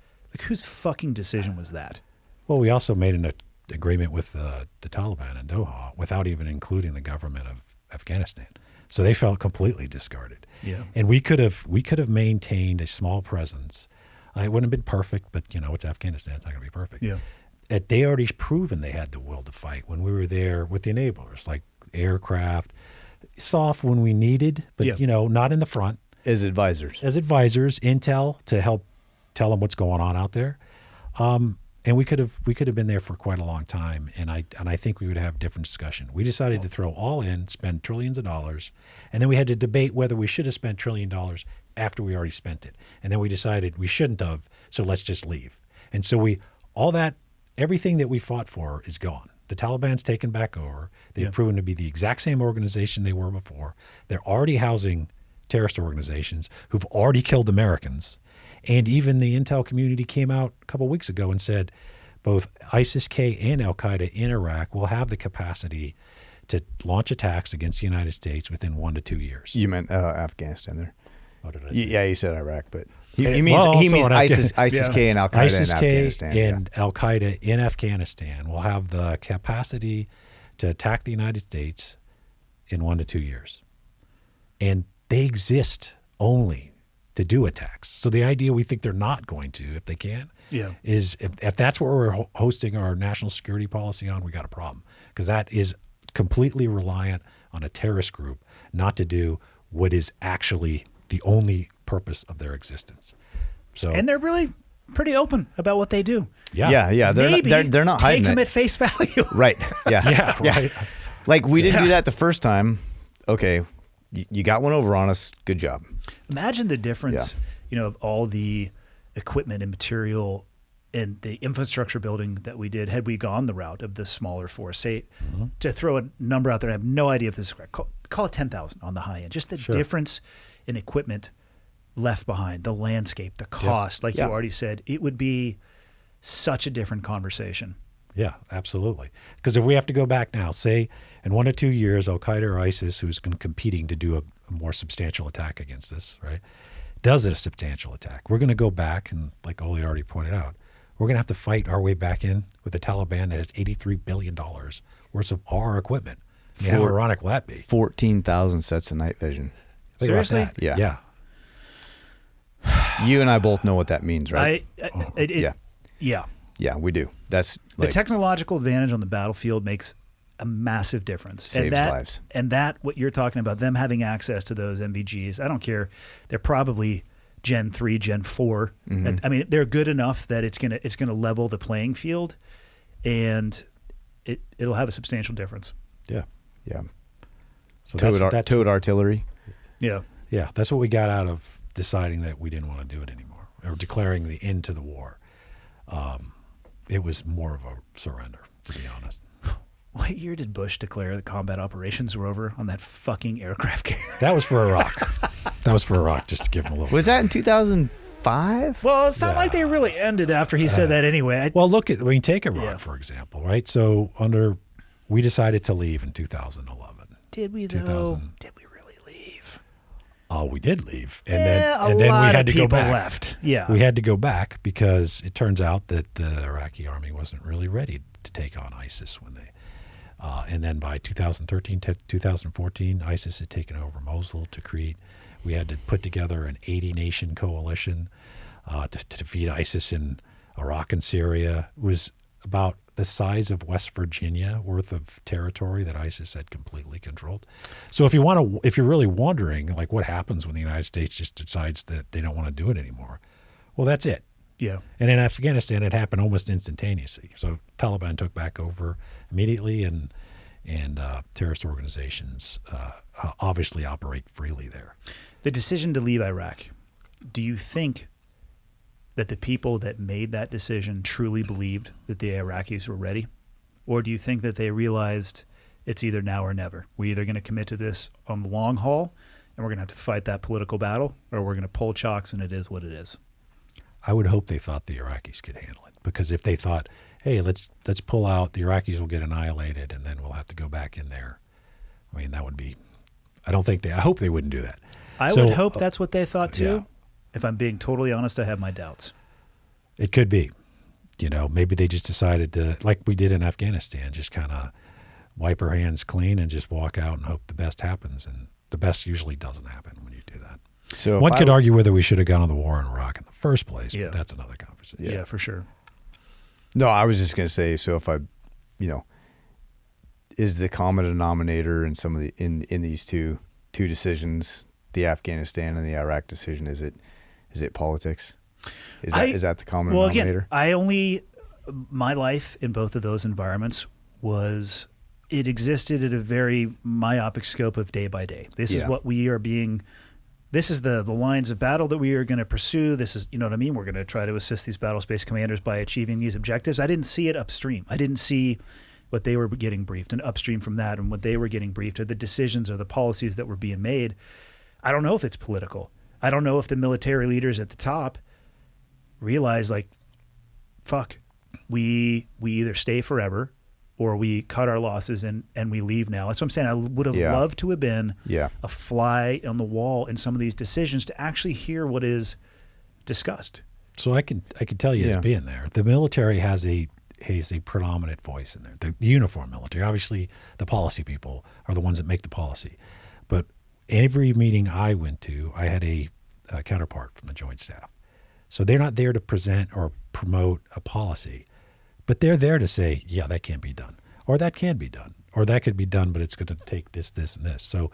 whose fucking decision was that? Well, we also made an agreement with the Taliban in Doha without even including the government of Afghanistan. So they felt completely discarded. Yeah. And we could have maintained a small presence. It wouldn't have been perfect, but it's Afghanistan. It's not going to be perfect. Yeah. that they already proven they had the will to fight when we were there with the enablers, like aircraft, soft when we needed, but not in the front. As advisors, intel to help tell them what's going on out there. And we could have been there for quite a long time, and I think we would have a different discussion. We decided to throw all in, spend trillions of dollars, and then we had to debate whether we should have spent $1 trillion after we already spent it. And then we decided we shouldn't have, so let's just leave. And so everything that we fought for is gone. The Taliban's taken back over. They've proven to be the exact same organization they were before. They're already housing terrorist organizations who've already killed Americans. And even the intel community came out a couple of weeks ago and said both ISIS-K and Al-Qaeda in Iraq will have the capacity to launch attacks against the United States within 1 to 2 years. You meant Afghanistan there. What did I say? Yeah, you said Iraq, but he means ISIS-K and Al-Qaeda in Afghanistan. And Al-Qaeda in Afghanistan will have the capacity to attack the United States in 1 to 2 years. And they exist only to do attacks. So the idea we think they're not going to, if they can, is if that's what we're hosting our national security policy on, we got a problem, because that is completely reliant on a terrorist group not to do what is actually the only purpose of their existence. So, and they're really pretty open about what they do. Yeah. They're not hiding take them it. at face value. Right. Yeah. Right. Like we didn't do that the first time. Okay, you got one over on us. Good job. Imagine the difference, of all the equipment and material and the infrastructure building that we did had we gone the route of the smaller force. Say, to throw a number out there, I have no idea if this is correct. Call it 10,000 on the high end. Just the difference in equipment left behind, the landscape, the cost, like you already said, it would be such a different conversation. Yeah, absolutely. Because if we have to go back now, say in 1 to 2 years, Al-Qaeda or ISIS, who's competing to do a more substantial attack against this, right, does a substantial attack. We're going to go back, and like Olly already pointed out, we're going to have to fight our way back in with the Taliban that has $83 billion worth of our equipment. How ironic will that be? 14,000 sets of night vision. Think about Seriously? that. Yeah. You and I both know what that means, right? Yeah, we do. That's the technological advantage on the battlefield makes a massive difference. Saves lives. And that, what you're talking about, them having access to those MVGs, I don't care. They're probably Gen 3, Gen 4. Mm-hmm. I mean, they're good enough that it's gonna level the playing field, and it'll have a substantial difference. Yeah. So towed artillery. Yeah. Yeah, that's what we got out of deciding that we didn't want to do it anymore, or declaring the end to the war. It was more of a surrender, to be honest. What year did Bush declare that combat operations were over on that fucking aircraft carrier? That was for Iraq. Just to give him a little. Was that in 2005? Well, it's not like they really ended after he said that anyway. Take Iraq, for example, right? So we decided to leave in 2011. Did we though? Did we really leave? Oh, we did leave, and then we had to go back. Left. Yeah, we had to go back because it turns out that the Iraqi army wasn't really ready to take on ISIS when they. And then by 2013 to 2014, ISIS had taken over Mosul, Tikrit. We had to put together an 80-nation coalition to defeat ISIS in Iraq and Syria. It was about the size of West Virginia worth of territory that ISIS had completely controlled. So if you're really wondering, like, what happens when the United States just decides that they don't want to do it anymore, well, that's it. Yeah. And in Afghanistan, it happened almost instantaneously. So Taliban took back over immediately, and terrorist organizations obviously operate freely there. The decision to leave Iraq, do you think that the people that made that decision truly believed that the Iraqis were ready? Or do you think that they realized it's either now or never? We're either going to commit to this on the long haul, and we're going to have to fight that political battle, or we're going to pull chocks and it is what it is? I would hope they thought the Iraqis could handle it, because if they thought, hey, let's pull out, the Iraqis will get annihilated, and then we'll have to go back in there. I mean, that would be, I hope they wouldn't do that. I would hope that's what they thought too. Yeah. If I'm being totally honest, I have my doubts. It could be. Maybe they just decided to, like we did in Afghanistan, just kind of wipe our hands clean and just walk out and hope the best happens. And the best usually doesn't happen when you do that. So one could argue whether we should have gone to the war in Iraq in the first place, but that's another conversation. Yeah, for sure. No, I was just going to say, so if I, is the common denominator in some of the in these two decisions, the Afghanistan and the Iraq decision, is it politics? Is that the common denominator? Again, my life in both of those environments was, it existed at a very myopic scope of day by day. This is what we are being. This is the lines of battle that we are going to pursue. This is, you know what I mean? We're going to try to assist these battle space commanders by achieving these objectives. I didn't see it upstream. I didn't see what they were getting briefed, and upstream from that and what they were getting briefed, or the decisions or the policies that were being made. I don't know if it's political. I don't know if the military leaders at the top realize, like, fuck, we either stay forever or we cut our losses and we leave now. That's what I'm saying. I would have loved to have been a fly on the wall in some of these decisions to actually hear what is discussed. So I can tell you, as being there, the military has a predominant voice in there. The uniform military, obviously, the policy people are the ones that make the policy. But every meeting I went to, I had a counterpart from the Joint Staff. So they're not there to present or promote a policy, but they're there to say, yeah, that can't be done, or that can be done, or that could be done, but it's going to take this, this, and this. So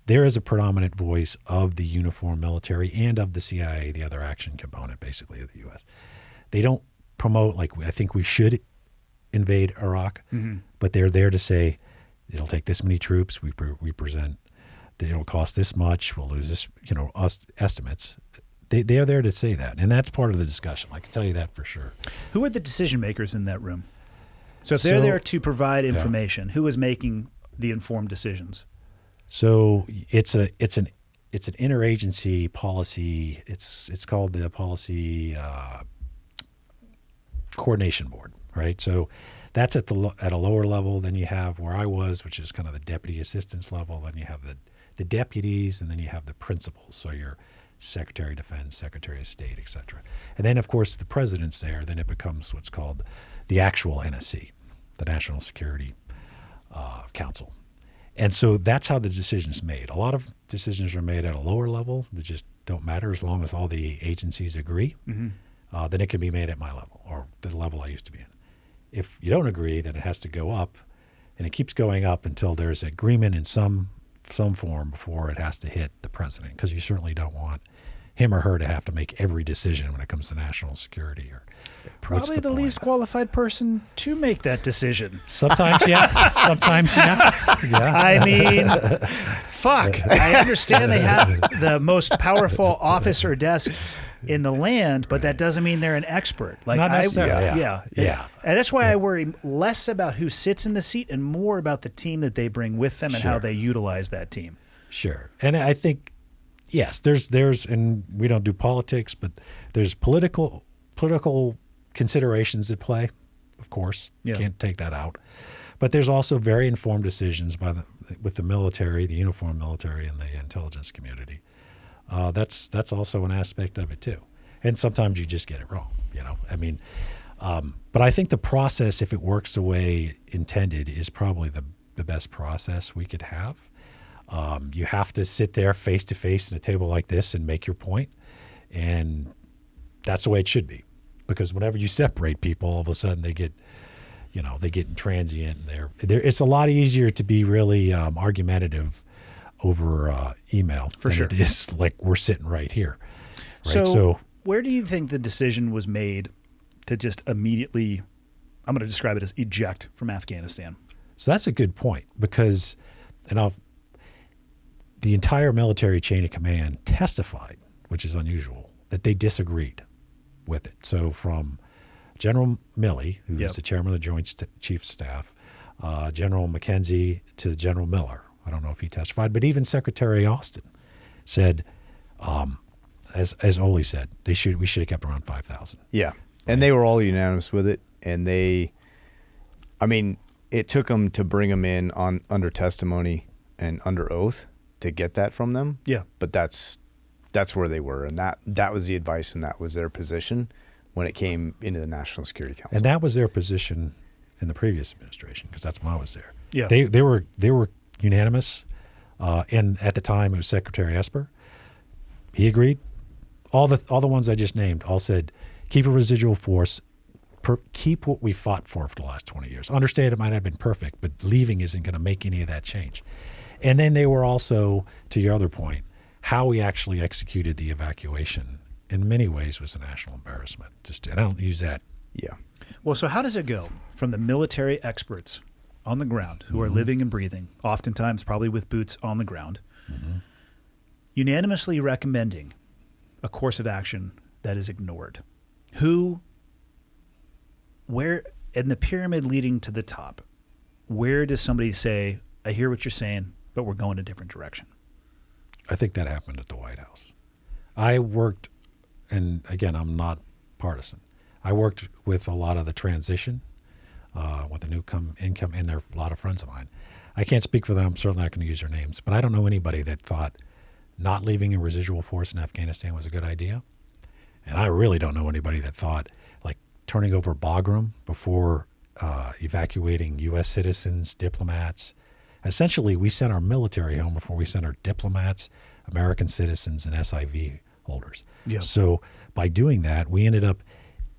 there is a predominant voice of the uniform military and of the CIA, the other action component, basically, of the U.S. They don't promote, like, I think we should invade Iraq, but they're there to say, it'll take this many troops, we present, it'll cost this much, we'll lose this, estimates. They are there to say that, and that's part of the discussion. I can tell you that for sure. Who are the decision makers in that room? So if they're there to provide information, who is making the informed decisions? So it's an interagency policy. It's called the Policy Coordination Board, right? So that's at a lower level than you have where I was, which is kind of the deputy assistance level. Then you have the deputies, and then you have the principals. So you're Secretary of Defense, Secretary of State, et cetera. And then, of course, the president's there. Then it becomes what's called the actual NSC, the National Security Council. And so that's how the decision is made. A lot of decisions are made at a lower level that just don't matter as long as all the agencies agree. Then it can be made at my level, or the level I used to be in. If you don't agree, then it has to go up, and it keeps going up until there's agreement in some form before it has to hit the president, because you certainly don't want him or her to have to make every decision when it comes to national security. Or probably the least qualified person to make that decision. Sometimes, yeah. Sometimes, yeah. I mean, fuck. I understand they have the most powerful office or desk in the land, but that doesn't mean they're an expert. Like, not necessarily. Yeah. And that's why I worry less about who sits in the seat and more about the team that they bring with them and how they utilize that team. Sure. And I think, yes, there's, and we don't do politics, but there's political considerations at play, of course. You can't take that out. But there's also very informed decisions with the military, the uniformed military, and the intelligence community. That's also an aspect of it too. And sometimes you just get it wrong, I mean, but I think the process, if it works the way intended, is probably the best process we could have. You have to sit there face to face at a table like this and make your point. And that's the way it should be, because whenever you separate people, all of a sudden they get transient. And it's a lot easier to be really argumentative over email for sure. It is like we're sitting right here. Right? So where do you think the decision was made to just immediately, I'm going to describe it as eject from Afghanistan? So that's a good point, because the entire military chain of command testified, which is unusual, that they disagreed with it. So from General Milley, who's the chairman of the Joint Chiefs of Staff, General McKenzie, to General Miller. I don't know if he testified, but even Secretary Austin said, as Olly said, we should have kept around 5,000. Yeah, and they were all unanimous with it. And it took them to bring them in under testimony and under oath to get that from them. Yeah, but that's where they were, and that was the advice, and that was their position when it came into the National Security Council. And that was their position in the previous administration, because that's when I was there. Yeah, they were unanimous, and at the time it was Secretary Esper. He agreed. All the ones I just named all said, keep a residual force, keep what we fought for the last 20 years. Understand it might not have been perfect, but leaving isn't going to make any of that change. And then they were also, to your other point, how we actually executed the evacuation in many ways was a national embarrassment. I don't use that. Yeah. Well, so how does it go from the military experts on the ground who are living and breathing, oftentimes probably with boots on the ground, unanimously recommending a course of action that is ignored? Where, in the pyramid leading to the top, where does somebody say, I hear what you're saying, but we're going a different direction? I think that happened at the White House. I worked, and again, I'm not partisan. I worked with a lot of the transition, with the new income, and they're a lot of friends of mine. I can't speak for them. I'm certainly not going to use their names, but I don't know anybody that thought not leaving a residual force in Afghanistan was a good idea. And I really don't know anybody that thought like turning over Bagram before evacuating U.S. citizens, diplomats. Essentially, we sent our military home before we sent our diplomats, American citizens, and SIV holders. Yeah. So by doing that, we ended up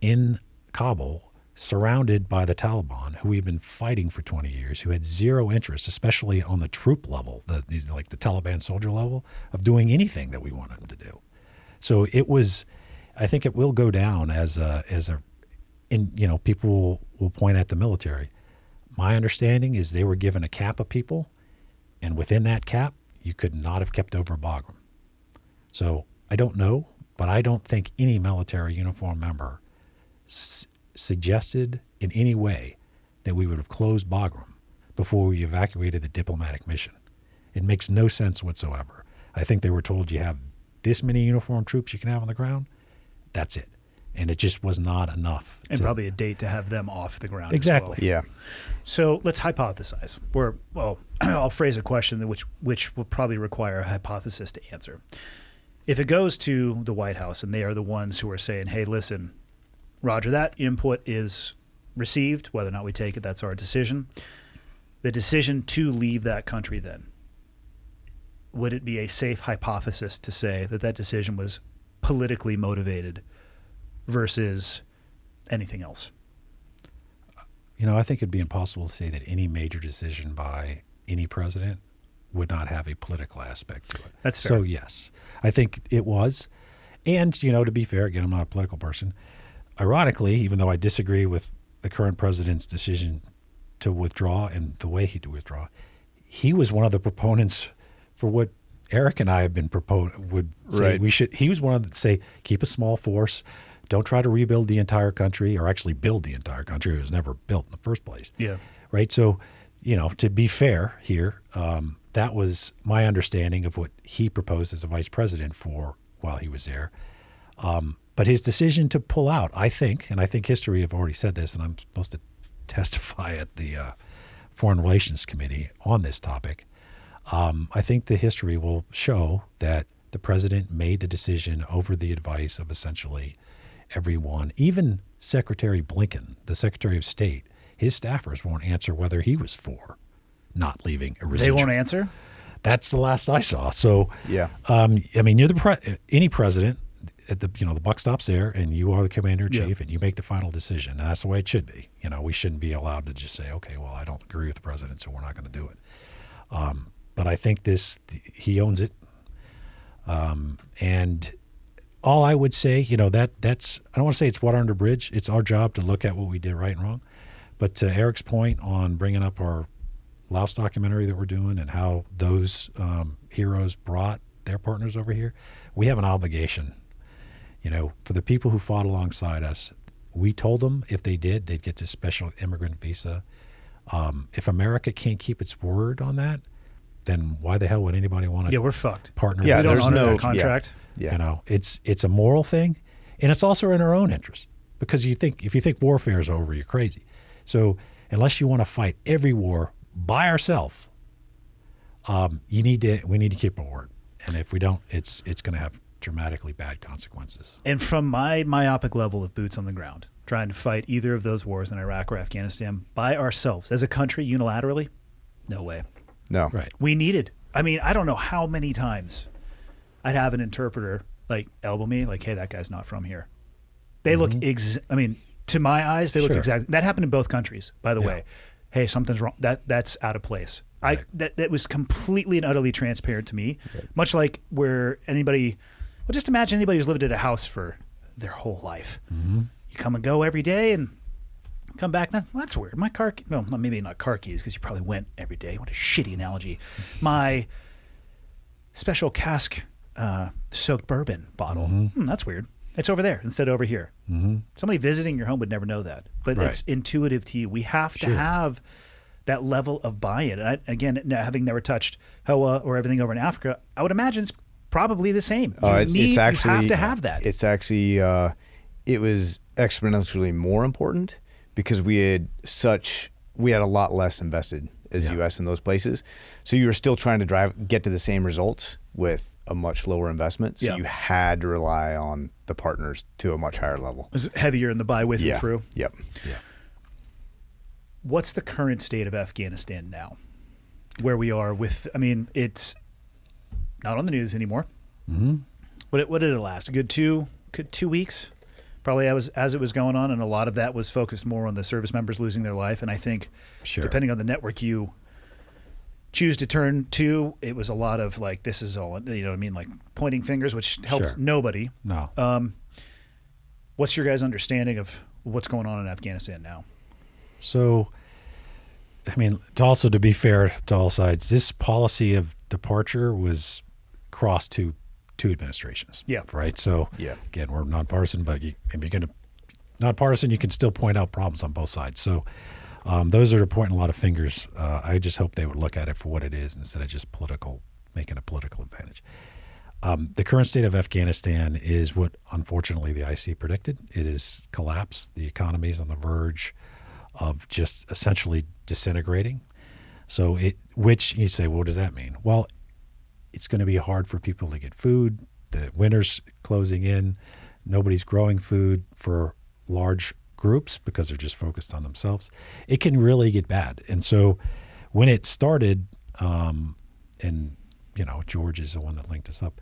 in Kabul, surrounded by the Taliban, who we've been fighting for 20 years, who had zero interest, especially on the troop level, the Taliban soldier level, of doing anything that we wanted them to do. So it was, I think it will go down as a, and people will point at the military. My understanding is they were given a cap of people, and within that cap, you could not have kept over Bagram. So I don't know, but I don't think any military uniform member suggested in any way that we would have closed Bagram before we evacuated the diplomatic mission. It makes no sense whatsoever. I think they were told you have this many uniformed troops you can have on the ground. That's it. And it just was not enough. And probably a date to have them off the ground. Exactly. As well. Yeah. So let's hypothesize. I'll phrase a question which will probably require a hypothesis to answer. If it goes to the White House and they are the ones who are saying, hey, listen, Roger, that input is received. Whether or not we take it, that's our decision. The decision to leave that country then, would it be a safe hypothesis to say that that decision was politically motivated versus anything else? I think it'd be impossible to say that any major decision by any president would not have a political aspect to it. That's fair. So, yes, I think it was. And, to be fair, again, I'm not a political person. Ironically, even though I disagree with the current president's decision to withdraw and the way he to withdraw, he was one of the proponents for what Eric and I have been would say Right. we should. He was one of the say keep a small force, don't try to rebuild the entire country or actually build the entire country. It was never built in the first place. Yeah. Right. So, to be fair here, that was my understanding of what he proposed as a vice president for while he was there. But his decision to pull out, I think history have already said this, and I'm supposed to testify at the Foreign Relations Committee on this topic. I think the history will show that the president made the decision over the advice of essentially everyone, even Secretary Blinken, the Secretary of State. His staffers won't answer whether he was for not leaving a residual. They won't answer? That's the last I saw. So, Yeah. you're any president. At the buck stops there, and you are the commander in chief, Yeah. and you make the final decision. And that's the way it should be. We shouldn't be allowed to just say, okay, well, I don't agree with the president, so we're not going to do it. But I think he owns it. And all I would say, that's I don't want to say it's water under bridge. It's our job to look at what we did right and wrong. But to Eric's point on bringing up our Laos documentary that we're doing and how those heroes brought their partners over here, we have an obligation. For the people who fought alongside us, we told them if they did, they'd get this special immigrant visa. If America can't keep its word on that, then why the hell would anybody want to? Yeah, we're fucked. Partner. Yeah, We don't there's honor no that contract. Yeah. It's a moral thing, and it's also in our own interest because if you think warfare is over, you're crazy. So unless you want to fight every war by ourselves, we need to keep our word, and if we don't, it's going to have dramatically bad consequences. And from my myopic level of boots on the ground, trying to fight either of those wars in Iraq or Afghanistan by ourselves as a country unilaterally, no way. No. Right. We needed. I don't know how many times I'd have an interpreter elbow me, hey, that guy's not from here. They look. To to my eyes, they look Sure. exactly. That happened in both countries, by the Yeah. way. Hey, something's wrong. That's out of place. Right. That was completely and utterly transparent to me. Much like where anybody, well, just imagine anybody who's lived at a house for their whole life. Mm-hmm. You come and go every day and come back. That's weird. My car, well, maybe not car keys because you probably went every day. What a shitty analogy. My special cask soaked bourbon bottle. That's weird. It's over there instead of over here. Somebody visiting your home would never know that, but Right. it's intuitive to you. We have to have that level of buy-in. And again, having never touched Hoa or everything over in Africa, I would imagine it's probably the same. You have to have that. It's actually it was exponentially more important because we had a lot less invested as U.S. in those places. So you were still trying to get to the same results with a much lower investment. So you had to rely on the partners to a much higher level. It was heavier in the buy with and through. Yep. Yeah. What's the current state of Afghanistan now? Where we are with, I mean, it's not on the news anymore. What did it last? A good two weeks? Probably as it was going on, and a lot of that was focused more on the service members losing their life. And I think, depending on the network you choose to turn to, it was a lot of like, this is all, you know what I mean? Like pointing fingers, which helps nobody. No. What's your guys' understanding of what's going on in Afghanistan now? So, I mean, to be fair to all sides, this policy of departure was crossed to two administrations. Yeah. Right. So, again, we're nonpartisan, but if you're going to nonpartisan, you can still point out problems on both sides. So, those are pointing a lot of fingers. I just hope they would look at it for what it is instead of just making a political advantage. The current state of Afghanistan is what, unfortunately, the IC predicted. It is collapsed. The economy is on the verge of just essentially disintegrating. So which you say, well, what does that mean? Well, it's going to be hard for people to get food. The winter's closing in. Nobody's growing food for large groups because they're just focused on themselves. It can really get bad. And so when it started, and George is the one that linked us up,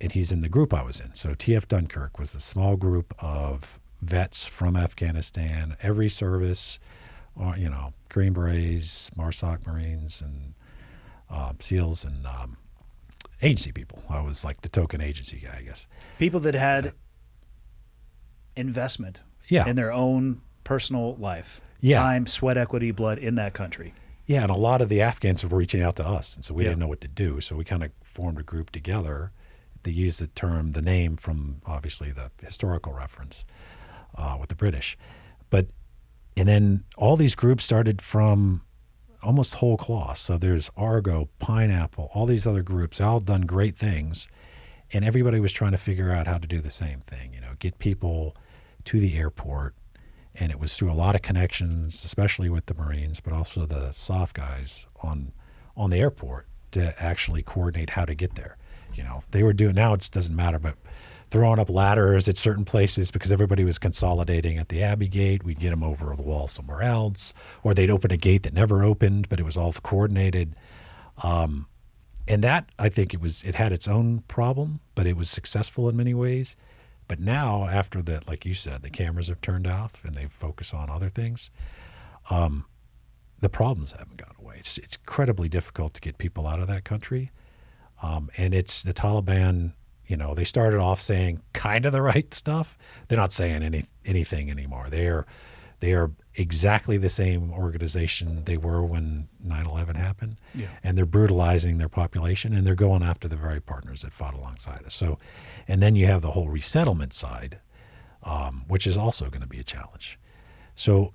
and he's in the group I was in. So TF Dunkirk was a small group of vets from Afghanistan, every service, Green Berets, MARSOC Marines, and SEALs, and agency people. I was like the token agency guy, I guess. People that had investment in their own personal life, time, sweat equity, blood in that country. Yeah, and a lot of the Afghans were reaching out to us, and so we didn't know what to do. So we kind of formed a group together. They used the name from obviously the historical reference with the British. And then all these groups started from almost whole cloth. So there's Argo, Pineapple, all these other groups, all done great things. And everybody was trying to figure out how to do the same thing, get people to the airport. And it was through a lot of connections, especially with the Marines, but also the soft guys on the airport to actually coordinate how to get there. They were doing, now it doesn't matter, but throwing up ladders at certain places because everybody was consolidating at the Abbey Gate. We'd get them over the wall somewhere else, or they'd open a gate that never opened, but it was all coordinated. And that, I think it had its own problem, but it was successful in many ways. But now, after that, like you said, the cameras have turned off and they focus on other things. The problems haven't gone away. It's incredibly difficult to get people out of that country. And it's the Taliban, they started off saying kind of the right stuff. They're not saying anything anymore. They are exactly the same organization they were when 9/11 happened. Yeah. And they're brutalizing their population, and they're going after the very partners that fought alongside us. So, and then you have the whole resettlement side, which is also going to be a challenge. So,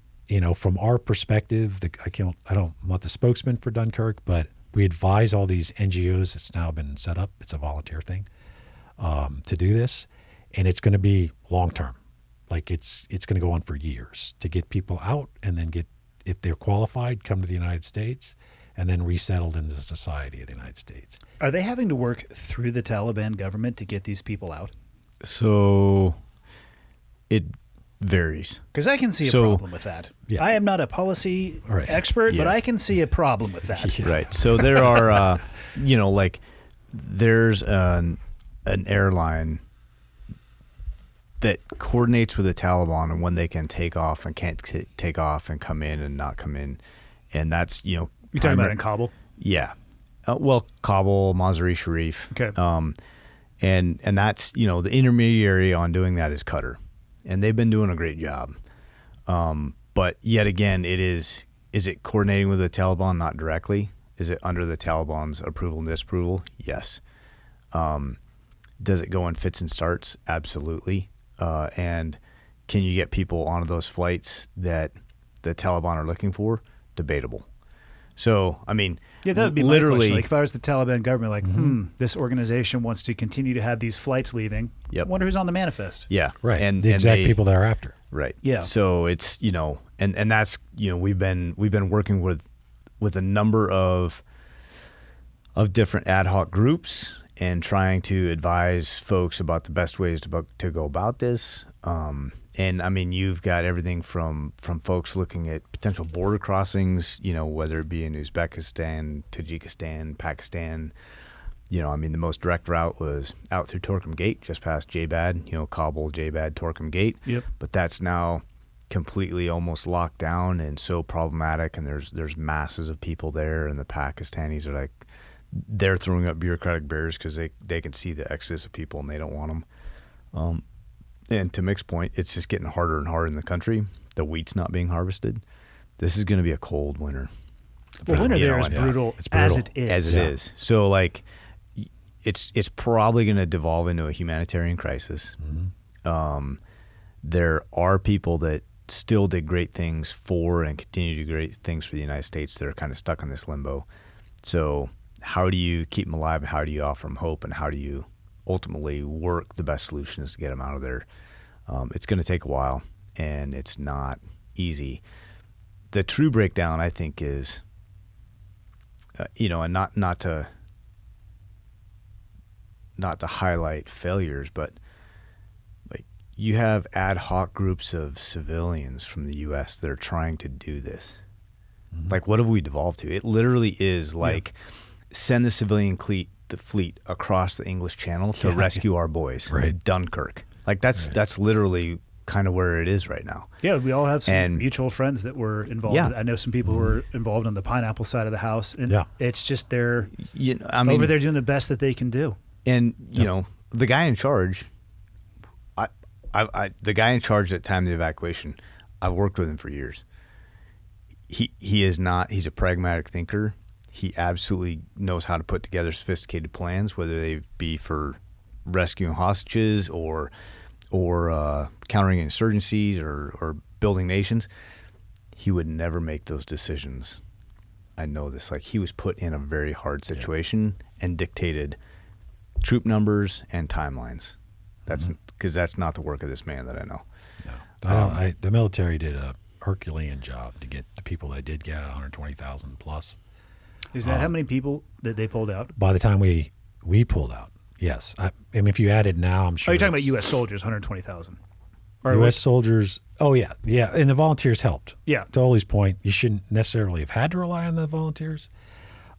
from our perspective, I'm not the spokesman for Dunkirk, but we advise all these NGOs. It's now been set up. It's a volunteer thing to do this, and it's going to be long term. Like it's going to go on for years to get people out, and then if they're qualified, come to the United States, and then resettled into the society of the United States. Are they having to work through the Taliban government to get these people out? So it varies. Because I can see a problem with that. Yeah. I am not a policy expert, but I can see a problem with that. Right. So there are, there's an airline that coordinates with the Taliban and when they can take off and can't take off and come in and not come in. And that's, You're talking about in Kabul? Yeah. Well, Kabul, Mazar-e Sharif. Okay. And that's, the intermediary on doing that is Qatar. And they've been doing a great job. But yet again, is it coordinating with the Taliban? Not directly. Is it under the Taliban's approval and disapproval? Yes. Does it go in fits and starts? Absolutely. And can you get people onto those flights that the Taliban are looking for? Debatable. So, I mean, yeah, that would be literally, my question. Like if I was the Taliban government, like, this organization wants to continue to have these flights leaving. Yep. Wonder who's on the manifest. Yeah. Right. And the exact people they're after. Right. Yeah. So it's, and that's, we've been working with a number of different ad hoc groups and trying to advise folks about the best ways to go about this. And I mean, you've got everything from folks looking at potential border crossings, whether it be in Uzbekistan, Tajikistan, Pakistan. I mean, the most direct route was out through Torkham Gate, just past J-Bad, Kabul, J-Bad, Torkham Gate. Yep. But that's now completely almost locked down and so problematic, and there's masses of people there, and the Pakistanis are like, they're throwing up bureaucratic barriers because they can see the exodus of people and they don't want them. And to Mick's point, it's just getting harder and harder in the country. The wheat's not being harvested. This is going to be a cold winter. Well, winter there is brutal, as it is. As it is. So, like, it's probably going to devolve into a humanitarian crisis. Mm-hmm. There are people that still did great things for and continue to do great things for the United States that are kind of stuck in this limbo. So how do you keep them alive, and how do you offer them hope, and how do you ultimately work the best solutions to get them out of there? It's going to take a while, and it's not easy. The true breakdown, I think, is, and not to highlight failures, but like you have ad hoc groups of civilians from the U.S. that are trying to do this. Mm-hmm. Like, what have we devolved to? It literally is like send the civilian fleet across the English Channel to rescue our boys in Dunkirk. Like that's literally kind of where it is right now. Yeah, we all have some mutual friends that were involved. Yeah. I know some people who were involved on the pineapple side of the house, and it's just they're over there doing the best that they can do. And the guy in charge, the guy in charge at the time of the evacuation, I've worked with him for years. He is not. He's a pragmatic thinker. He absolutely knows how to put together sophisticated plans, whether they be for rescuing hostages or countering insurgencies or building nations. He would never make those decisions. I know this. Like, he was put in a very hard situation and dictated troop numbers and timelines. That's because that's not the work of this man that I know. No, the military did a Herculean job to get the people they did get, 120,000 plus. Is that how many people that they pulled out? By the time we pulled out, yes. I mean, if you added now, I'm sure. Are you talking about U.S. soldiers, 120,000? U.S. soldiers. Oh yeah, and the volunteers helped. Yeah. To Olly's point, you shouldn't necessarily have had to rely on the volunteers,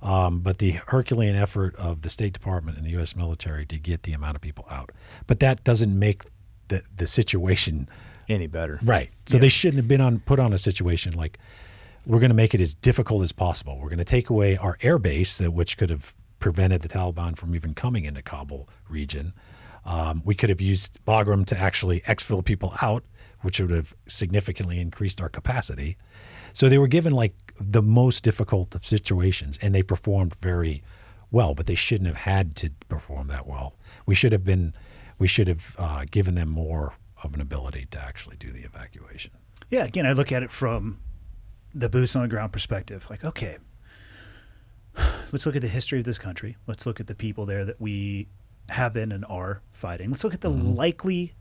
but the Herculean effort of the State Department and the U.S. military to get the amount of people out. But that doesn't make the situation any better, right? So they shouldn't have been put on a situation like, we're going to make it as difficult as possible. We're going to take away our air base, which could have prevented the Taliban from even coming into Kabul region. We could have used Bagram to actually exfil people out, which would have significantly increased our capacity. So they were given like the most difficult of situations, and they performed very well, but they shouldn't have had to perform that well. We should have given them more of an ability to actually do the evacuation. Yeah, again, I look at it from the boots on the ground perspective. Like, okay, let's look at the history of this country. Let's look at the people there that we have been and are fighting. Let's look at the likely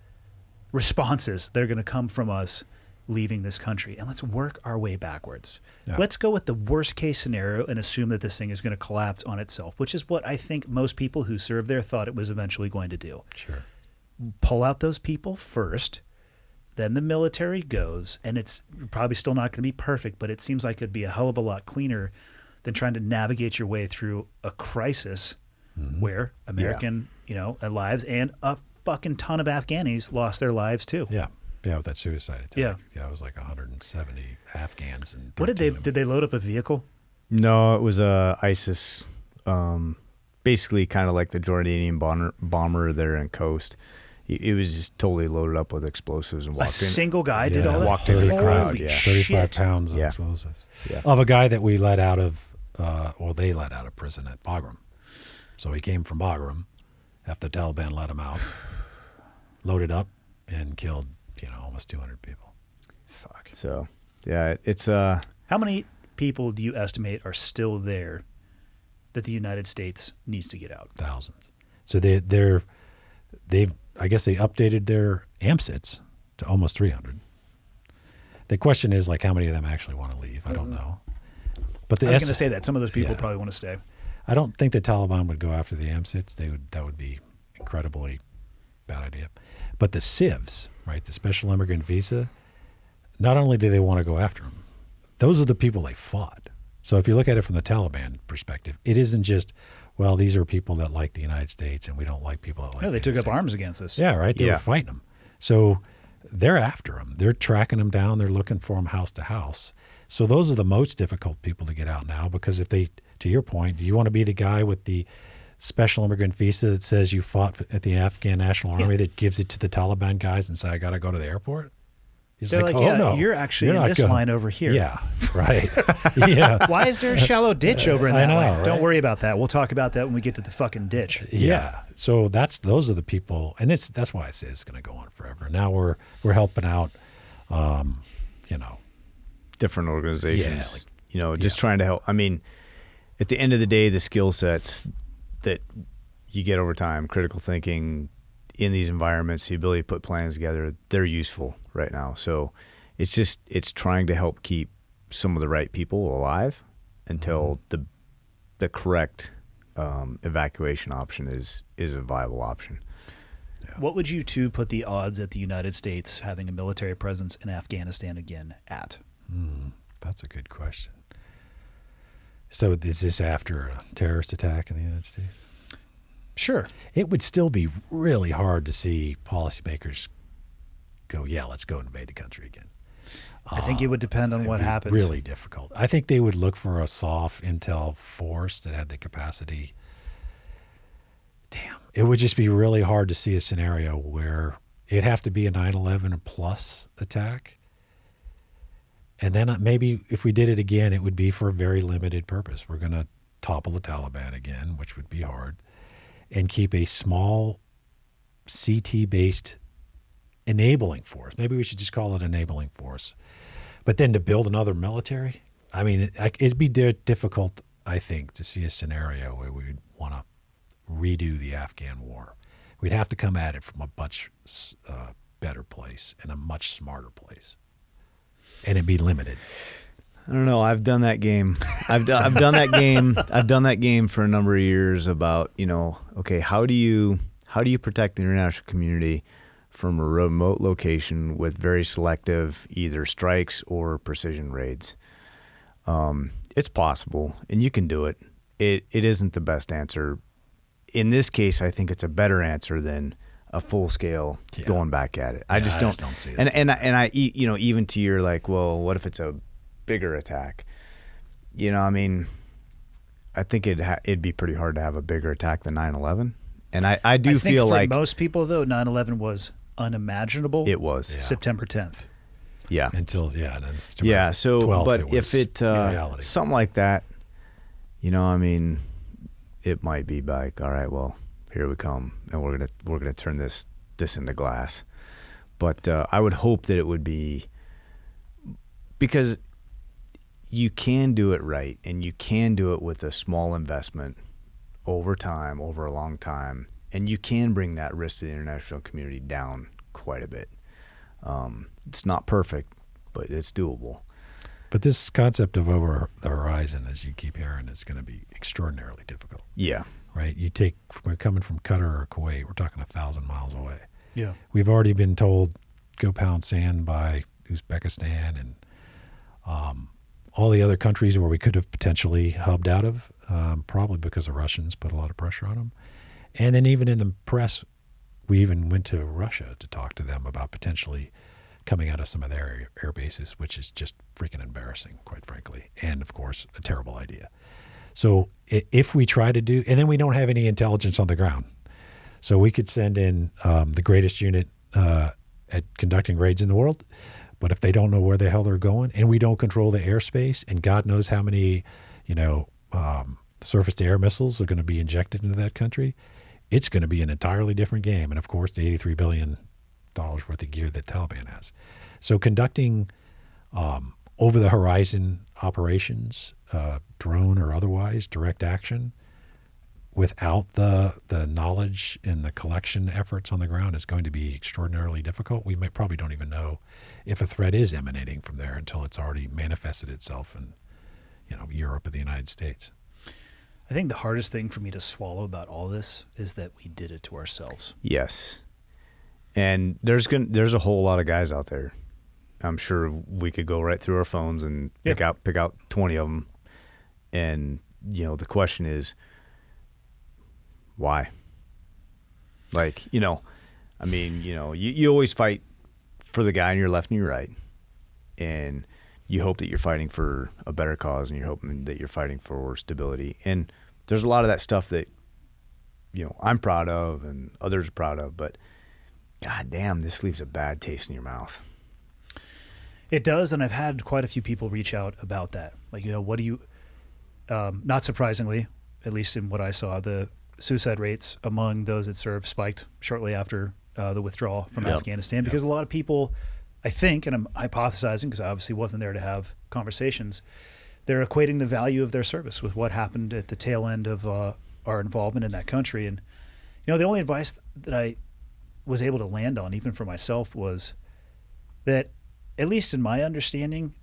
responses that are going to come from us leaving this country, and let's work our way backwards. Yeah. Let's go with the worst case scenario and assume that this thing is going to collapse on itself, which is what I think most people who served there thought it was eventually going to do. Sure. Pull out those people first, then the military goes, and it's probably still not going to be perfect, but it seems like it'd be a hell of a lot cleaner than trying to navigate your way through a crisis where American lives and a fucking ton of Afghanis lost their lives too. Yeah, with that suicide attack. Yeah, it was like 170 Afghans. And what did they load up a vehicle? No, it was ISIS, basically kind of like the Jordanian bomber there in Coast. It was just totally loaded up with explosives and walked in. Single guy did all that? Walked into the crowd, Holy yeah. 35 shit. pounds of Yeah. explosives. Yeah. Of a guy that we let out of, they let out of prison at Bagram. So he came from Bagram after the Taliban let him out, loaded up, and killed, almost 200 people. Fuck. So, yeah, it's How many people do you estimate are still there that the United States needs to get out? Thousands. So I guess they updated their AMSITs to almost 300. The question is, like, how many of them actually want to leave? I don't know. But I was going to say that. Some of those people Yeah. probably want to stay. I don't think the Taliban would go after the AMSITs. That would be incredibly bad idea. But the CIVs, right, the Special Immigrant Visa, not only do they want to go after them, those are the people they fought. So if you look at it from the Taliban perspective, it isn't just, well, these are people that like the United States and we don't like people that like No, they the took United up States. arms against us. Yeah, right. They Yeah. were fighting them. So they're after them. They're tracking them down. They're looking for them house to house. So those are the most difficult people to get out now because if they, to your point, do you want to be the guy with the special immigrant visa that says you fought at the Afghan National Army that gives it to the Taliban guys and say, I got to go to the airport? He's They're like, oh, yeah, no, you're actually you're in not this going." line over here. Yeah, right. Yeah. Why is there a shallow ditch over in I that know, line? right? Don't worry about that. We'll talk about that when we get to the fucking ditch. Yeah. So those are the people, and that's why I say it's going to go on forever. Now we're helping out, different organizations, Yeah, just trying to help. I mean, at the end of the day, the skill sets that you get over time, critical thinking in these environments, the ability to put plans together, they're useful right now. So it's trying to help keep some of the right people alive until the correct evacuation option is a viable option. What would you two put the odds at the United States having a military presence in Afghanistan again at? That's a good question. So is this after a terrorist attack in the United States? Sure. It would still be really hard to see policymakers go, yeah, let's go invade the country again. I think it would depend on It'd what be happens. Really difficult. I think they would look for a soft intel force that had the capacity. Damn. It would just be really hard to see a scenario where it'd have to be a 9/11 plus attack. And then maybe if we did it again, it would be for a very limited purpose. We're going to topple the Taliban again, which would be hard, and keep a small CT-based enabling force. Maybe we should just call it enabling force. But then to build another military, I mean, it'd be difficult, I think, to see a scenario where we would want to redo the Afghan war. We'd have to come at it from a much better place and a much smarter place. And it'd be limited. I don't know. I've done that game. I've done that game. I've done that game for a number of years about, okay, how do you protect the international community from a remote location with very selective either strikes or precision raids? It's possible, and you can do it. It isn't the best answer. In this case, I think it's a better answer than a full scale going back at it. I just don't see it. And I even to your like, well, what if it's a bigger attack? I mean, I think it'd be pretty hard to have a bigger attack than 9/11. And I do feel for like most people though, 9/11 was unimaginable. it was. September 10th. Yeah. Until, then September Yeah. So, 12th, but it was if it reality. something like that, I mean, it might be like, all right, well, here we come, and we're gonna turn this into glass. But I would hope that it would be, because you can do it right, and you can do it with a small investment over time, over a long time, and you can bring that risk to the international community down quite a bit. It's not perfect, but it's doable. But this concept of over the horizon, as you keep hearing, is going to be extraordinarily difficult. Yeah. Right? We're coming from Qatar or Kuwait, we're talking 1,000 miles away. Yeah. We've already been told go pound sand by Uzbekistan and all the other countries where we could have potentially hubbed out of, probably because the Russians put a lot of pressure on them. And then even in the press, we even went to Russia to talk to them about potentially coming out of some of their air bases, which is just freaking embarrassing, quite frankly, and of course a terrible idea. So if we try to do, and then we don't have any intelligence on the ground, so we could send in the greatest unit at conducting raids in the world, but if they don't know where the hell they're going, and we don't control the airspace, and God knows how many, surface-to-air missiles are going to be injected into that country, it's going to be an entirely different game. And of course, the $83 billion worth of gear that Taliban has. So conducting over-the-horizon operations, drone or otherwise, direct action, without the knowledge and the collection efforts on the ground is going to be extraordinarily difficult. We probably don't even know if a threat is emanating from there until it's already manifested itself in Europe or the United States. I think the hardest thing for me to swallow about all this is that we did it to ourselves. Yes. And there's a whole lot of guys out there. I'm sure we could go right through our phones and pick out 20 of them. And, the question is, why? Like, you always fight for the guy on your left and your right. And you hope that you're fighting for a better cause, and you're hoping that you're fighting for stability. And there's a lot of that stuff that, I'm proud of and others are proud of, but God damn, this leaves a bad taste in your mouth. It does, and I've had quite a few people reach out about that. Like, what do you, not surprisingly, at least in what I saw, the suicide rates among those that served spiked shortly after the withdrawal from Afghanistan, because a lot of people, I think, and I'm hypothesizing because I obviously wasn't there to have conversations, they're equating the value of their service with what happened at the tail end of our involvement in that country. And, the only advice that I was able to land on, even for myself, was that, at least in my understanding,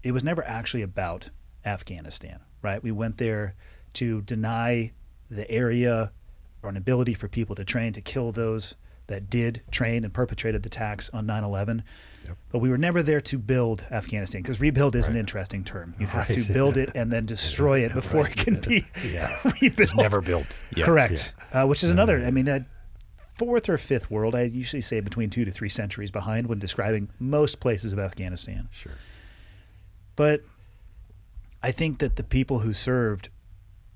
it was never actually about Afghanistan, right? We went there to deny the area or an ability for people to train, to kill those that did train and perpetrated the attacks on 9/11. Yep. But we were never there to build Afghanistan, because rebuild is an interesting term. You have to build it and then destroy it before it can be rebuilt. It's never built. Correct. Which is another, fourth or fifth world. I usually say between 2 to 3 centuries behind when describing most places of Afghanistan. Sure. But I think that the people who served,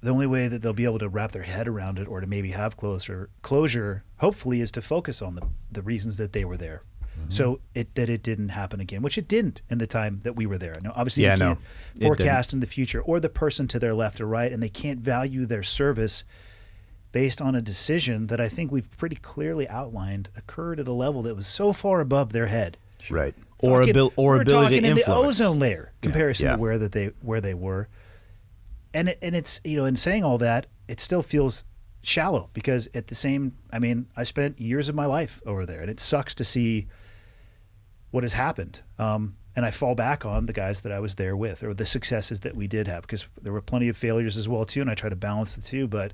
the only way that they'll be able to wrap their head around it, or to maybe have closure, hopefully, is to focus on the reasons that they were there. Mm-hmm. So that it didn't happen again, which it didn't in the time that we were there. Now, obviously, you can't forecast in the future, or the person to their left or right, and they can't value their service based on a decision that I think we've pretty clearly outlined occurred at a level that was so far above their head. Right. Or ability to influence. In the ozone layer comparison to where they were. And it's, in saying all that, it still feels shallow, because at the same, I spent years of my life over there, and it sucks to see what has happened. And I fall back on the guys that I was there with, or the successes that we did have, because there were plenty of failures as well too, and I try to balance the two. But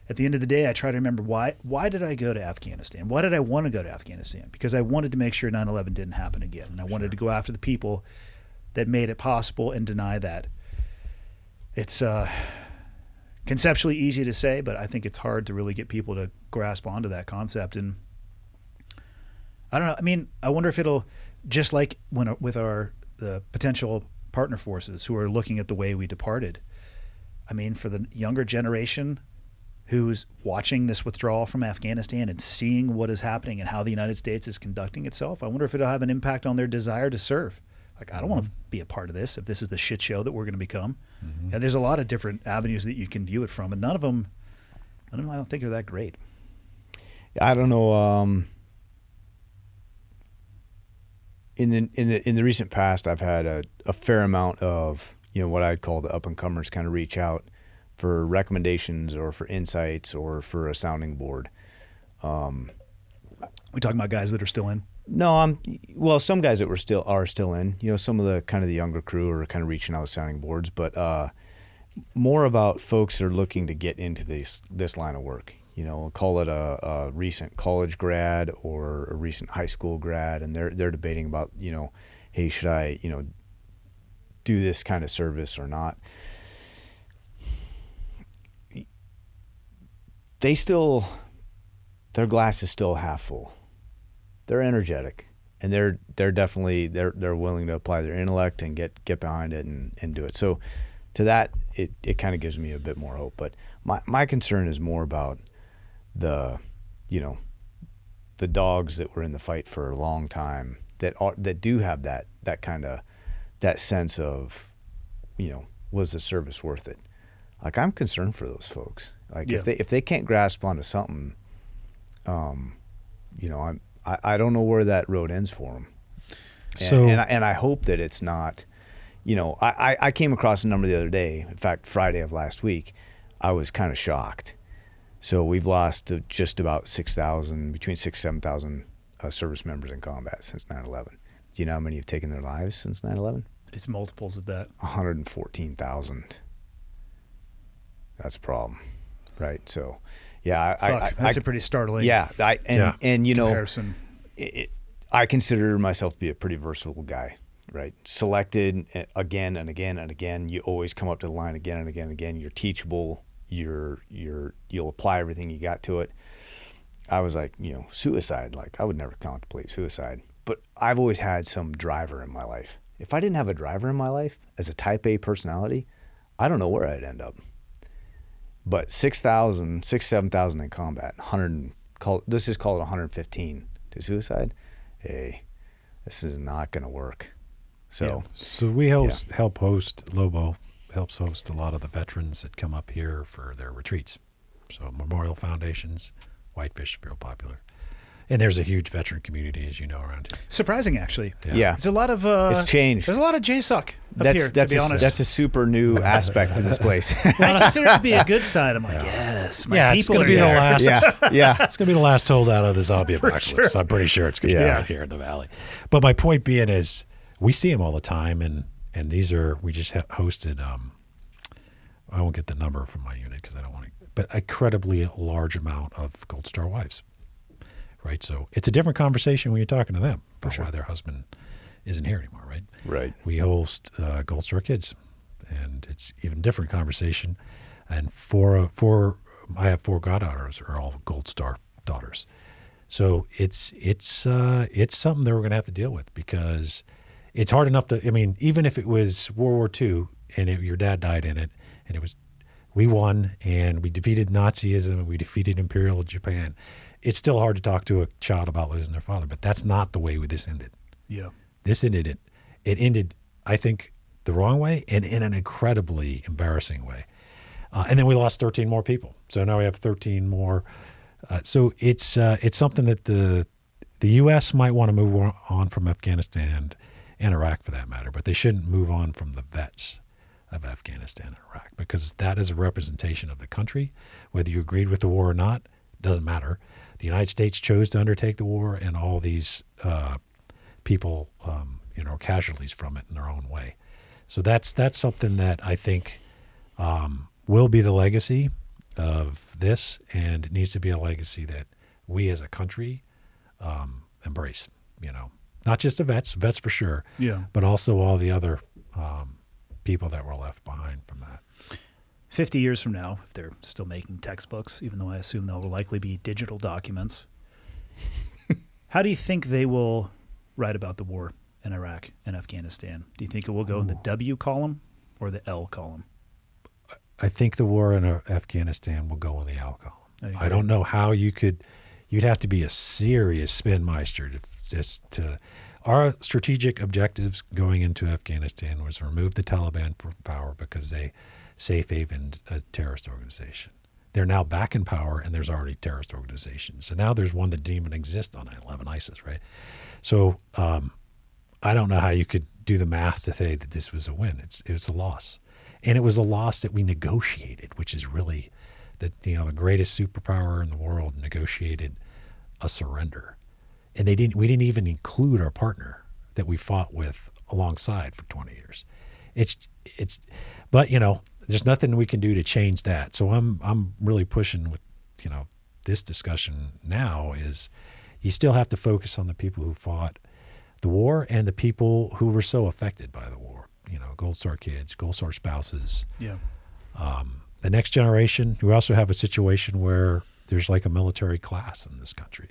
at the end of the day, I try to remember why did I go to Afghanistan? Why did I want to go to Afghanistan? Because I wanted to make sure 9/11 didn't happen again, and I wanted to go after the people that made it possible and deny that. It's conceptually easy to say, but I think it's hard to really get people to grasp onto that concept. And I don't know. I wonder if it'll, just like with the potential partner forces who are looking at the way we departed. For the younger generation who's watching this withdrawal from Afghanistan and seeing what is happening and how the United States is conducting itself, I wonder if it'll have an impact on their desire to serve. Like, I don't want to be a part of this if this is the shit show that we're going to become. Mm-hmm. And there's a lot of different avenues that you can view it from, and none of them I don't think are that great. I don't know. In the recent past, I've had a fair amount of what I'd call the up and comers kind of reach out for recommendations or for insights or for a sounding board. We talking about guys that are still in? No, some guys that are still in. Some of the kind of the younger crew are kind of reaching out with sounding boards, but more about folks that are looking to get into this line of work. Call it a recent college grad or a recent high school grad, and they're debating about hey, should I do this kind of service or not? They still their glass is still half full. They're energetic, and they're definitely they're willing to apply their intellect and get behind it and do it. So to that, it kind of gives me a bit more hope. But my concern is more about the dogs that were in the fight for a long time that do have that kind of that sense of, was the service worth it? Like, I'm concerned for those folks. Like, if they can't grasp onto something, I don't know where that road ends for them. And I hope that it's not, I came across a number the other day. In fact, Friday of last week, I was kind of shocked. So we've lost just about 6,000, between 6,000 and 7,000 service members in combat since 9/11. Do you know how many have taken their lives since 9/11? It's multiples of that. 114,000. That's a problem, right? So, yeah, that's a pretty startling. Yeah, and comparison. I consider myself to be a pretty versatile guy, right? Selected again and again and again. You always come up to the line again and again and again. You're teachable. You'll apply everything you got to it. I was like, suicide. Like, I would never contemplate suicide, but I've always had some driver in my life. If I didn't have a driver in my life as a type A personality, I don't know where I'd end up. But 7,000 in combat, this is called 115 to suicide. Hey, this is not going to work. So we help host, Lobo helps host a lot of the veterans that come up here for their retreats. So memorial foundations, Whitefish, real popular. And there's a huge veteran community, as you know, around here. Surprising, actually. Yeah. It's a lot of... it's changed. There's a lot of JSOC up here, to be honest. That's a super new aspect to this place. I consider it to be a good side. I'm like, yes, my it's people going are to be there. the last. Yeah. It's going to be the last holdout of the zombie apocalypse. sure. I'm pretty sure it's going to be out here in the valley. But my point being is, we see them all the time, and these are, we just hosted, I won't get the number from my unit because I don't want to, but incredibly large amount of Gold Star wives. Right, so it's a different conversation when you're talking to them about why their husband isn't here anymore, right? Right. We host Gold Star kids, and it's even different conversation. And I have 4 goddaughters are all Gold Star daughters, so it's something that we're going to have to deal with because it's hard enough to. I mean, even if it was World War II and your dad died in it, and we won and we defeated Nazism and we defeated Imperial Japan. It's still hard to talk to a child about losing their father, but that's not the way this ended. Yeah. This ended it. It ended, I think, the wrong way and in an incredibly embarrassing way. And then we lost 13 more people. So now we have 13 more. So it's something that the U.S. might want to move on from Afghanistan and Iraq for that matter, but they shouldn't move on from the vets of Afghanistan and Iraq because that is a representation of the country. Whether you agreed with the war or not, doesn't matter. The United States chose to undertake the war, and all these people, casualties from it in their own way. So that's something that I think will be the legacy of this, and it needs to be a legacy that we as a country embrace. Not just the vets for sure, but also all the other people that were left behind from that. 50 years from now, if they're still making textbooks, even though I assume they'll likely be digital documents, how do you think they will write about the war in Iraq and Afghanistan? Do you think it will go in the W column or the L column? I think the war in Afghanistan will go in the L column. I don't know how you'd have to be a serious spin meister to our strategic objectives going into Afghanistan was remove the Taliban from power because they safe havened a terrorist organization. They're now back in power, and there's already terrorist organizations. So now there's one that didn't even exist on 9/11, ISIS, right? So I don't know how you could do the math to say that this was a win. It was a loss, and it was a loss that we negotiated, which is really the greatest superpower in the world negotiated a surrender, and we didn't even include our partner that we fought with alongside for 20 years. But there's nothing we can do to change that. So I'm really pushing with, this discussion now is you still have to focus on the people who fought the war and the people who were so affected by the war. Gold Star kids, Gold Star spouses. Yeah. The next generation, we also have a situation where there's like a military class in this country.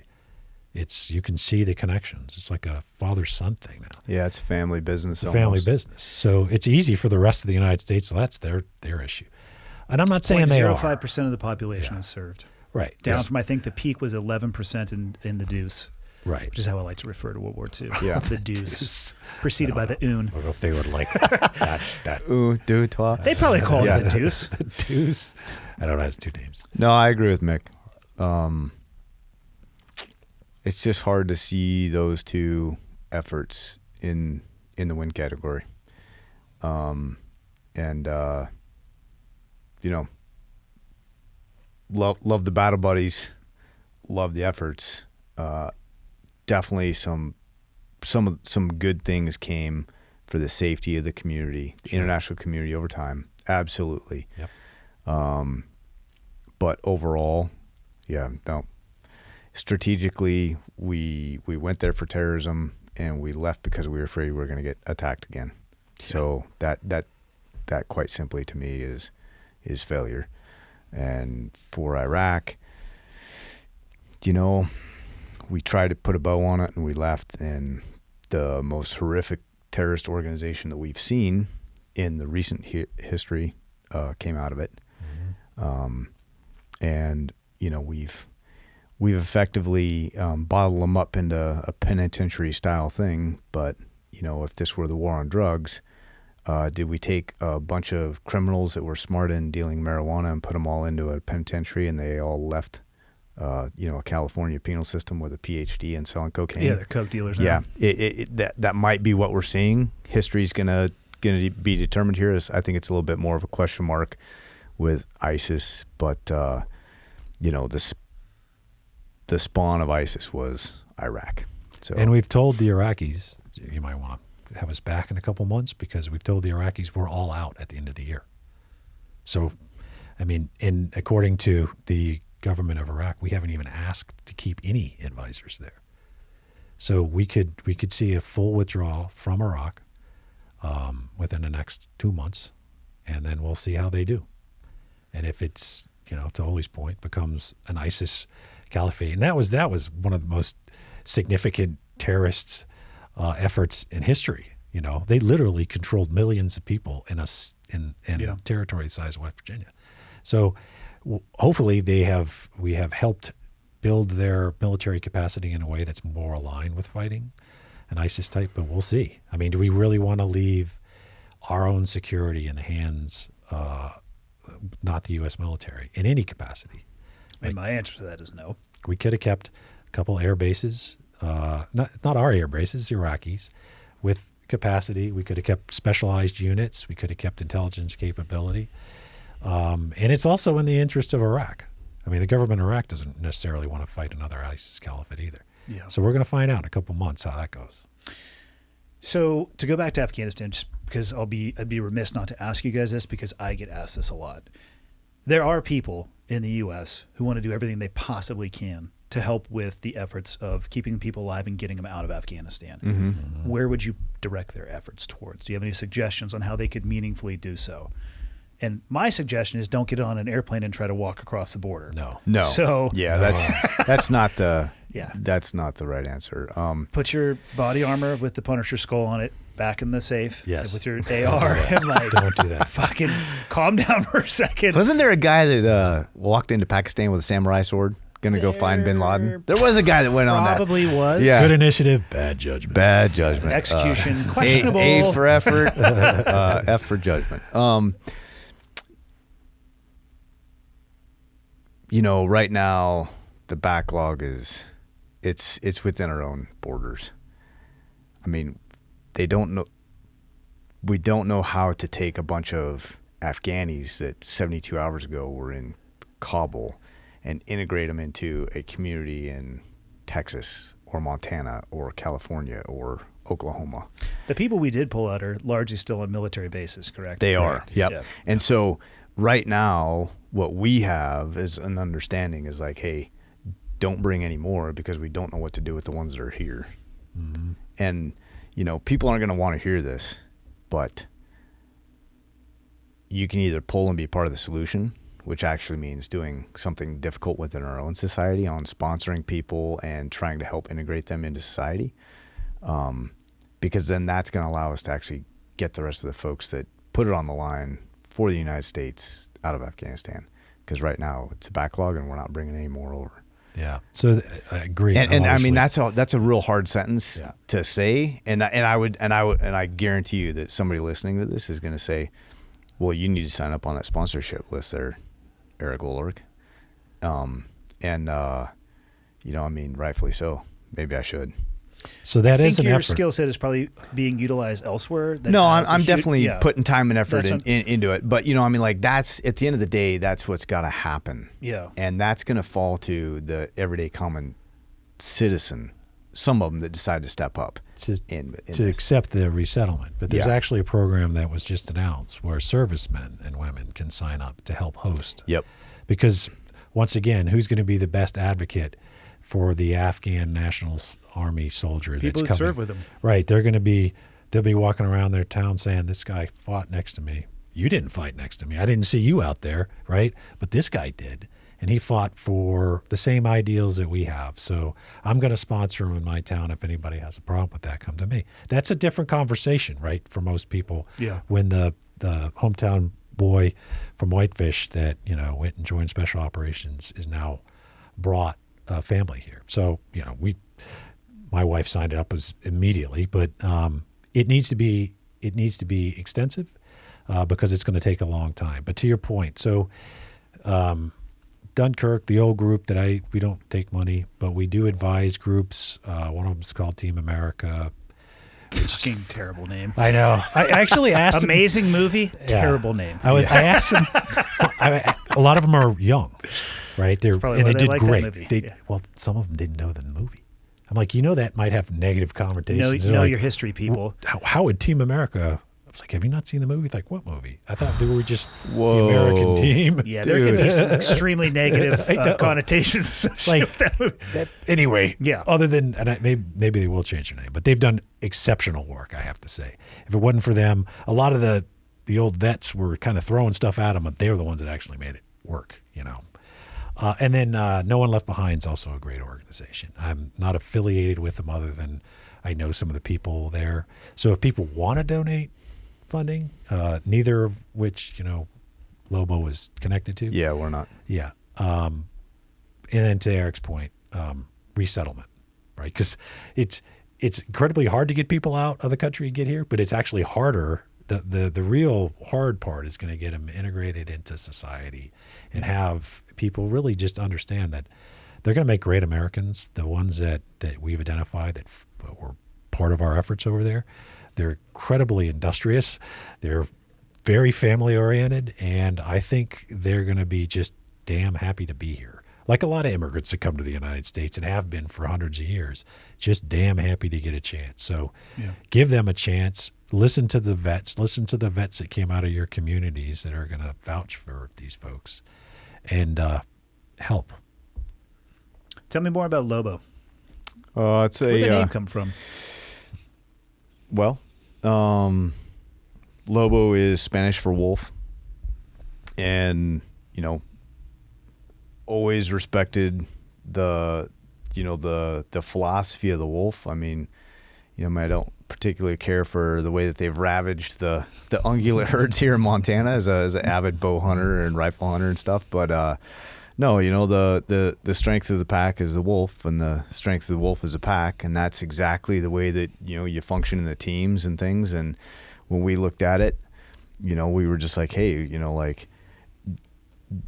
You can see the connections. It's like a father-son thing now. Yeah, it's a family business. It's a family business. So it's easy for the rest of the United States. So that's their issue. And I'm not saying they are. 0.05% of the population is served. Right. Down from, I think the peak was 11% in the Deuce. Right. Which is how I like to refer to World War II. Yeah. The Deuce. Preceded by the Un. I don't know if they would like that. Ooh, deux, trois. They probably called it the Deuce. The Deuce. I don't know. It has two names. No, I agree with Mick. It's just hard to see those two efforts in the win category. Love the battle buddies, love the efforts. Definitely some good things came for the safety of the community, the international community over time. Absolutely. Yep. But overall, no. Strategically, we went there for terrorism, and we left because we were afraid we were going to get attacked again. Yeah. So that quite simply to me is failure. And for Iraq, we tried to put a bow on it, and we left, and the most horrific terrorist organization that we've seen in the recent history came out of it. Mm-hmm. And we've effectively bottled them up into a penitentiary style thing. But if this were the war on drugs, did we take a bunch of criminals that were smart in dealing marijuana and put them all into a penitentiary, and they all left a California penal system with a PhD in selling cocaine? Yeah, they're coke dealers now. Yeah, that might be what we're seeing. History's gonna be determined here. I think it's a little bit more of a question mark with ISIS, but the spawn of ISIS was Iraq. So, and we've told the Iraqis, you might want to have us back in a couple months, because we've told the Iraqis we're all out at the end of the year. So, I mean, according to the government of Iraq, we haven't even asked to keep any advisors there. So we could see a full withdrawal from Iraq within the next 2 months, and then we'll see how they do. And if it's, to Olly's point, becomes an ISIS caliphate, and that was one of the most significant terrorist efforts in history. They literally controlled millions of people in territory the size of West Virginia. So hopefully we have helped build their military capacity in a way that's more aligned with fighting an ISIS type, but we'll see. I mean, do we really want to leave our own security in the hands, not the U.S. military, in any capacity? And my answer to that is no. We could have kept a couple air bases, not our air bases, the Iraqis, with capacity. We could have kept specialized units. We could have kept intelligence capability. And it's also in the interest of Iraq. I mean, the government of Iraq doesn't necessarily want to fight another ISIS caliphate either. Yeah. So we're going to find out in a couple months how that goes. So to go back to Afghanistan, just because I'd be remiss not to ask you guys this, because I get asked this a lot. There are people in the U.S. who want to do everything they possibly can to help with the efforts of keeping people alive and getting them out of Afghanistan. Mm-hmm. Mm-hmm. Where would you direct their efforts towards? Do you have any suggestions on how they could meaningfully do so? And my suggestion is don't get on an airplane and try to walk across the border. No. So that's not the yeah. That's not the right answer. Put your body armor with the Punisher skull on it back in the safe. Yes. With your AR and don't do that. Fucking calm down for a second. Wasn't there a guy that walked into Pakistan with a samurai sword, gonna go find Bin Laden? There was a guy that went on that. Probably was. Yeah. Good initiative, bad judgment. Bad judgment. Execution questionable. A for effort, F for judgment. Right now the backlog is it's within our own borders. I mean, we don't know how to take a bunch of Afghanis that 72 hours ago were in Kabul and integrate them into a community in Texas or Montana or California or Oklahoma. The people we did pull out are largely still on military bases, correct? They Correct. are, yep. Yeah. And so right now, what we have is an understanding is like, hey, don't bring any more because we don't know what to do with the ones that are here. Mm-hmm. And, people aren't going to want to hear this, but you can either pull and be part of the solution, which actually means doing something difficult within our own society on sponsoring people and trying to help integrate them into society. Because then that's going to allow us to actually get the rest of the folks that put it on the line for the United States out of Afghanistan. Because right now it's a backlog and we're not bringing any more over. Yeah. So I agree. And I mean, that's a real hard sentence to say. And I guarantee you that somebody listening to this is going to say, well, you need to sign up on that sponsorship list there, Eric Oehlerich. I mean, rightfully so. Maybe I should. So that is an your effort. skill set is probably being utilized elsewhere. No, I'm definitely putting time and effort into it. But, I mean, like, that's, at the end of the day, that's what's got to happen. Yeah. And that's going to fall to the everyday common citizen, some of them that decide to step up. To accept the resettlement. But there's actually a program that was just announced where servicemen and women can sign up to help host. Yep. Because, once again, who's going to be the best advocate for the Afghan National Army soldier People that's that coming? serve with them. Right. They'll be walking around their town saying, this guy fought next to me. You didn't fight next to me. I didn't see you out there, right? But this guy did. And he fought for the same ideals that we have. So I'm going to sponsor him in my town. If anybody has a problem with that, come to me. That's a different conversation, right, for most people. Yeah. When the hometown boy from Whitefish that, went and joined Special Operations is now brought a family here. So, my wife signed it up immediately, but it needs to be extensive because it's going to take a long time. But to your point, so Dunkirk, the old group that we don't take money, but we do advise groups. One of them is called Team America. Fucking terrible name. I know. I actually asked them. Amazing movie, terrible name. I asked them. A lot of them are young, right? They did like great. Well, some of them didn't know the movie. I'm like, that might have negative connotations. Know your history, people. How would Team America? I was like, have you not seen the movie? Like, what movie? I thought they were just the American team. Yeah, there can be some extremely negative connotations associated with that movie. Anyway, yeah. Other than, and maybe they will change their name, but they've done exceptional work, I have to say. If it wasn't for them, a lot of the old vets were kind of throwing stuff at them, but they were the ones that actually made it work, And then No One Left Behind is also a great organization. I'm not affiliated with them other than I know some of the people there. So if people want to donate funding, neither of which, Lobo is connected to. Yeah, we're not. Yeah. And then to Eric's point, resettlement, right? Because it's incredibly hard to get people out of the country and get here, but it's actually harder. The real hard part is going to get them integrated into society and have people really just understand that they're going to make great Americans, the ones that we've identified that were part of our efforts over there. They're incredibly industrious. They're very family-oriented, and I think they're going to be just damn happy to be here. Like a lot of immigrants that come to the United States and have been for hundreds of years, just damn happy to get a chance. So give them a chance. Listen to the vets. Listen to the vets that came out of your communities that are going to vouch for these folks and help. Tell me more about Lobo. Where'd the name come from? Well, Lobo is Spanish for wolf, and always respected the philosophy of the wolf. I mean, I don't particularly care for the way that they've ravaged the ungulate herds here in Montana as an avid bow hunter and rifle hunter and stuff, but no, the strength of the pack is the wolf, and the strength of the wolf is a pack, and that's exactly the way that you function in the teams and things. And when we looked at it, we were just like, hey, like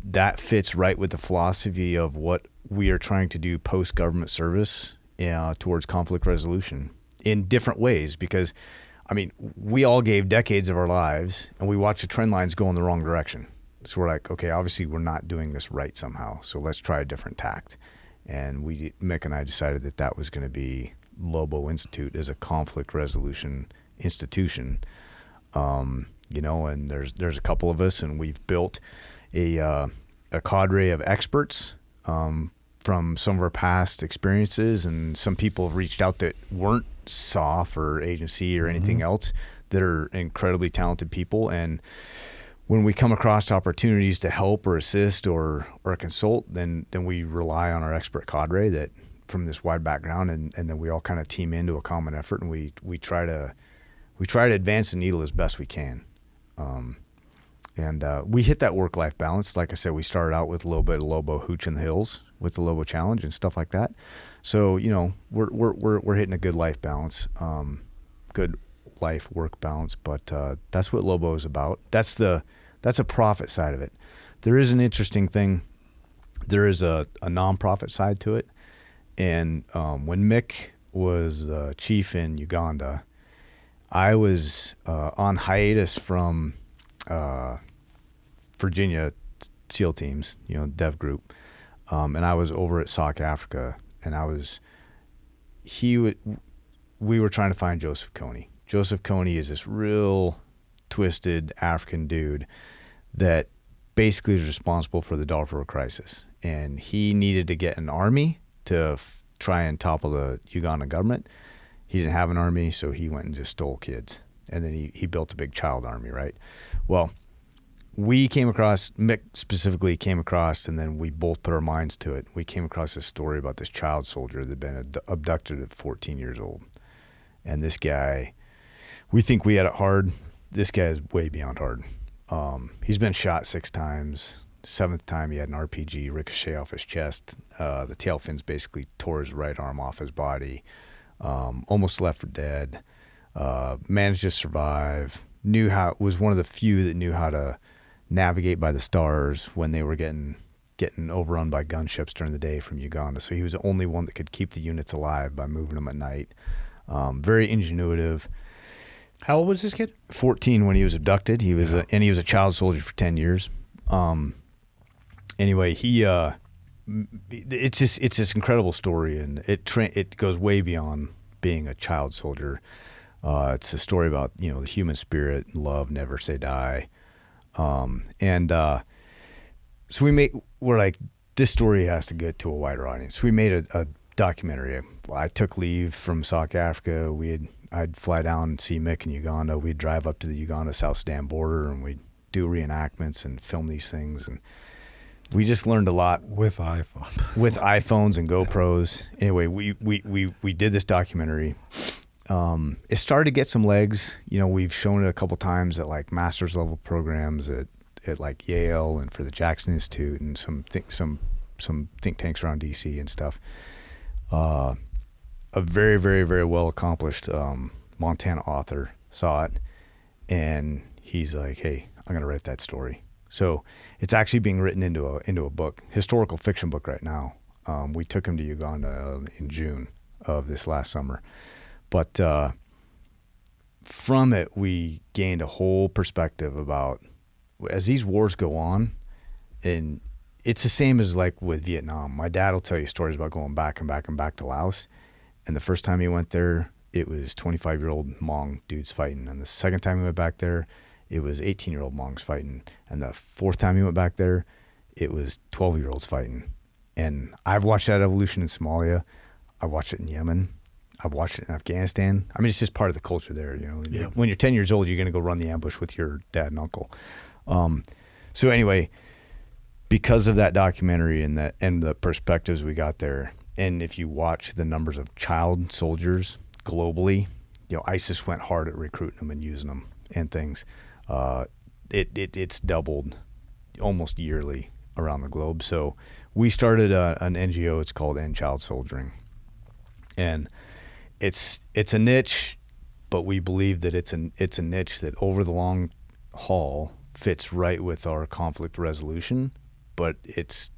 that fits right with the philosophy of what we are trying to do post government service towards conflict resolution in different ways. Because, I mean, we all gave decades of our lives, and we watched the trend lines go in the wrong direction. So we're like, okay, obviously we're not doing this right somehow. So let's try a different tact. And Mick and I decided that was going to be Lobo Institute as a conflict resolution institution. And there's a couple of us, and we've built a cadre of experts from some of our past experiences, and some people have reached out that weren't SOF or agency or anything else, that are incredibly talented people. And when we come across opportunities to help or assist or consult, then we rely on our expert cadre that from this wide background, and then we all kind of team into a common effort, and we try to advance the needle as best we can. And we hit that work-life balance. Like I said, we started out with a little bit of Lobo hooch in the hills with the Lobo challenge and stuff like that. So, you know, we're hitting a good life balance, good life work balance. But that's what Lobo is about. That's a profit side of it. There is an interesting thing. There is a nonprofit side to it. And when Mick was the chief in Uganda, I was on hiatus from Virginia SEAL teams, you know, Dev Group, and I was over at South Africa, and we were trying to find Joseph Kony. Joseph Kony is this real twisted African dude that basically is responsible for the Darfur crisis, and he needed to get an army to try and topple the Ugandan government. He didn't have an army, so he went and just stole kids, and then he built a big child army, right? Well, we came across, Mick specifically came across, and then we both put our minds to it. We came across this story about this child soldier that had been abducted at 14 years old. And this guy, we think we had it hard. This guy is way beyond hard. He's been shot 6 times. 7th time he had an RPG ricochet off his chest. The tail fins basically tore his right arm off his body. Almost left for dead. Managed to survive. Was one of the few that knew how to navigate by the stars when they were getting overrun by gunships during the day from Uganda. So he was the only one that could keep the units alive by moving them at night. Very ingenuitive. How old was this kid? 14 when he was abducted. He was he was a child soldier for 10 years. Anyway, it's this incredible story, and it goes way beyond being a child soldier. It's a story about, you know, the human spirit, love, never say die. So we're like, this story has to get to a wider audience. We made a documentary. I took leave from South Africa. I'd fly down and see Mick in Uganda. We'd drive up to the Uganda-South Sudan border, and we'd do reenactments and film these things. And we just learned a lot with iPhones and GoPros. Anyway, we did this documentary. It started to get some legs. You know, we've shown it a couple times at like master's level programs at like Yale and for the Jackson Institute and some think tanks around DC and stuff. A very, very, very well accomplished Montana author saw it, and he's like, "Hey, I'm gonna write that story." So it's actually being written into a book, historical fiction book right now. We took him to Uganda in June of this last summer. But from it, we gained a whole perspective about, as these wars go on, and it's the same as like with Vietnam. My dad will tell you stories about going back and back and back to Laos. And the first time he went there, it was 25-year-old Hmong dudes fighting. And the second time he went back there, it was 18-year-old Hmongs fighting. And the fourth time he went back there, it was 12-year-olds fighting. And I've watched that evolution in Somalia. I watched it in Yemen. I've watched it in Afghanistan. I mean, it's just part of the culture there. You know, Yeah. When you're 10 years old, you're going to go run the ambush with your dad and uncle. So anyway, because of that documentary and the perspectives we got there, and if you watch the numbers of child soldiers globally, you know, ISIS went hard at recruiting them and using them and things. It's doubled almost yearly around the globe. So we started an NGO. It's called End Child Soldiering, and it's a niche, but we believe that it's a niche that over the long haul fits right with our conflict resolution. But it's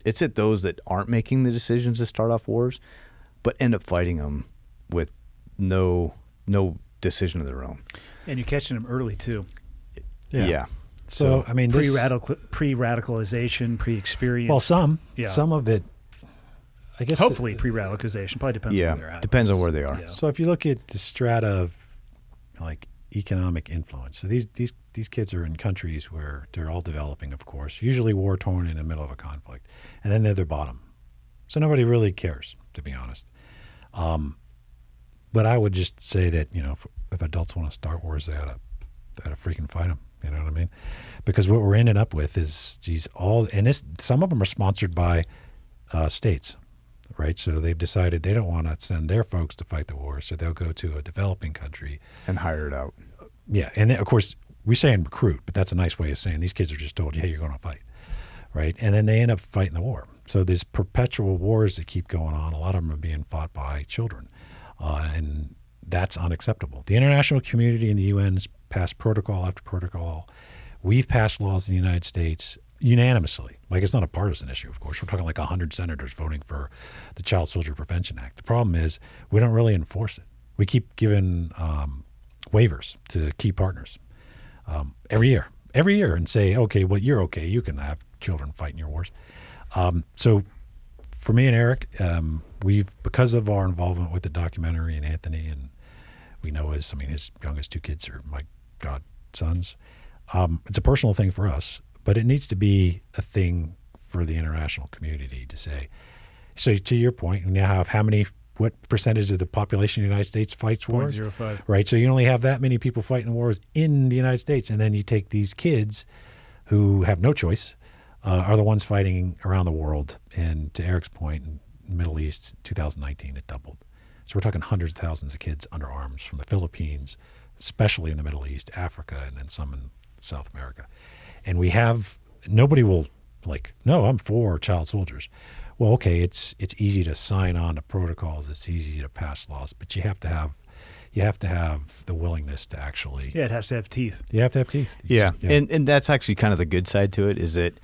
at those that aren't making the decisions to start off wars, but end up fighting them with no decision of their own. And you're catching them early too. Yeah. So I mean, pre-radicalization, pre-experience. Well, some of it, I guess. Hopefully, pre-radicalization probably depends on where they're at. Depends on where they are. Yeah. So if you look at the strata of like economic influence, so these kids are in countries where they're all developing, of course, usually war torn in the middle of a conflict, and then they're the bottom. So nobody really cares, to be honest. But I would just say that, you know, if adults want to start wars, they ought to freaking fight them. You know what I mean? Because what we're ending up with is some of them are sponsored by states, right? So they've decided they don't want to send their folks to fight the war, so they'll go to a developing country and hire it out. Yeah, and then, of course, we say in recruit, but that's a nice way of saying these kids are just told, hey, you're going to fight, right? And then they end up fighting the war. So there's perpetual wars that keep going on. A lot of them are being fought by children, and that's unacceptable. The international community and the UN has passed protocol after protocol. We've passed laws in the United States unanimously. Like, it's not a partisan issue, of course. We're talking like 100 senators voting for the Child Soldier Prevention Act. The problem is we don't really enforce it. We keep giving waivers to key partners every year and say, okay, well, you're okay. You can have children fighting your wars. So for me and Eric, because of our involvement with the documentary and Anthony, and we know his youngest 2 kids are my godsons. It's a personal thing for us, but it needs to be a thing for the international community to say. So to your point, we now have what percentage of the population of the United States fights wars? 0.05. Right. So you only have that many people fighting wars in the United States. And then you take these kids who have no choice, are the ones fighting around the world. And to Eric's point, in the Middle East, 2019, it doubled. So we're talking hundreds of thousands of kids under arms from the Philippines, especially in the Middle East, Africa, and then some in South America. And nobody will no, I'm for child soldiers. Well, okay, it's easy to sign on to protocols, it's easy to pass laws, but you have to have the willingness to actually. Yeah, it has to have teeth. You have to have teeth. Yeah. And that's actually kind of the good side to it, is that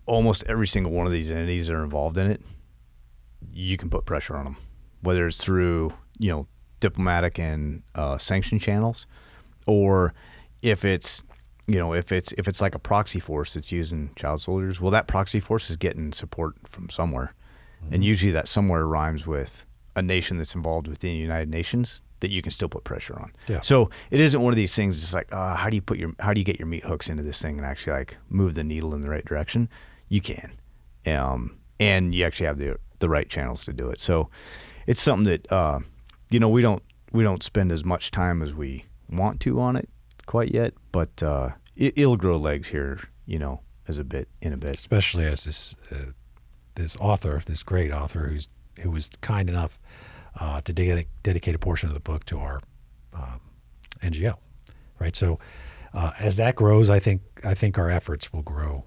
almost every single one of these entities that are involved in it, you can put pressure on them, whether it's through diplomatic and sanction channels, or if it's like a proxy force that's using child soldiers. Well, that proxy force is getting support from somewhere, and usually that somewhere rhymes with a nation that's involved within the United Nations that you can still put pressure on. Yeah. So it isn't one of these things. It's like, how do you get your meat hooks into this thing and actually like move the needle in the right direction? You can, and you actually have the right channels to do it. So it's something that we don't spend as much time as we want to on it quite yet, but it'll grow legs here, in a bit. Especially as this author, this great author who was kind enough to dedicate a portion of the book to our NGO, right? So as that grows, I think our efforts will grow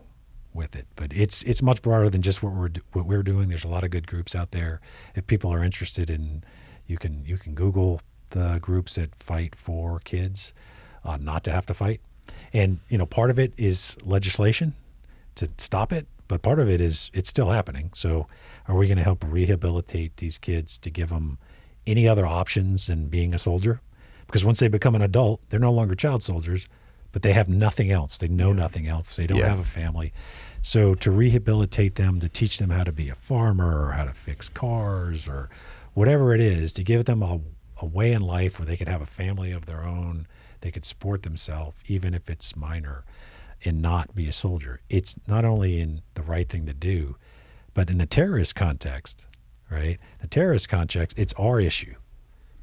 with it. But it's much broader than just what we're doing. There's a lot of good groups out there. If people are interested in, you can Google the groups that fight for kids not to have to fight. And, part of it is legislation to stop it, but part of it is it's still happening. So are we going to help rehabilitate these kids to give them any other options than being a soldier? Because once they become an adult, they're no longer child soldiers, but they have nothing else. They know nothing else. They don't have a family. So to rehabilitate them, to teach them how to be a farmer or how to fix cars or whatever it is, to give them a way in life where they could have a family of their own, they could support themselves, even if it's minor, and not be a soldier. It's not only in the right thing to do, but in the terrorist context, right? The terrorist context, it's our issue.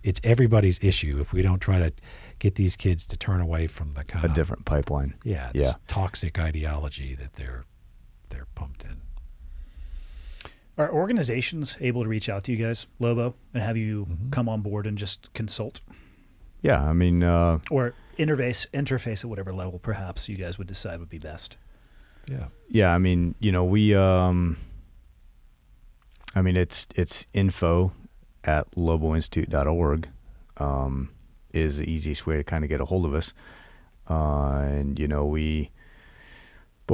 It's everybody's issue if we don't try to get these kids to turn away from the kind of a different pipeline. Yeah, this toxic ideology that they're pumped in. Are organizations able to reach out to you guys, Lobo, and have you come on board and just consult? Yeah, I mean, or interface at whatever level perhaps you guys would decide would be best. Yeah. I mean, we, it's info@loboinstitute.org is the easiest way to kind of get a hold of us. But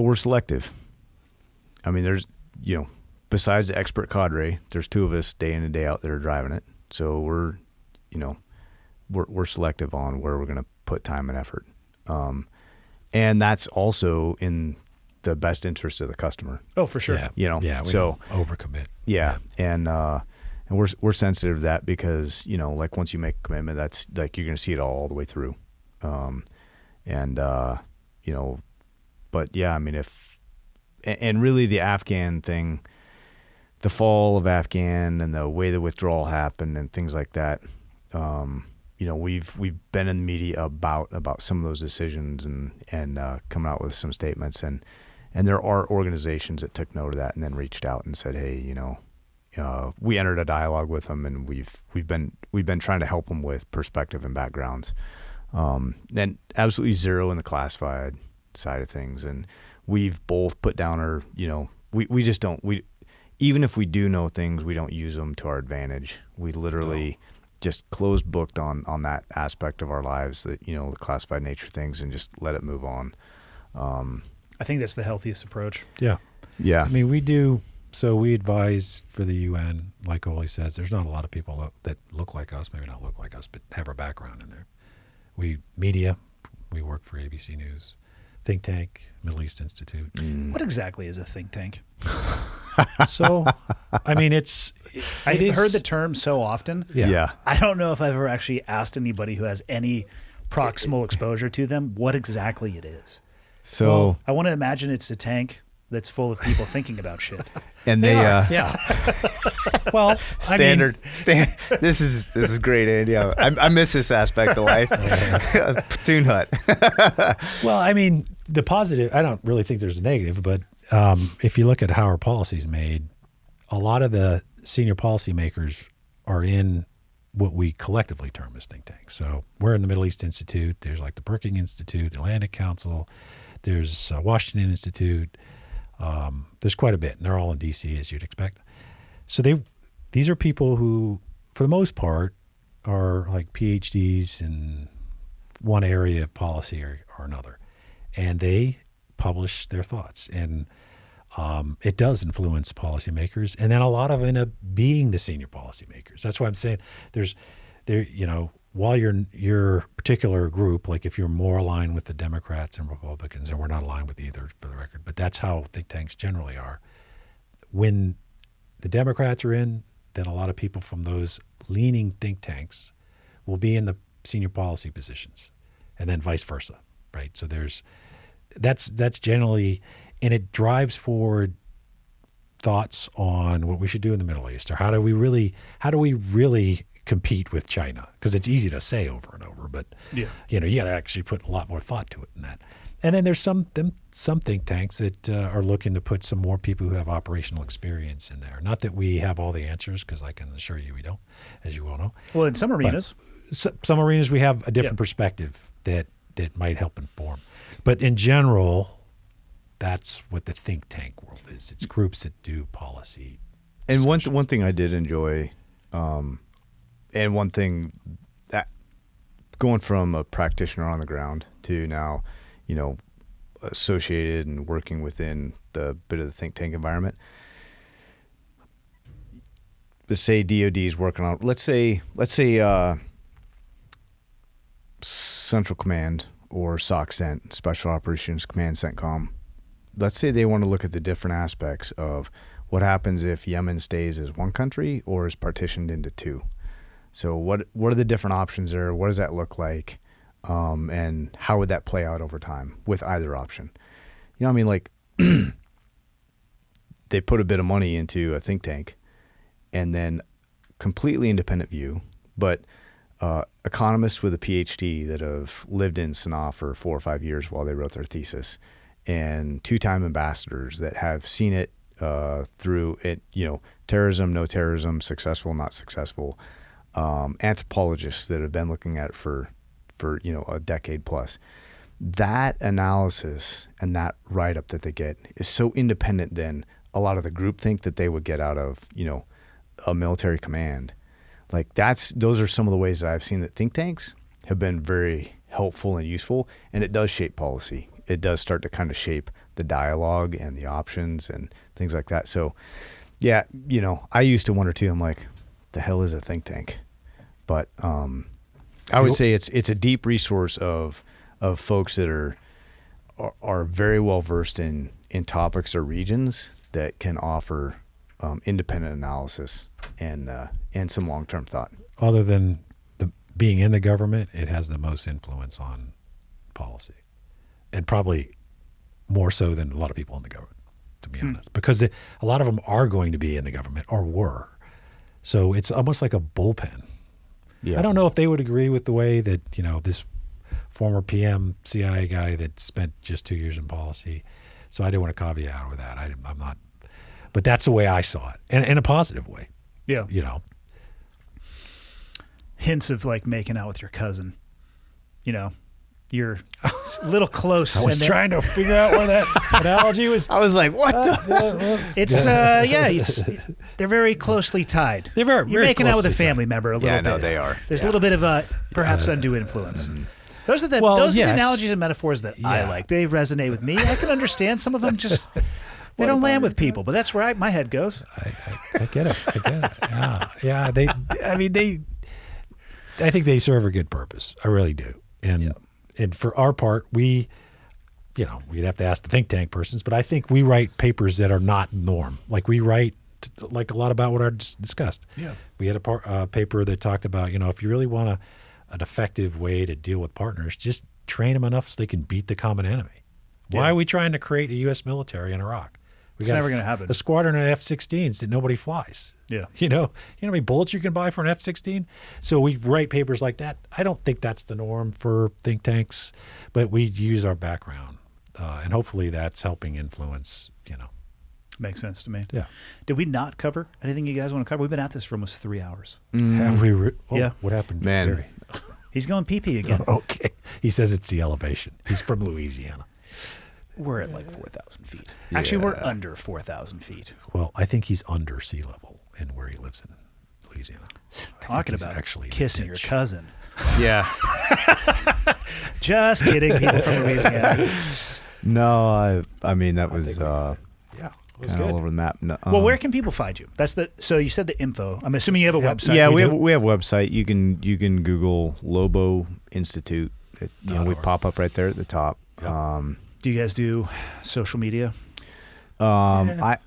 we're selective. I mean, there's, besides the expert cadre, there's 2 of us day in and day out that are driving it. So we're selective on where we're going to put time and effort. And that's also in the best interest of the customer. Oh, for sure. Yeah. So don't overcommit. Yeah. And we're sensitive to that because, like once you make a commitment, that's like, you're going to see it all the way through. But yeah, I mean, and really the Afghan thing, the fall of Afghan and the way the withdrawal happened and things like that, we've been in the media about some of those decisions and coming out with some statements, and there are organizations that took note of that and then reached out and said, hey, we entered a dialogue with them, and we've been trying to help them with perspective and backgrounds. And absolutely zero in the classified side of things, and we've both put down our, we just don't, even if we do know things, we don't use them to our advantage. We literally just closed booked on that aspect of our lives, that, the classified nature of things, and just let it move on. I think that's the healthiest approach. Yeah. Yeah. I mean, we advise for the UN, like Olly says, there's not a lot of people that look like us, maybe not look like us, but have our background in there. We work for ABC News, think tank, Middle East Institute. What exactly is a think tank? So, I mean, I've heard the term so often. Yeah. I don't know if I've ever actually asked anybody who has any proximal exposure to them what exactly it is. So I want to imagine it's a tank that's full of people thinking about shit. and they yeah. Well, standard. This is great, Andy. I miss this aspect of life. Platoon hut. Well, I mean, the positive, I don't really think there's a negative, but if you look at how our policy is made, a lot of the senior policymakers are in what we collectively term as think tanks. So we're in the Middle East Institute. There's like the Brookings Institute, the Atlantic Council. There's Washington Institute. There's quite a bit, and they're all in D.C., as you'd expect. So these are people who, for the most part, are like PhDs in one area of policy or another, and they publish their thoughts, and it does influence policymakers, and then a lot of end up being the senior policymakers. That's why I'm saying while your particular group, like if you're more aligned with the Democrats and Republicans, and we're not aligned with either, for the record, but that's how think tanks generally are. When the Democrats are in, then a lot of people from those leaning think tanks will be in the senior policy positions, and then vice versa, right? So that's generally, and it drives forward thoughts on what we should do in the Middle East, or how do we really compete with China, because it's easy to say over and over, but you got to actually put a lot more thought to it than that. And then there's some think tanks that are looking to put some more people who have operational experience in there. Not that we have all the answers, because I can assure you we don't, as you well know. Well, in some arenas, some arenas we have a different perspective that might help inform. But in general, that's what the think tank world is. It's groups that do policy. And one thing I did enjoy. And one thing that going from a practitioner on the ground to now, associated and working within the bit of the think tank environment. Let's say DOD is working on, let's say Central Command or SOCCENT, Special Operations Command CENTCOM. Let's say they want to look at the different aspects of what happens if Yemen stays as one country or is partitioned into two. So what are the different options there? What does that look like? And how would that play out over time with either option? Like they put a bit of money into a think tank and then completely independent view, but economists with a PhD that have lived in Sanaa for 4 or 5 years while they wrote their thesis, and 2-time ambassadors that have seen it through it, terrorism, no terrorism, successful, not successful, anthropologists that have been looking at it for a decade plus. That analysis and that write-up that they get is so independent than a lot of the groupthink that they would get out of, a military command. Like those are some of the ways that I've seen that think tanks have been very helpful and useful, and it does shape policy. It does start to kind of shape the dialogue and the options and things like that. So, yeah, I used to wonder too. I'm like, the hell is a think tank? But I would say it's a deep resource of folks that are very well versed in topics or regions that can offer independent analysis and some long-term thought. Other than being in the government, it has the most influence on policy, and probably more so than a lot of people in the government, to be honest, because a lot of them are going to be in the government or were. So it's almost like a bullpen. Yeah. I don't know if they would agree with the way that, this former PM CIA guy that spent just 2 years in policy. So I didn't want to caveat with that. I'm not, but that's the way I saw it, and in a positive way. Yeah. Hints of like making out with your cousin. You're a little close. I was trying to figure out where that analogy was. I was like, what the? It's they're very closely tied. They're very You're making out with a closely family member a little bit. Yeah, no, they are. There's a little bit of a perhaps undue influence. Those are the analogies and metaphors that I like. They resonate with me. I can understand some of them just they don't land with people, but that's where my head goes. I get it. Yeah. I think they serve a good purpose. I really do. And for our part, we'd have to ask the think tank persons, but I think we write papers that are not norm. Like we write like a lot about what I just discussed. Yeah. We had a paper that talked about, if you really want an effective way to deal with partners, just train them enough so they can beat the common enemy. Why are we trying to create a U.S. military in Iraq? It's never going to happen. A squadron of F-16s that nobody flies. Yeah. You know how many bullets you can buy for an F-16? So we write papers like that. I don't think that's the norm for think tanks, but we use our background, and hopefully that's helping influence, Makes sense to me. Yeah. Did we not cover anything you guys want to cover? We've been at this for almost 3 hours. Have we? Yeah. What happened? Man. Barry? He's going pee-pee again. Okay. He says it's the elevation. He's from Louisiana. We're at like 4,000 feet. Actually, we're under 4,000 feet. Well, I think he's under sea level in where he lives in Louisiana. Talking he's about actually in the kissing your ditch. cousin. Yeah. Just kidding, people from Louisiana. No, I mean that was Yeah, it was kind of good. all over the map. No, Well, where can people find you? So you said the info. I'm assuming you have a website. Yeah, we have a website. You can Google Lobo Institute. We pop up right there at the top. Yep. Do you guys do social media? It's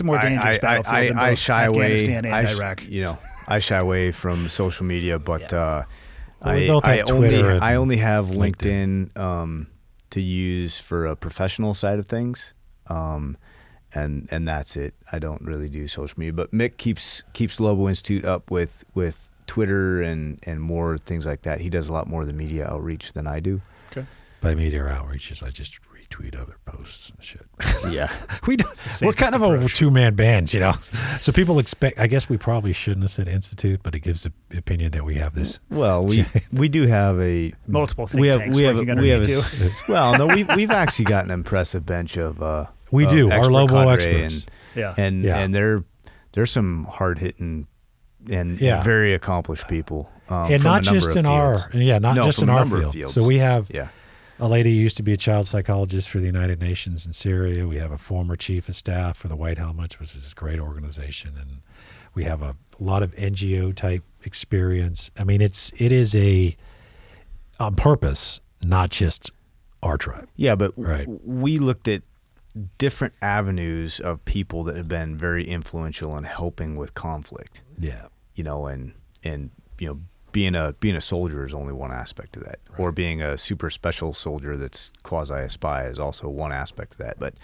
a more dangerous battlefield than I both shy away. Afghanistan and Iraq. I shy away from social media, but we both have Twitter I only have LinkedIn. LinkedIn to use for a professional side of things, and that's it. I don't really do social media, but Mick keeps Lobo Institute up with Twitter and more things like that. He does a lot more of the media outreach than I do. Okay. By media outreaches, I just retweet other posts and shit. Yeah. We're kind of a two-man band, So people expect. I guess we probably shouldn't have said institute, but it gives the opinion that we have this. Well, we do have multiple think tanks working underneath you. Well, no, we've actually got an impressive bench of we do our Lobo cadre experts. and there's some hard hitting and very accomplished people. And not just in our field. So we have a lady who used to be a child psychologist for the United Nations in Syria. We have a former chief of staff for the White Helmets, which is a great organization, and we have a lot of NGO type experience. I mean, it is on purpose, not just our tribe. Yeah, but we looked at different avenues of people that have been very influential in helping with conflict. Yeah. And being a soldier is only one aspect of that. Right. Or being a super special soldier that's quasi a spy is also one aspect of that. But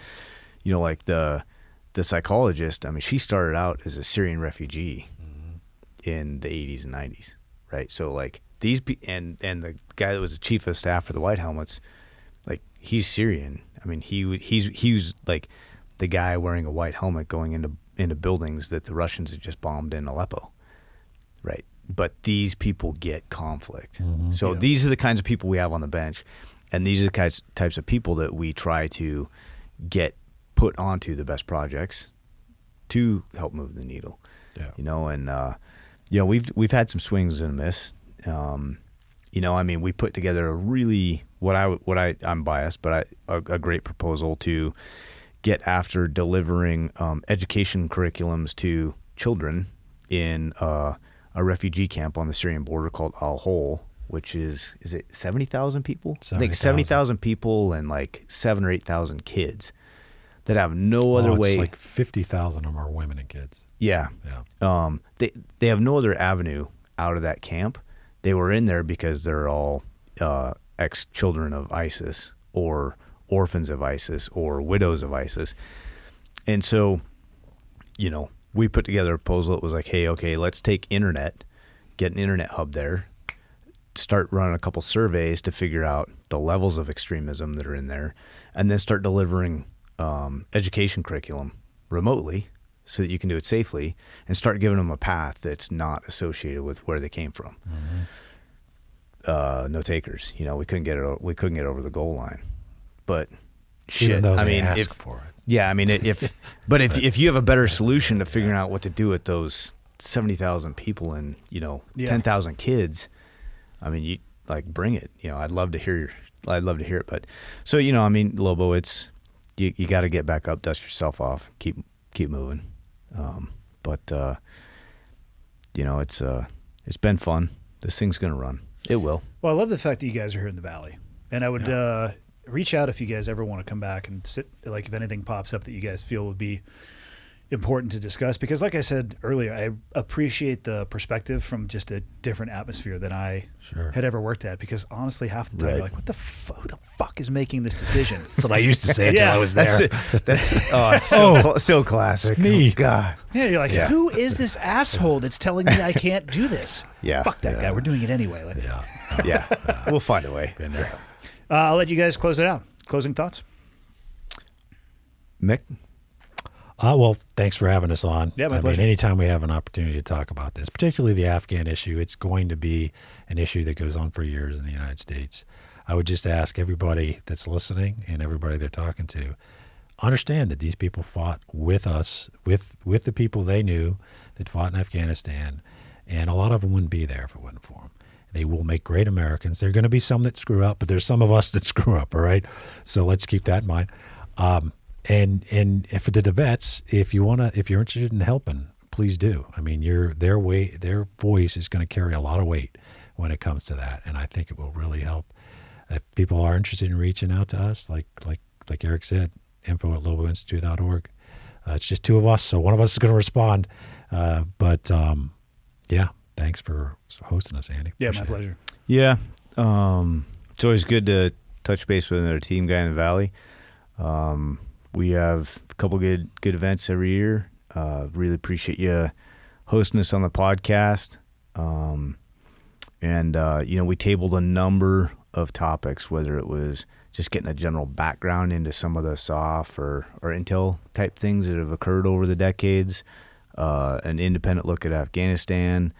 like the psychologist, I mean, she started out as a Syrian refugee in the 80s and 90s, right? So like and the guy that was the chief of staff for the White Helmets, like he's Syrian. I mean, he was like the guy wearing a white helmet going into buildings that the Russians had just bombed in Aleppo, right? But these people get conflict. Mm-hmm. So these are the kinds of people we have on the bench, and these are the types of people that we try to get put onto the best projects to help move the needle. Yeah. We've had some swings and a miss. I mean, we put together a really I'm biased, but a great proposal to get after delivering education curriculums to children in a refugee camp on the Syrian border called Al-Hol, which is it 70,000 people? 70, I think 70,000 people and like 7,000 or 8,000 kids that have no other way. It's like 50,000 of them are women and kids. Yeah. They have no other avenue out of that camp. They were in there because they're all ex-children of ISIS or orphans of ISIS or widows of ISIS. And so, we put together a proposal. It was like, hey, okay, let's take internet, get an internet hub there, start running a couple surveys to figure out the levels of extremism that are in there, and then start delivering education curriculum remotely so that you can do it safely, and start giving them a path that's not associated with where they came from. No takers. We couldn't get it. We couldn't get over the goal line. But shit, I mean, ask for it. Yeah, I mean, if you have a better solution to figuring out what to do with those 70,000 people and 10,000 kids, I mean, you bring it. I'd love to hear it. But so I mean, Lobo, it's you got to get back up, dust yourself off, keep moving. It's been fun. This thing's gonna run. It will. Well, I love the fact that you guys are here in the Valley, and I would reach out if you guys ever want to come back and sit. Like if anything pops up that you guys feel would be important to discuss, because like I said earlier, I appreciate the perspective from just a different atmosphere than I had ever worked at, because honestly half the time you're like, who the fuck is making this decision? That's what I used to say until I was there. That's so classic. Me. Oh, God. Yeah, you're like, who is this asshole that's telling me I can't do this? Yeah. Fuck that guy. We're doing it anyway. We'll find a way. Been there. I'll let you guys close it out. Closing thoughts? Mick? Well, thanks for having us on. Yeah, my pleasure. Anytime we have an opportunity to talk about this, particularly the Afghan issue, it's going to be an issue that goes on for years in the United States. I would just ask everybody that's listening and everybody they're talking to, understand that these people fought with us, with the people they knew that fought in Afghanistan, and a lot of them wouldn't be there if it wasn't for them. They will make great Americans. There are going to be some that screw up, but there's some of us that screw up, all right? So let's keep that in mind. And for the vets, if you're interested in helping, please do. I mean, their voice is going to carry a lot of weight when it comes to that, and I think it will really help. If people are interested in reaching out to us, like Eric said, info@loboinstitute.org. It's just two of us, so one of us is going to respond. Thanks for hosting us, Andy. Yeah, my pleasure. Yeah, it's always good to touch base with another team guy in the Valley. We have a couple good events every year. Really appreciate you hosting us on the podcast. We tabled a number of topics, whether it was just getting a general background into some of the SOF or intel type things that have occurred over the decades, an independent look at Afghanistan,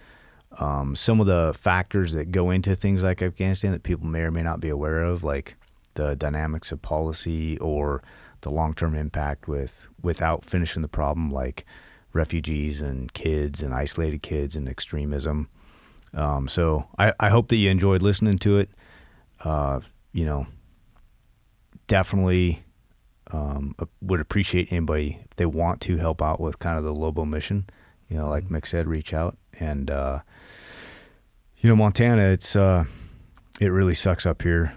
some of the factors that go into things like Afghanistan that people may or may not be aware of, like the dynamics of policy or the long-term impact without finishing the problem, like refugees and kids and isolated kids and extremism. So I hope that you enjoyed listening to it. Definitely would appreciate anybody if they want to help out with kind of the Lobo mission. Like Mick said, reach out. And Montana, it really sucks up here.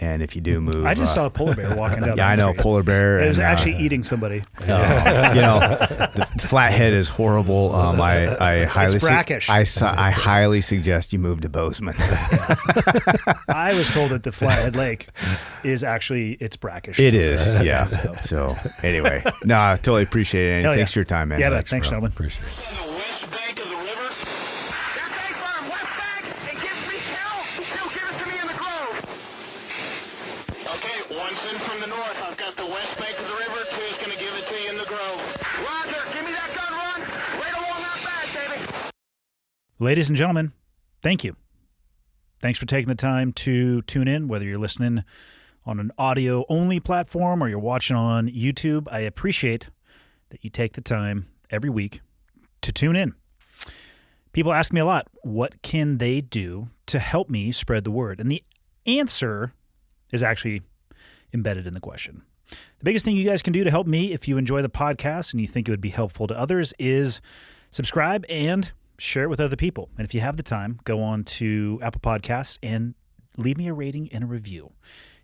And if you do move, I just saw a polar bear walking down. Yeah, I know, polar bear. It was actually eating somebody. The Flathead is horrible. I highly It's brackish. I highly suggest you move to Bozeman. I was told that the Flathead Lake is actually brackish. It is, yeah. So anyway, no, I totally appreciate it. Andy. Thanks for your time, man. Yeah, thanks, gentlemen. Appreciate it. On the west bank of the river. That's A firm, west bank. It gives me hell. He'll give it to me in the grove. Okay, one's in from the north. I've got the west bank of the river. Two's going to give it to you in the grove. Roger, give me that gun run. Right along that bag, baby. Ladies and gentlemen, thank you. Thanks for taking the time to tune in, whether you're listening on an audio-only platform or you're watching on YouTube. I appreciate that you take the time every week to tune in. People ask me a lot, what can they do to help me spread the word? And the answer is actually embedded in the question. The biggest thing you guys can do to help me, if you enjoy the podcast and you think it would be helpful to others, is subscribe and share it with other people. And if you have the time, go on to Apple Podcasts and leave me a rating and a review.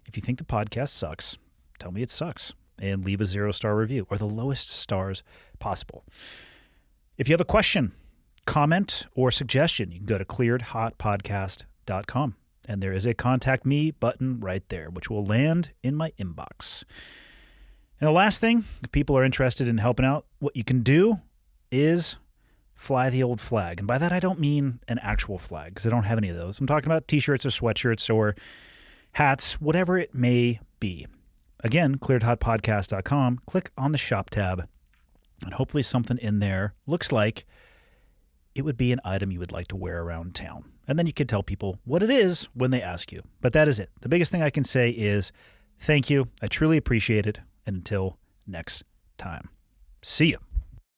If you think the podcast sucks, tell me it sucks and leave a 0-star review or the lowest stars possible. If you have a question, comment, or suggestion, you can go to clearedhotpodcast.com. And there is a contact me button right there, which will land in my inbox. And the last thing, if people are interested in helping out, what you can do is fly the old flag. And by that, I don't mean an actual flag, because I don't have any of those. I'm talking about t-shirts or sweatshirts or hats, whatever it may be. Again, clearedhotpodcast.com. Click on the shop tab, and hopefully something in there looks like it would be an item you would like to wear around town. And then you can tell people what it is when they ask you. But that is it. The biggest thing I can say is thank you. I truly appreciate it. And until next time, see you.